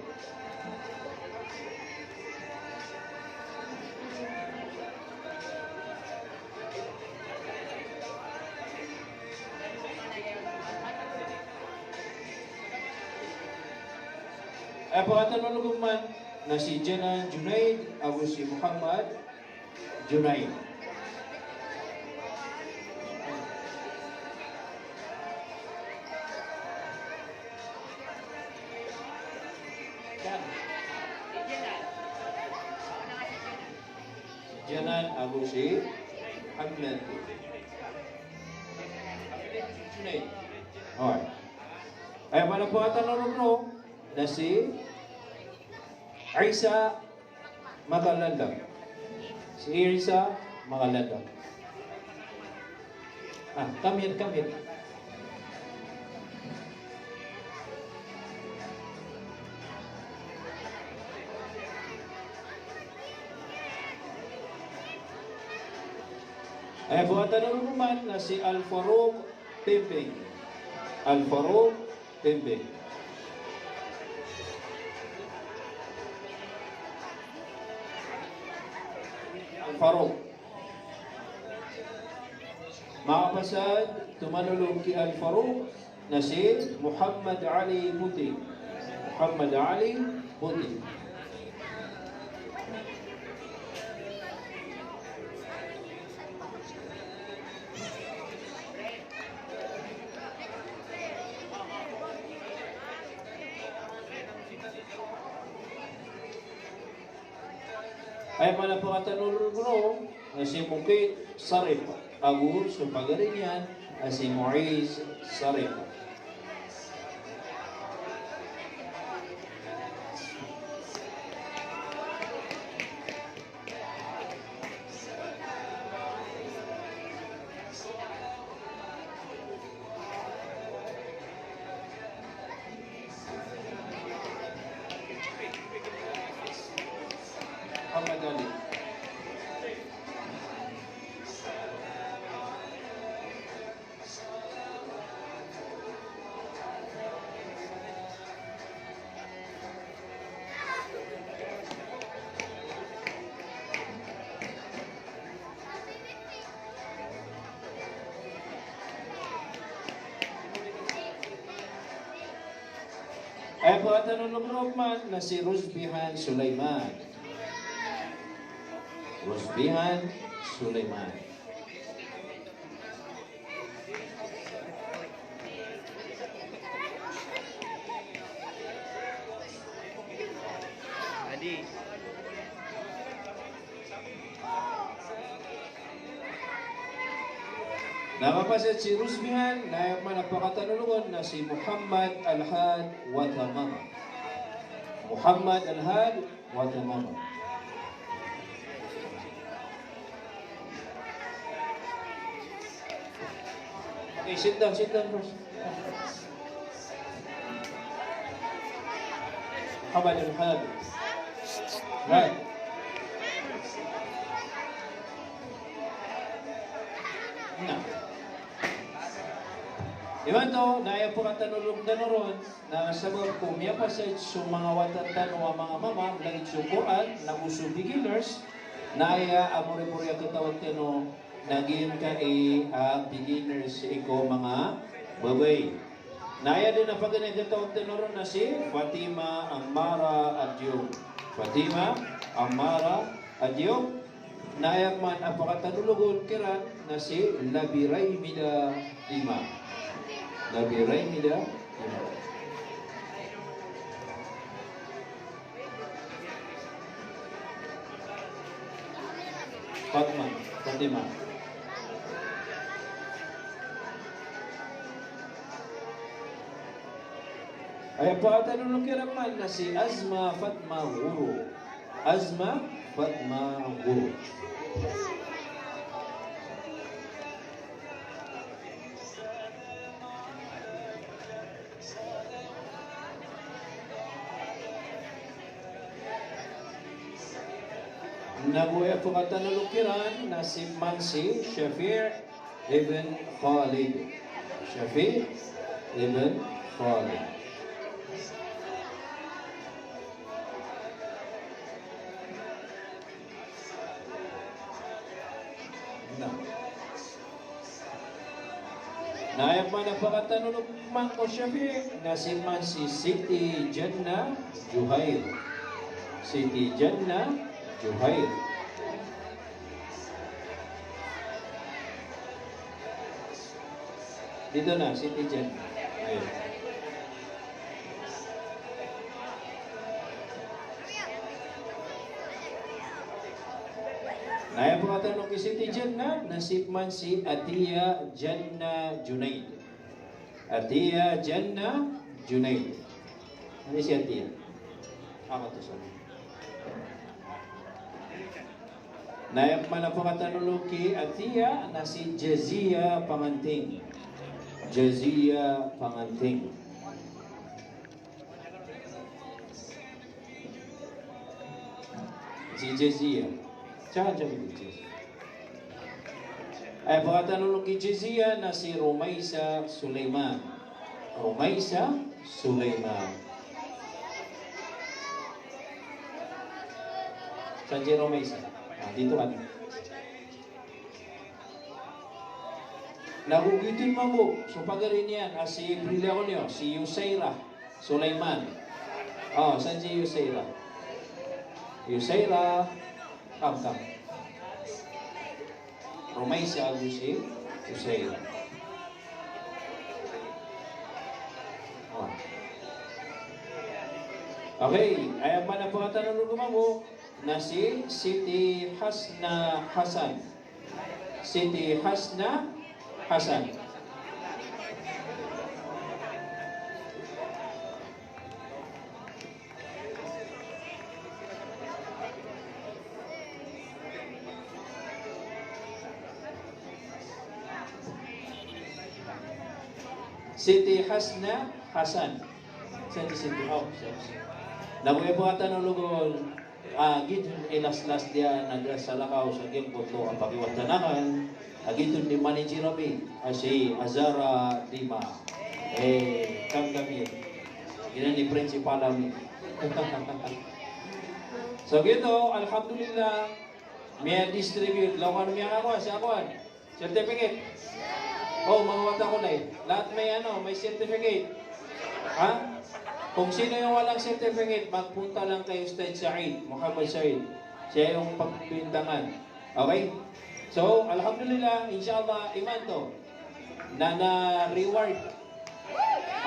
Ay pura tanulugun man na si Janan Junaid o si Muhammad Junaid. Janan Abu si Hamlet. Junaid. Alright. Ay pada po tanong na si Isa Magalandang. Si Isa Magalandang. Come here. Ay buhatan ng naman na si Al-Farouq Pimping. Al-Farouq Pimping. Al-Farouq. Mga kapasad, tumanulong ki Al-Farouq na si Muhammad Ali Puti. Muhammad Ali Puti. Ay mana pangatanulong na si Mukit Sarif Agur sa pagarinyan ay si Muiz Sarif. Muhammad Ali. Ay po at nanunong na si Rusbihan Sulaiman. Rusbihan Sulaiman. Adi. Nakapasad si Rusbihan na manapakatanulungan na si Muhammad Al-Had Watamama. Muhammad Al-Had Watamama. Okay, sit down first. Muhammad Al-Had. Right. Nah. Iwan to, naya po katanulog na noron na sabab ko miya passage sa mga watatan o mga mama lagi sa Quran na uso beginners naya amore-pore katawag tino naging ka beginners iko mga babay. Naya din na pag katawag tino ron na si Fatima Amara Adyog. Fatima Amara Adyog. Naya man apakatanulugon kiran na si Labiray Mida Lima. Labiray Mida Lima. Fatima. Ay pakatanong kiraman na si Azma Fatma Guru. Azma Fatma Guru. Nabuhay po katanulukiran na si Mansi Shafir Ibn Khalid. Shafir Ibn Khalid. Na. Nayab man ang pakatanulukman ko Shafir na si Mansi Siti Jannah Juhair. Siti Jannah Juhair. Dito na, Siti Jannah. Ayun. Naya po katanong kay Siti Jannah, nasipman si Atiya Jannah Junaid. Atiya Jannah Junaid. Ano si Atiya? Ako to sabi. Nayap man po katanong kay Atiya na si Jazia Panganting. Jazia Panganting. Si Jazia. Saan siya binigyan? Ay pagkatanong kay Jazia na si Rumaysa Sulaiman. Rumaysa Sulaiman. Saan si Rumaysa? Dito ka. Nagugitin mo mo. So pagarin yan. Si Brilliaconio, si Yusaira Sulaiman. Oh, saan si Yusaira? Yusaira. Come. Rumaysa si Yusaira. Oh. Okay. Ayaw man na pagkatanong mo na si Siti Hasna Hasan. Siti Hasna Hasan. Siti Hasna Hasan. Saan si Siti? Oh, nabuhay po ata ng lugon. Gidun ilas-las dia nagsalakaw sa gimpo to ang pakiwatanakan. Gidun ni manager kami si Azara Dima. Kami. Gina ni principal kami. So gito, alhamdulillah, may distribute. Lawan may ako, sa akuan. Certificate. Oh, mga wata ko na eh. Lahat may certificate. Ha? Kung sino yung walang certificate, magpunta lang kay Ustad Said, Muhammad Said. Siya yung pagbintangan. Okay? So, alhamdulillah, inshallah, iman to. Na-reward.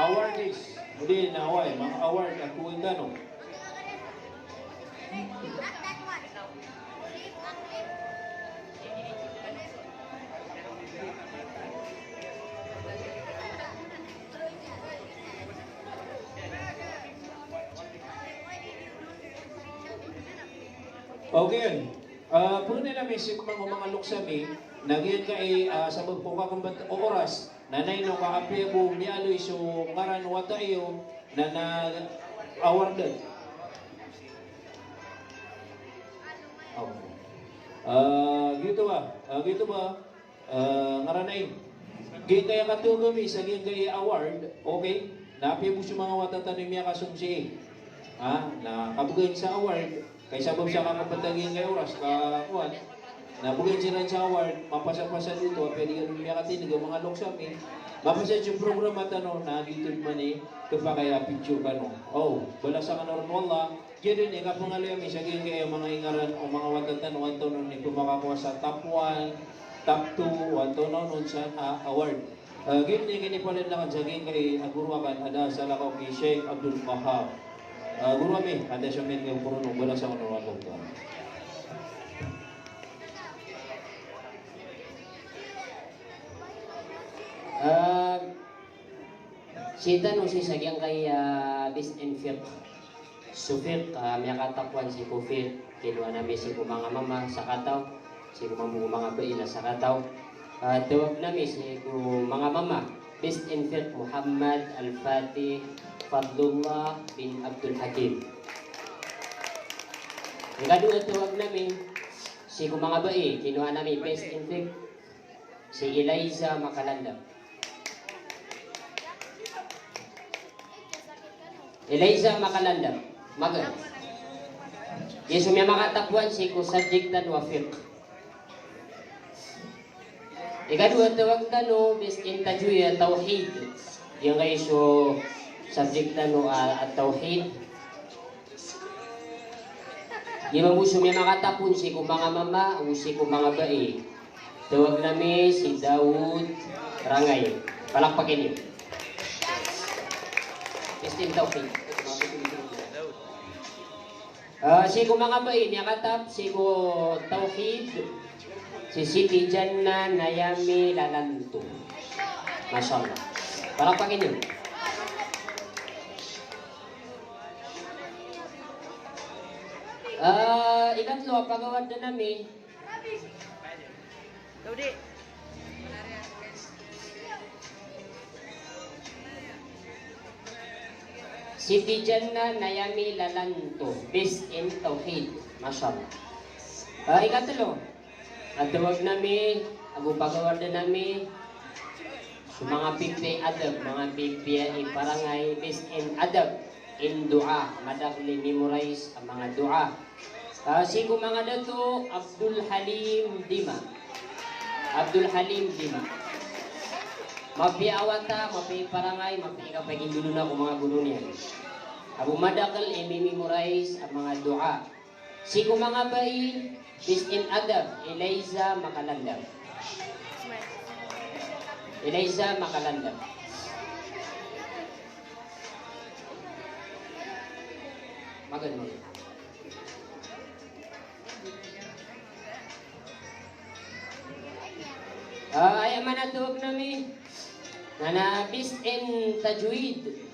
Awardees. Hindi na away, mga award at kuwing gano'n. Okay. Puno nila misip mga luksami, nagyan kay sa magpukakambat o oras, nanay no kaapi mo mialoy so ngaran wata iyo na awarded. Gitu ba? Ngaranay. Gay kaya katugami sa gay award, okay? Napi mo sa mga watatan ni Mia Kasumsi. Na kabugayin sa award, kay sabab siya kakapatagin kay oras, kakuan, nabugayin siya sa award, mapasa-pasa dito, pwede ka nung miyakatin, mga loksami, mapasa yung program at nagitid man kapag picture ka no. Bala sa kanon wala, yun din, kapangalayami, siya kaya mga ingaran o mga watatan, wanto nun makakuha sa top 1, top 2, wanto nun sa award. Gini pala lang sa kay agurwakan, ada sa lakaw kay Sheikh Abdul Wahab. Guru kami, ada siya may puro nung wala sa kanon wala ko. Si tanong si sagyang kay Bis and Fiqh. Sufir, may katapuan si Kufir, kinuha namin si mga mama sa kataw, si mga baila sa kataw. Tawag namin si mga mama, Bis and Fiqh Muhammad Al-Fatih Fadlullah bin Abdul Hakim. Ang kadua tawag namin si mga bae, kinuha namin Bis and Fiqh si Eliza Makalandam. Eliza Makalandam. Magan. Yesu may makatapuan si ko subjectan wa fiqh. Ikadua tawag tano bis in tajwid tauhid. Yung guys so subjectan no at tauhid. Yung muso may makatapon si ko mga mama o si ko mga bae. Tawag nami si Daud Rangay. Palakpakin niyo. Bis in tauhid. Sigo mga bain, yakatap, sigo tauhid, si Siti Janna Nayami Lalanto. Masya Allah. Palakpakin yun. Ikatlo, pagawad na namin. Siti Janna Nayami Lalanto, Bis in Tauhid. Masya Allah. Ikatlo, at tawag namin, agupagawad na namin, so mga pipi adab, mga pipi iparangay, Bis in adab, in dua, madakli memorize ang mga dua. Sigo mga dato, Abdul Halim Dima. Abdul Halim Dima. Mapiawata, mapiparangay, mapikapagin dulo na kung mga gulo niya. Abu madakal, memorize ang mga dua. Sigo mga bayi, Bis in adab, Eliza Makalandam. Eliza Makalandam. Magan mo. Ay manatawag namin na Bis in tajwid.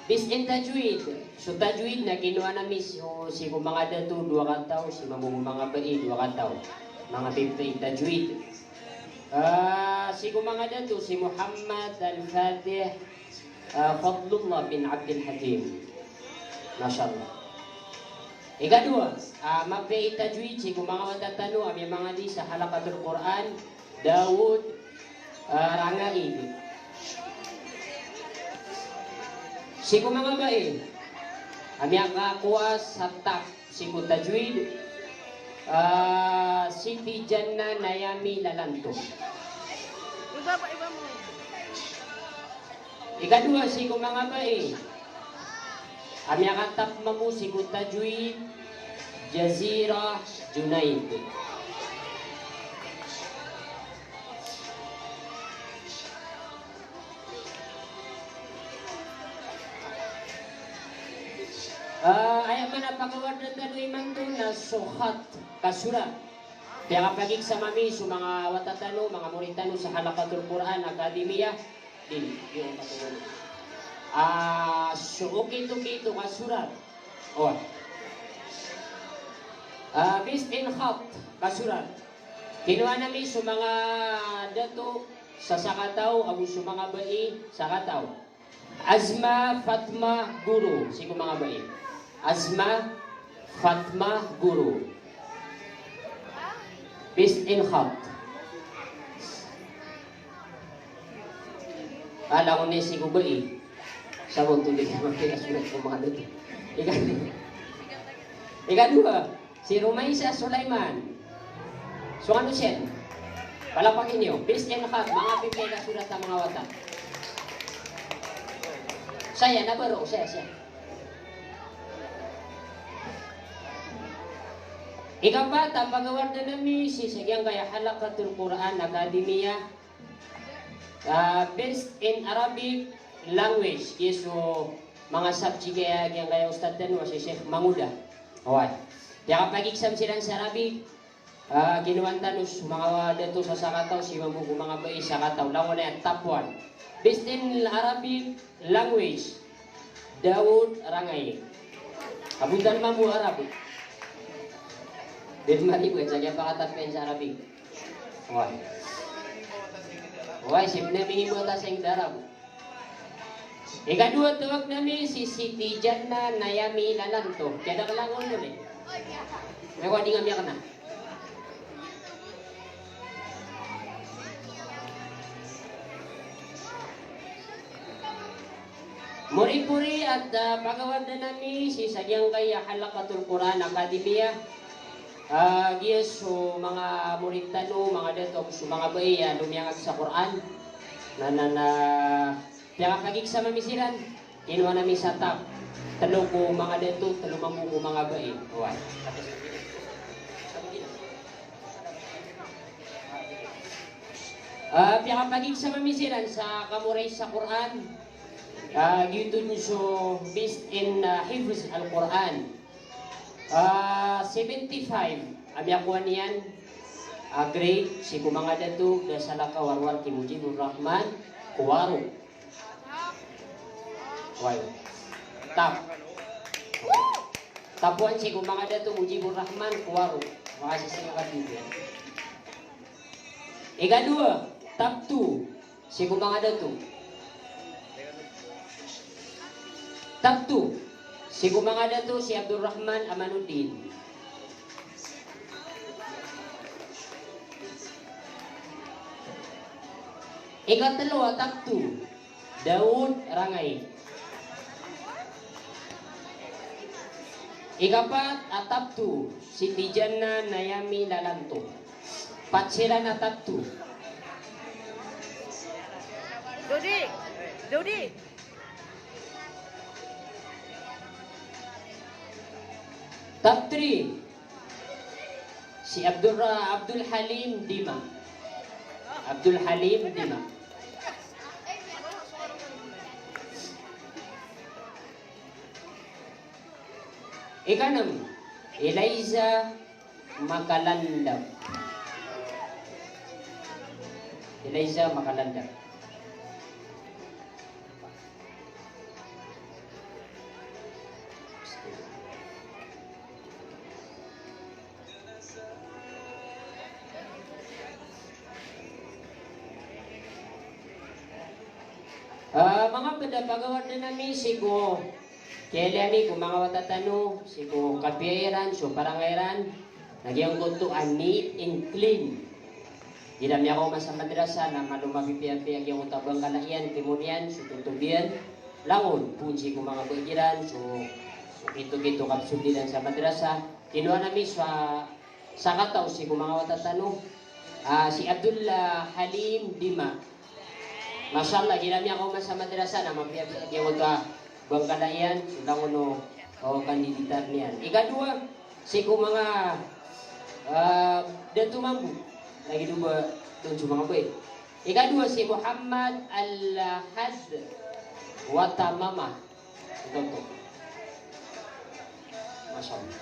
Bis in tajwid. So tajwid na kinuha namin si mga dato, 2 kataw, si mga bae, 2 kataw. Mga 50 tajwid. Si mga dato, si Muhammad Al-Fatih Fadlullah bin Abdul Hakim. Masya Allah. Ikadua, mabay tajwid, si mga matatano, ang mga di sa halakatul Quran, Daud Rangaid. Si mga bae, ami kakuas hatak si tajwid, Siti Janna Nayami Lalanto. Iba mo. Ikadua si mga bae, ami katap mamu si tajwid, Jazira Junaid. Ayaw man napakawad na tanoy man doon na suhat kasurat. Kaya kapagig sa mami, so mga watatano, mga muritano sa Halakatul Quran Akademiya, din yung katulad. So ukito-kito kasurat. O. Bis in khat kasurat. Kinuha namin so mga dato sa sakataw, abo so mga bae sa kataw. Azma Fatma Guru, sigo mga bae. Azma Fatma Guru. Bis in khat. Kala ko na si Kubai. Sabon tuloy ka magkakasulat ko mga dito. Ikadua, si Rumaisa Sulaiman. So ano siya? Palapagin niyo. Bis in khat, mga pipay kasulat ng mga wata. Saya, nabaro, saya. Ikapat, ang pagawad na namin si Sagyang kaya Halakatul Quran Akademiya, based in Arabic language. So, mga subject kaya ustad din si Sheikh Manguda. Okay. Kaya kapag exam sila sa Arabic, Kinuan tanus mga dato sa sakataw si mamugo mga bai sakataw lawan na yan top 1 based in Arabic language Daud Rangay kabutan mamu Arab din mari buat saja pakatapen sa Arabic why sip na minimo ta sa Arab. Ikadua tuwag nami si Siti Janna Nayami Lalanto. Kaya kalangon nun eh. May kwa di nga miyak na. Muri-puri at pagawad na nami si Sagyang Kaya Halakatul Quran Academia. Giyas so mga murid tano, mga datok, so mga bayi lumiyangag sa Quran. Kaya kagig sa mamisiran, kinuha namin sa top. Talo ko mga dato, talo ko mga bayi. Huwag. Kaya kagig sa mamisiran sa kamuray sa Quran. Yun so based in Hifz al-Quran. 75 abyakuan niyan grade si kumanga datu dasala kawarwar ki Mujibur Rahman kuwaro why tapuan si kumanga datu Mujibur Rahman kuwaro makasih sa katiba. Ikadua top 2 si kumanga datu top 2 si kumanga datu si Abdul Rahman Amanuddin. Ikatlo top 2 Daud Rangay. Ikapat top 2 Siti Janna Nayami Lalanto. Patsira na top 2. Dodi. Top 3 si Abdul Halim Dima. Abdul Halim Dima. Ikanam Eliza Makalandab. Eliza Makalandab. Mga pedapagawan na namin sigo kaya mi kung mga watatano sigo kapiyairan so parangairan nagyang to neat and clean. Dinami ako sa madrasa na malumapipiyapi ang yung utabang kalayan timunian so tutubian langon punsi kung mga bagiran so kito kapsudinan sa madrasa kinuha namin sa kataw si kung mga watatano si Abdul Halim Dima. Masyaallah, ginami ako sa madrasa na mapiyapit yung bangkalayan, sulang uno o kandidatar niyan. Ikadua, si kung mga datu mambu, lagi dua tunjuk mga boy. Ikadua, si Muhammad Al-Had Watamama. Ito to. Masyaallah.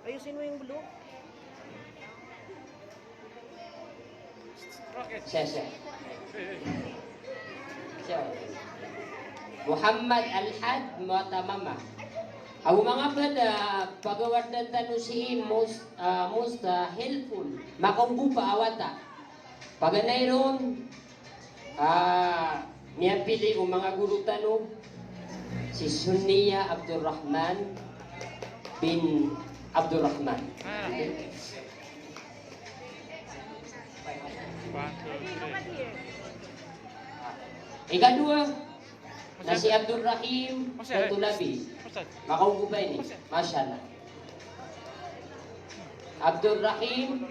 Ayusin mo yung blue. Siya. Muhammad Al-Had Mutamama. Ang mga bada pagawad ng tanong si most helpful makambupa awata. Paganay ron niya pili ang mga guru tanong si Sunniya Abdurrahman bin Abdurrahman. Ikadua na si Abdul Rahim Tulabi. Makaupo ba ini? Masyaallah. Abdul Rahim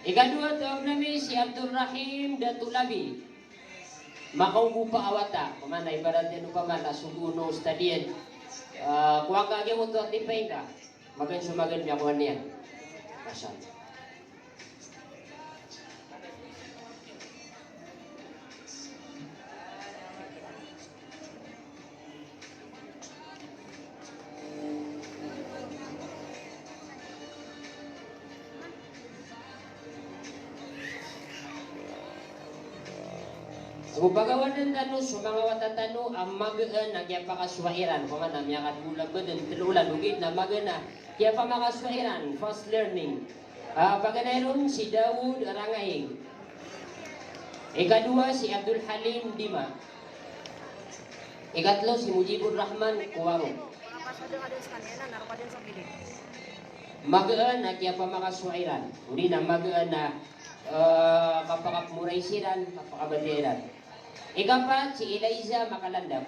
Ikadua tawag namin si Abdul Rahim Datulabi. makaunggu pa awata, pamana ibarat yan upamana, suguno stadian, kuha ka agyan mo ito at tipay ka, magan sumagan niya kuha niya. Kasal. Kung pagawan ng tanu, sa mga watatanu, ang magaan na kaya pakaswairan. Kung nga namin ang bulag ba din, tilulan, ugit na magaan na kaya pa makaswairan, fast learning. Paganayon si Dawood Rangaying. Ikadua si Abdul Halim Dima. Ikatlo si Mujibur Rahman Kuwaro. Magaan na kaya pa makaswairan. Uli na magaan na kapakapmuraysiran, kapakabadiran. Ikapat, si Eliza Makalandap.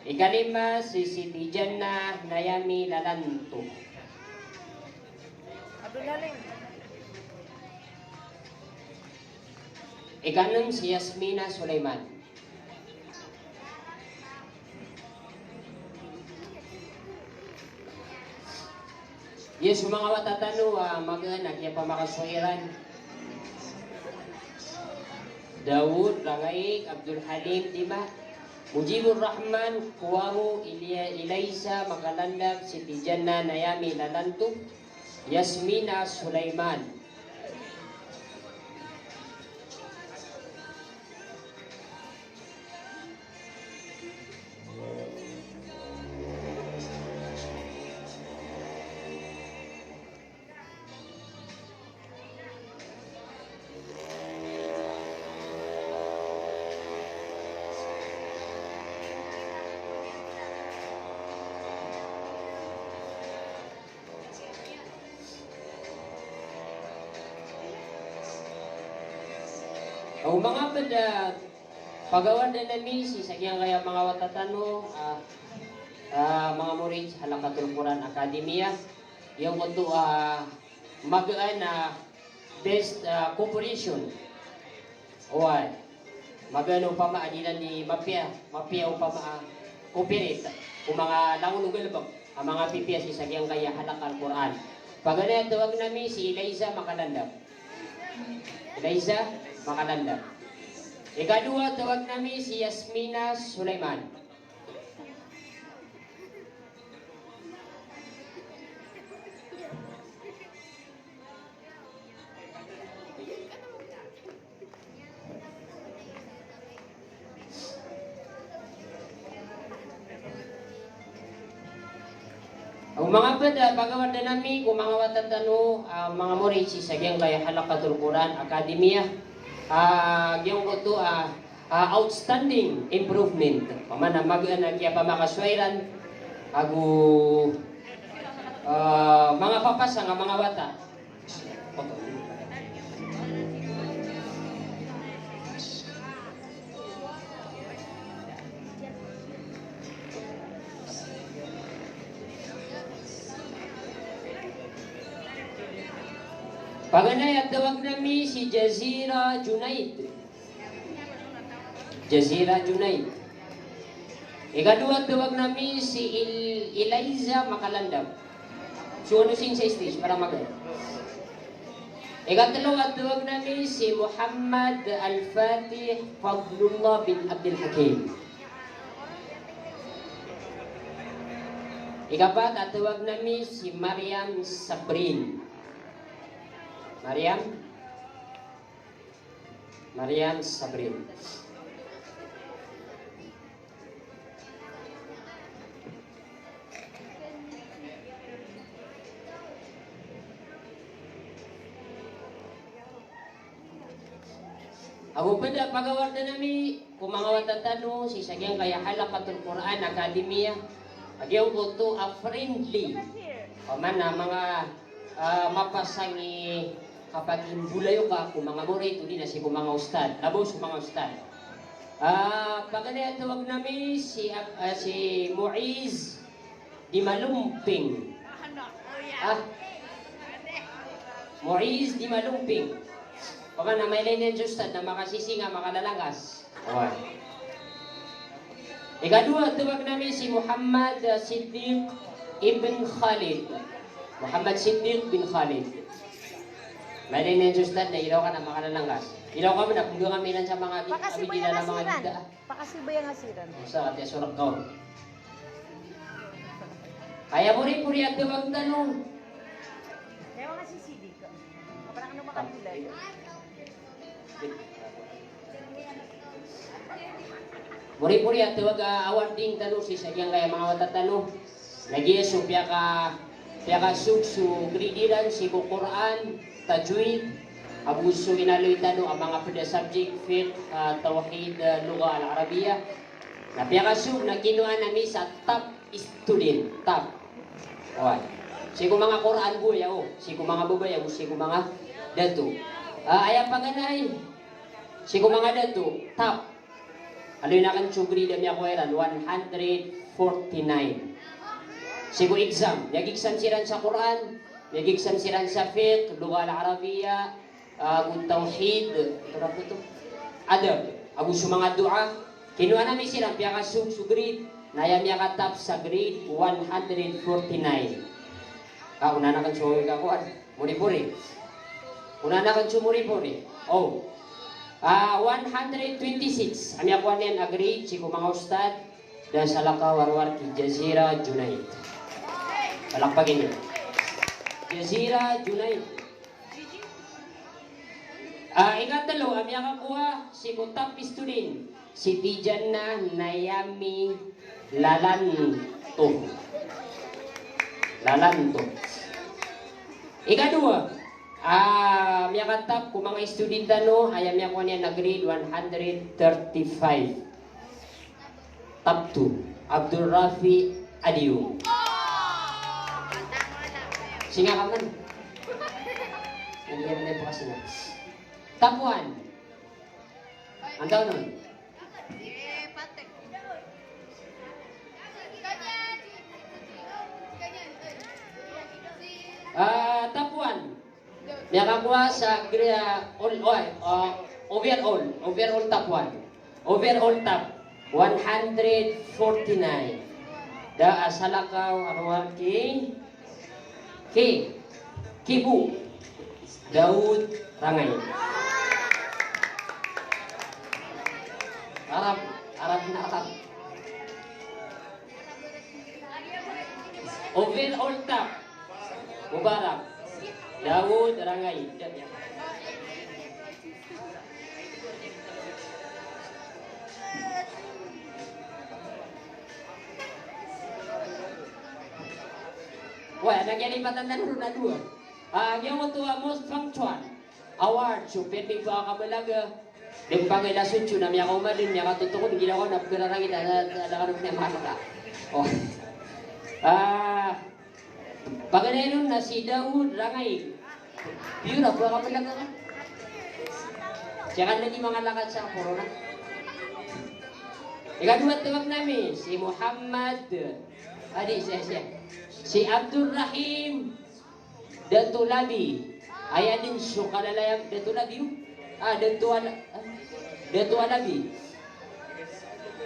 Ikalima, si Siti Jannah Nayami Lalanto. Ikanom, si Yasmina Sulaiman. Yes, mga watatano, mag-anak, yan pa makaswairan. Dawood, Rangaig, Abdul Halim, Dima, Mujibur Rahman, Kuwamu, Eliza, Makalandab, Siti Jannah, Nayami, Lalanto, Yasmina, Sulaiman. Ang mga pada pagawan na nami si sagyang kaya mga watatano mga murid Halakatul Quran Akademia yung ito magaan na best cooperation o magano pa maanilan ni mapia upama cooperate kung mga langulugal ba ang mga pipia si sagyang kaya Halakatul Quran pagana tawag nami si Eliza Makalandap. Eliza Makalandap. Ikadua, tawag namin si Yasmina Sulaiman. Ang mga pada, pagawad na namin, kung mga watatano, mga murid si sagyang kaya Halakatul Quran Akademia, yung ito outstanding improvement pamana mag-anak kaya pa makaswairan agu mga papasa nga mga wata paganay at tawag namin si Jazira Junaid. Jazira Junaid. Ikadua tawag namin si Eliza Makalandab. So ano sin sa stage para mag-aral. Ikatlo at tawag namin si Muhammad Al-Fatih Fadlullah bin Abdul Hakim. Ikapat at tawag namin si Mariam Sabrin. Mariam Sabrin. Ako pada pagawad na nami kung mga watatano si sagyang kaya Halakatul Quran Akademia agyaw ko to a friendly pamana mga mapasangi kapag imbulayo ka kung mga murid uli na si kung mga ustad labos kung mga ustad pagkaya tawag namin si Muiz di Malumping Muiz di Malumping Paman na may linen justad na makasisinga, makalalangas. Okay. Ikadua, tawag namin si Muhammad Siddiq Ibn Khalid. Muhammad Siddiq bin Khalid. May linen justad na ilaw ka na makalalangas. Ilaw kami na, kung kami sa mga abidila na mga dita. Pakasibayang asiran. Sa katiya surak ka. Kaya mo rin puri at tawag tanong. Kaya mga sisidi ka. Parang ano makatulay. Muri-muri at tawag award ding tanong si sadyang kaya mga watatanong. Nag-iyeso piya ka suksu gridiran si Quran, tajwid, abuso inaloy tanong ang mga pada subject, fiqh, tawhid, lugha al-Arabiya. Na piya ka suk na kinuha namin sa top student, top. Okay. Sigo mga Quran buya o, sigo mga bubaya o, sigo mga dato. Ayang paganay, sigo mga dato, top. Ano yung nakan sugri na miya ko eran, 149. Sigo exam, nag-exam siran sa Quran, nag-exam siran sa fiqh, lugha al-Arabiya, tawhid, adab, abuso mga dua. Kinuha namin silang piya ka sugri, naya miya ka top sa grade 149. Una na kan sumoy ka kuan, muni-puri. Una na kan sumuri-puri. Oh. 126. Ami ako niyan agree si mga ustad dan salaka warwar ki Jazira Junaid. Palakpakin niyo. Jazira Junaid. Ikatalo, ami ako kuha si top student si Tijana Nayami Lalanto. Ikadua, miyakatap kung mga estudenta no, ayam miya ko niya na grade 135. Top 2, Abdul Rafi Adiu. Singa ka man. Nandiyan na po kasi na. Top 1. Ang taon nun? Top 1. Nakakuha sa overall top 1. Overall top 149. Da asalakaw arwar Kibu Daud Rangay. Arab na Arab. Overall top Mubarak Daud Rangay. Wah, nagyalipatan na rin na dua. Yung tua most punctual award, super big pa kabalaga. Yung pangailasun siya na miya kaumalin, miya katutukon, hindi ako napagkararangin na nakarap niya makaka. Oh. Pagkanay nun na si Daud Rangay. Pura, pura kabalaga ka. Siya kan na di mga lakad sa corona. Ikaduat tawag namin, si Muhammad, siya. Si Abdul Rahim Datulabi. Ayan din siya kalalayang Datulabi. Datulabi.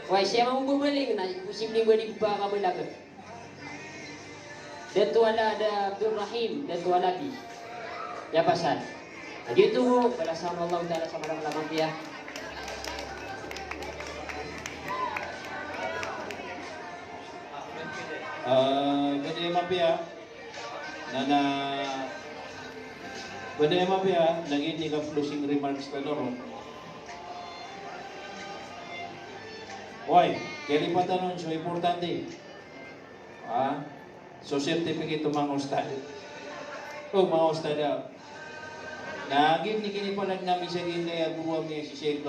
Why siya mamububaling na posibleng balik pa kabalaga. Abdul Rahim Datulabi. Ya pasal. Gitu balasama Allah Ta'ala sa malang-lamang dia. Badai mapia lagi ni ka closing remarks ka loro. Why? Kalipatan nun so importante. So certificate to mga ustad. Mga ustad naging ni kini palag namin sa gina buwa mi si Sheikh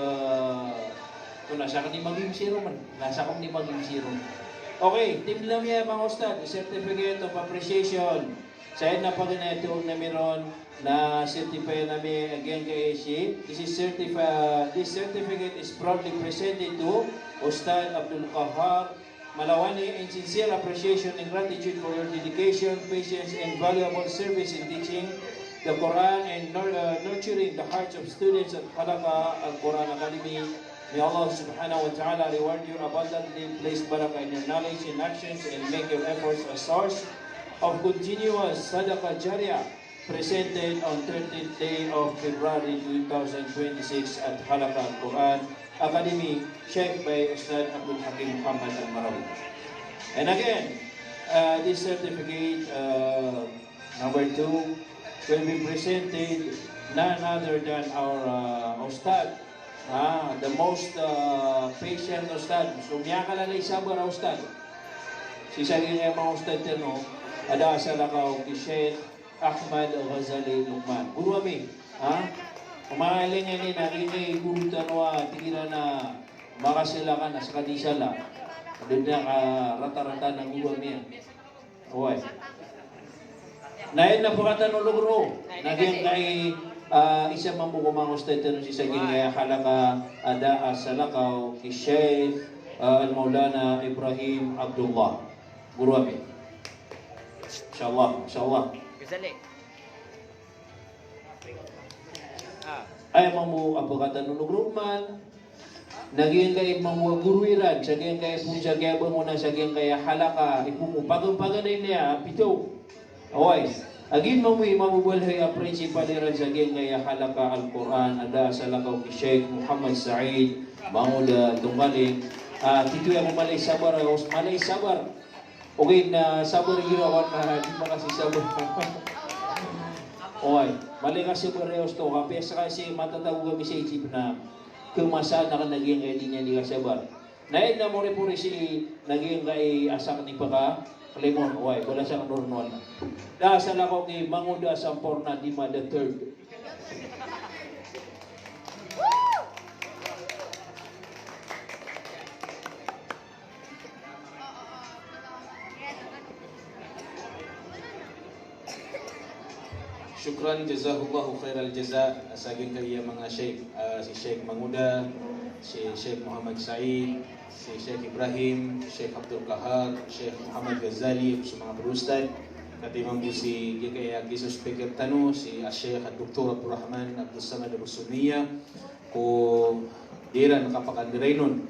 kung nasa ka ni maging zero man. Nasa ka ni maging zero. Okay, team lang yan mga ustad, certificate of appreciation. Sa na pag ito na meron na certify namin again kay AC. This certificate is proudly presented to Ustad Abdul Qahar Malawani in sincere appreciation and gratitude for your dedication, patience, and valuable service in teaching the Quran and nurturing the hearts of students at Halaqah Al-Quran Academy. May Allah subhanahu wa ta'ala reward you abundantly, place barakah in your knowledge and actions, and make your efforts a source of continuous sadaqah jariyah, presented on 13th day of February 2026 at Halaqah Al-Quran Academy, Sheikh by Ustad Abdul Hakim Muhammad Al-Marawi. And again, this certificate, number 2, will be presented none other than our Ustad, the most patient Ustad. So, miya ka lalay sabar Ustad. Si saging nga mga Ustad no, ada sa lakaw ki Sheikh Ahmad Al-Ghazali Luqman. Guru kami, umahaling nga ni nakinay guru tanwa, tingin na makasilakan na sa kadisala. Doon na rata-rata ng guru kami. Uway. Nain na po katanulog ro. Nagyang kay isa mambukumang Ustad tanong si saging nga halaka ada sa lakaw ki Sheikh Al-Maulana Ibrahim Abdullah. Guru kami. Insyaallah, insyaallah. Ay mamu apakatan nulugruman naging kay mamu guruiran saging kay punca kay muna saging kay halaka ipumu pagang-paganay niya pito. Oy, agin mamu bulhay a principal ran saging kay halaka Al-Quran ada sa lakaw ki Sheikh Muhammad Said Mangula Tunggaling. Pito ya malay sabar, malay sabar. Okay na sabar girawan na di pa kasi sabar. Oy, mali kasi parehas to. Kapes kasi matatawag kami sa isip na kumasa na ka naging kaya di niya di kasabar. Nain na mo rin po rin si naging kay asak ni Paka Lemon. Oy, wala siyang normal. Dasal ako kay Manguda Samporna Dima the Third. Syukran jazahullahu khairal jaza sa aging kaya mga Sheikh, si Sheikh Manguda, si Sheikh Muhammad Said, si Sheikh Ibrahim, Sheikh Abdul Kahar, Sheikh Muhammad Ghazali, sa mga berustad. Katimang po si kaya kisos speaker tanu, si Sheikh Dr. Abdul Rahman Abdul Samad Rusumiya, ko dira nakapakandiray nun.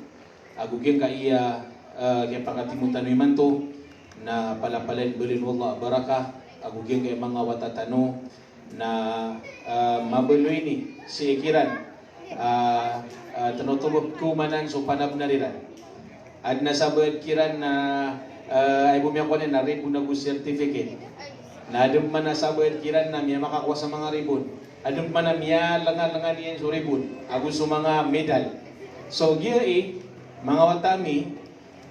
Agugin kaya kaya pakatimutan naman to na palapalain bilin wallah barakah. Agugin kay mga watatano na mabuloy ni si ikiran tanutubog kumanan so panab na riran at nasabad kiran na ay bumiyang ko na ribon na certificate na adum man nasabad kiran na miya makakuha sa mga ribon adum man na miya langan niyan so ribon agus so mga medal so giri mga watami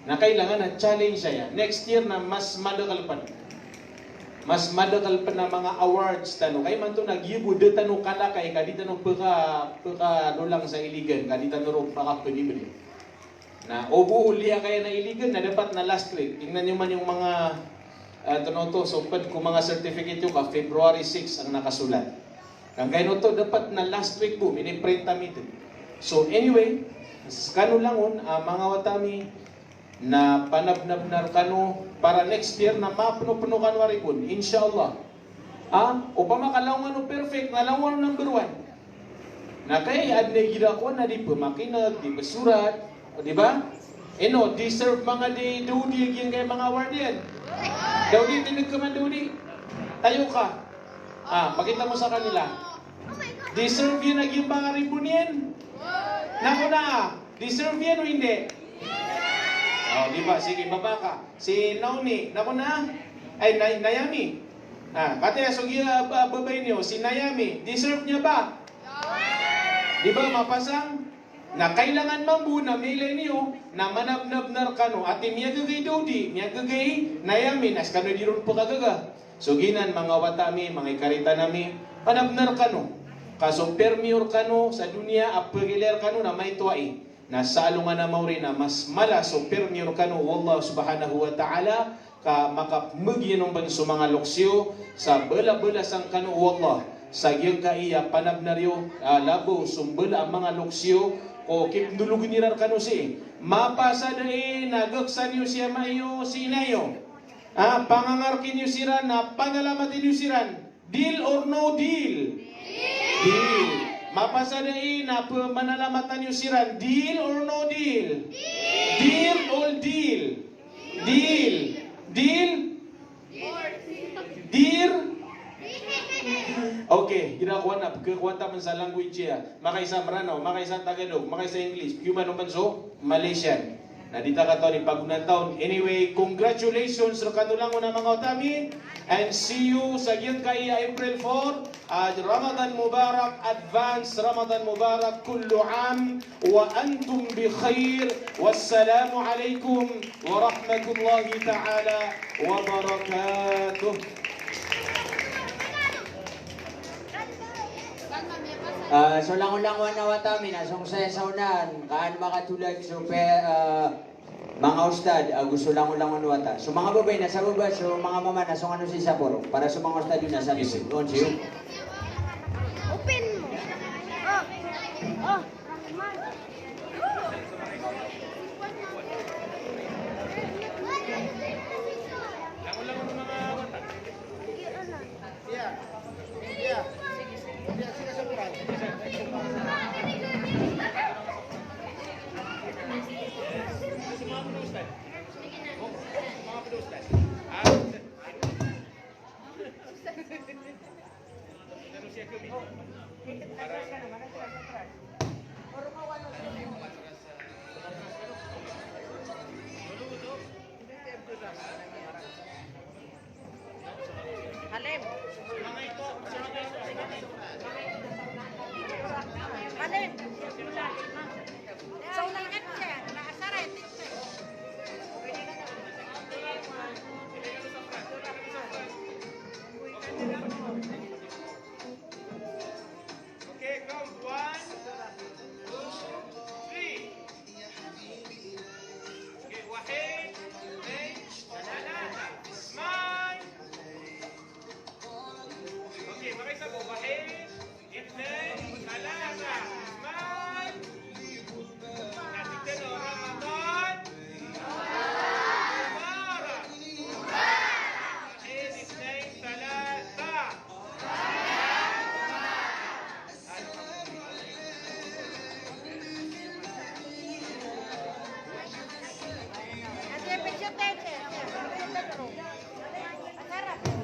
na kailangan na challenge siya next year na mas madakalpan mas madakal pa na mga awards tano kay man to nagyubo de tano kala kay kadita no peka lulang sa iligan kadita no ro paka pwede na obo uliya kaya na iligan na dapat na last week tingnan niyo man yung mga to so pad ko mga certificate yung ka February 6 ang nakasulat kang kay no to dapat na last week boom ini-print tamitin so anyway kano langon mga watami na panabnab kano para next year na mapuno-puno kano aripon inshallah o pamakalawang ano perfect na lawang number 1 na kay adne gida ko na di pamakinag di basurat di ba deserve mga di dudi yung kay mga award yan dudi tinig ka man dudi tayo ka pakita mo sa kanila deserve yun naging mga ripon yan naku na deserve yan o hindi di ba? Sige, baba ka. Si Naomi, naku na? Ay, Nayami. Kati, babay niyo, si Nayami, deserve niya ba? Di ba, mapasang? Na kailangan mambu na milay niyo, na manabnab kano, at miya gagay dodi, miya gagay Nayami, nas kano di ron po kagaga. So, ginan, mga watami, mga ikarita nami, panabnar kano. Kaso, permior kano, sa dunia, apagiler kano, na may tuwai. Nasalo nga na mauri na mas mala so permior kanu wallah subhanahu wa ta'ala ka makapmugyan ng sa mga luksyo sa bala-bala sang kanu wallah sa giyang kaiya panabnaryo labo sumbala ang mga luksyo o kipdulugin nirar kanu si mapasa dae nagaksan niyo siya mayo sinayo pangangarkin niyo siran na pangalamatin niyo siran Deal or no deal? Deal. Mapasadai na manalamattan yung siran. Deal or no deal? Deal or deal? Deal. Deal? Deal? Okay, ginakuha na. Pagkakuha naman sa language niya. Makaisa Marano, makaisa Tagalog, makaisa English. Cuban naman so, Malaysian. Nadita ka to ni pagunang taon. Anyway, congratulations sa kanulang na mga utami. And see you sa giyot kay April 4. Ramadan Mubarak, advance Ramadan Mubarak kullu am wa antum bi khair. Wassalamu alaikum wa rahmatullahi ta'ala wa barakatuh. So langon-langon na watami na song sa saunan kaan makatulad so mga ustad gusto langon-langon wata. So mga babay na sa baba so mga mama na song ano si Sapporo para sa mga ustad yun na sa likod. On siyo. Open mo. Oh. Halim. Halim. So, nangat siya. Nakasaret. Okay, count 1, 2, 3. Okay, wahid, اثنين, ثلاثة. Smile. Okay, makisa po. Wahid, اثنين, ثلاثة. Smile. Natignan o, Ramadan. Mubarak. Wahid, اثنين, ثلاثة.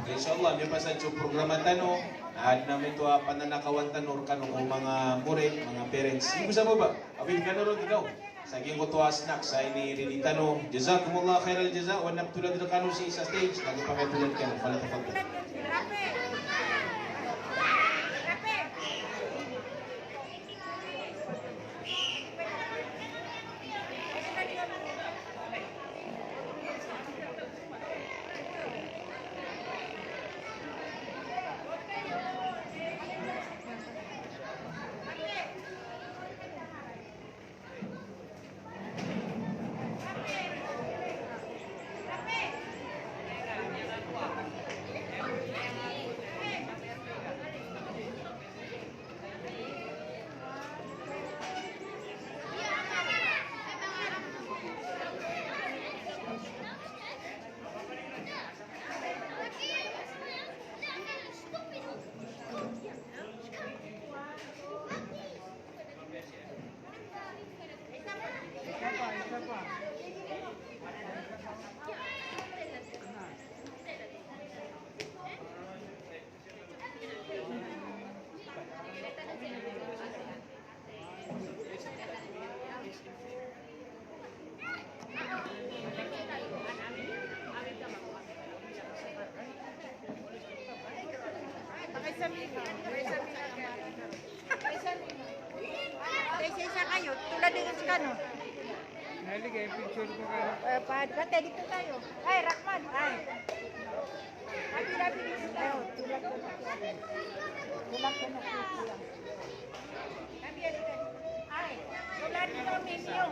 Insyaallah, may pasad yung programa tano. Namin ito pananakawan tanor kanong mga murid, mga parents. Hindi mo ba? Abin ka na rin daw. Sa aking ko snack sa ini rin itano. Jazakumullah khairal jaza. Wanap tulad na kanong si sa stage. Lagi pa may tulad ka na. Pala tapag ka. Isa kayo, tulad din sa kano. Naligay, picture ko ka. Pati dito tayo. Ay, Rahman. Ay. Happy dito tayo. Tulad ko na. Tulad ko na. Happy dito. Ay, tulad dito ninyo.